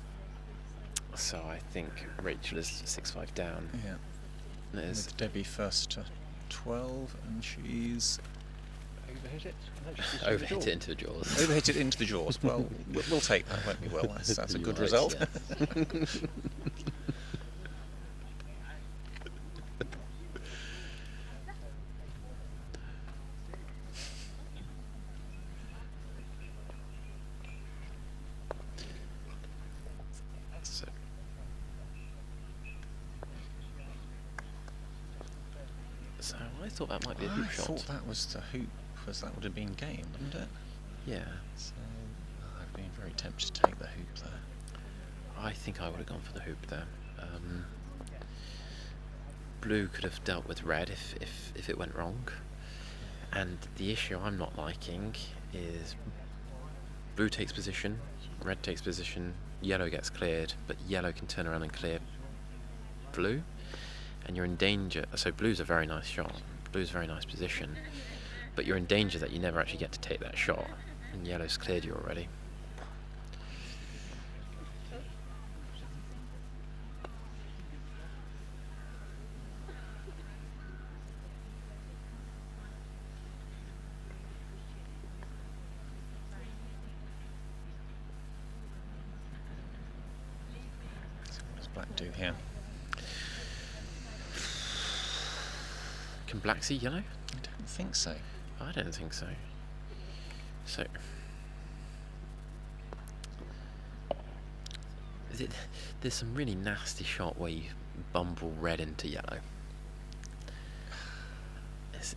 B: so I think Rachel is 6-5 down.
H: Yeah.
B: With
H: Debbie first to 12, and she's
G: Overhit it.
B: overhit it into the jaws.
H: overhit it into the jaws. Well, we'll take that, won't we, Will? That's a good result.
B: Yes. So I thought that might be a hoop shot.
H: I thought that was the hoop, because that would have been game, wouldn't it?
B: Yeah.
H: So I've been very tempted to take the hoop there.
B: I think I would have gone for the hoop there. Blue could have dealt with red if it went wrong. And the issue I'm not liking is blue takes position, red takes position, yellow gets cleared, but yellow can turn around and clear blue, and you're in danger. So blue's a very nice shot, blue's a very nice position, but you're in danger that you never actually get to take that shot, and yellow's cleared you already.
H: Black do here.
B: Can black see yellow?
H: I don't think so.
B: I don't think so. So there's some really nasty shot where you bumble red into yellow.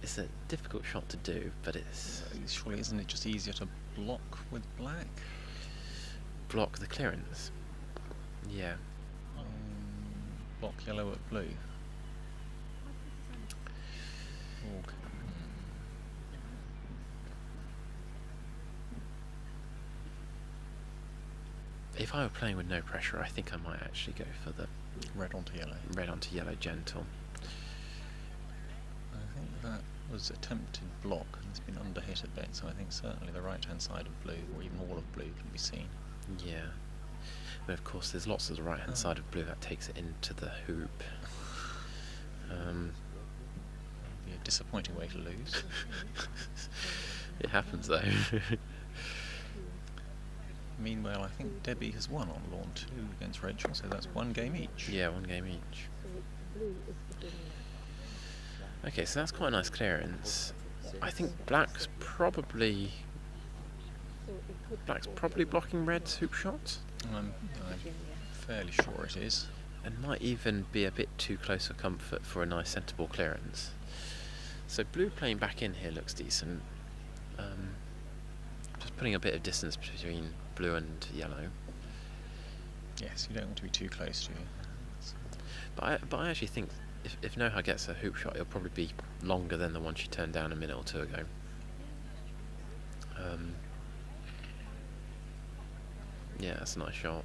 B: it's a difficult shot to do, but it's
H: Surely isn't it just easier to block with black?
B: block the clearance. Yeah.
H: Block yellow at blue. Okay.
B: If I were playing with no pressure, I think I might actually go for the
H: Red onto yellow.
B: red onto yellow gentle.
H: I think that was attempted block and it's been underhit a bit, so I think certainly the right hand side of blue, or even all of blue, can be seen.
B: Yeah. But of course there's lots of the right hand side of blue that takes it into the hoop.
H: Be a disappointing way to lose.
B: It happens though.
H: Meanwhile, I think Debbie has won on lawn 2 against Rachel, so that's 1 game each.
B: Yeah, 1 game each. Okay, so that's quite a nice clearance. I think black's probably blocking red's hoop shot,
H: I'm fairly sure it is.
B: and might even be a bit too close for comfort for a nice centre-ball clearance. So blue playing back in here looks decent. Just putting a bit of distance between blue and yellow.
H: Yes, you don't want to be too close, do you?
B: But I actually think if Noha gets a hoop shot, it'll probably be longer than the one she turned down a minute or 2 ago. Yeah, that's a nice shot.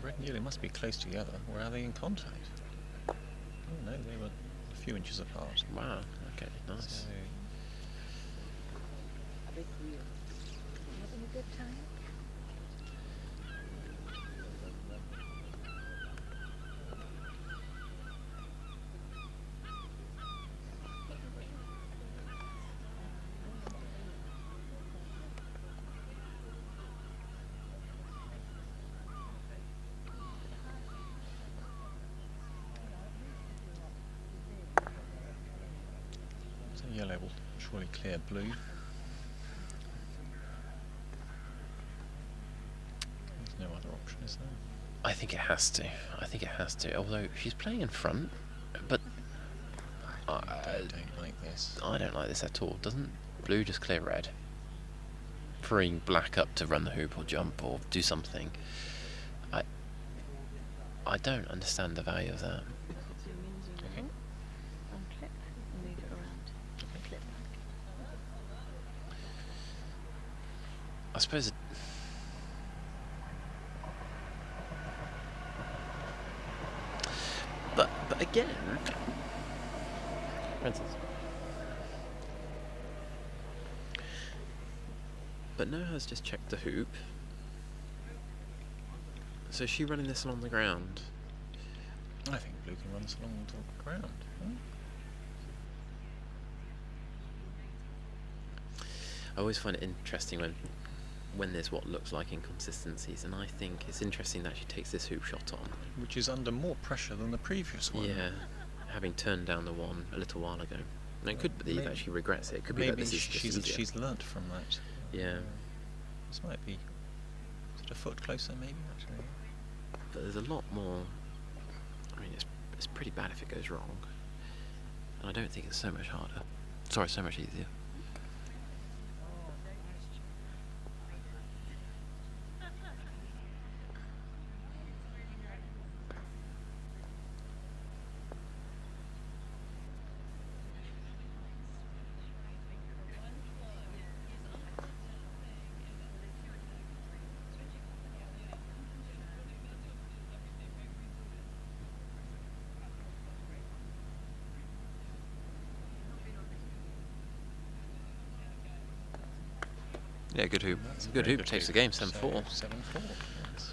H: Red and yellow must be close together, or are they in contact? Oh no, they were a few inches apart.
B: Wow, okay, nice.
H: So,
F: Having a good time?
H: so yellow will surely clear blue. There's no other option, is there?
B: I think it has to. I think it has to. Although she's playing in front, but
H: I don't like this.
B: I don't like this at all. Doesn't blue just clear red? Freeing black up to run the hoop or jump or do something. I don't understand the value of that.
H: Okay.
F: Unclip and move it around. Clip back.
B: I suppose but again, Princess. But Noha's just checked the hoop. So is she running this along the ground?
H: I think blue can run this along the ground. Huh?
B: I always find it interesting when there's what looks like inconsistencies, and I think it's interesting that she takes this hoop shot on.
H: Which is under more pressure than the previous one.
B: Yeah, having turned down the one a little while ago. And it could be that she regrets it. It could be that
H: Maybe
B: this is just easier.
H: she's learnt from that.
B: Yeah,
H: This might be a foot closer, maybe, actually.
B: but there's a lot more. I mean, it's pretty bad if it goes wrong, and I don't think it's so much harder. Sorry, so much easier. Yeah, good hoop.
H: That's a
B: Good
H: very
B: hoop takes the game 7-4.
H: 7-4. Yes.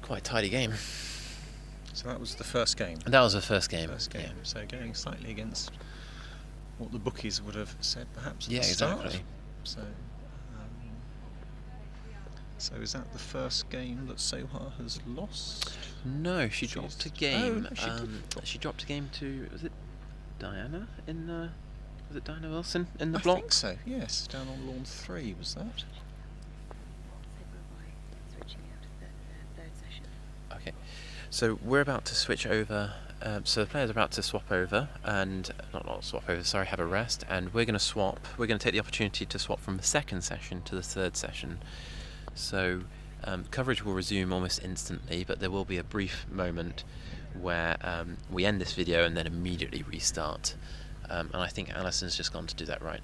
B: Quite a tidy game.
H: So that was the first game.
B: And that was the first game.
H: First game.
B: Yeah.
H: So going slightly against what the bookies would have said, perhaps. At
B: Yeah,
H: the start.
B: exactly.
H: So is that the first game that Soha has lost?
B: No, she
H: She's-
B: dropped a game.
H: Oh, she did drop.
B: She dropped a game to, was it Diana in was it Diana Wilson in the
H: I
B: block?
H: think so. Yes, down on lawn 3 was that.
F: Say goodbye. Switching out to third session.
B: Okay, so we're about to switch over So the players are about to swap over, and not swap over, sorry, have a rest, and we're going to swap. We're going to take the opportunity to swap from the second session to the third session. So coverage will resume almost instantly, but there will be a brief moment where we end this video and then immediately restart. And I think Alison's just gone to do that right now.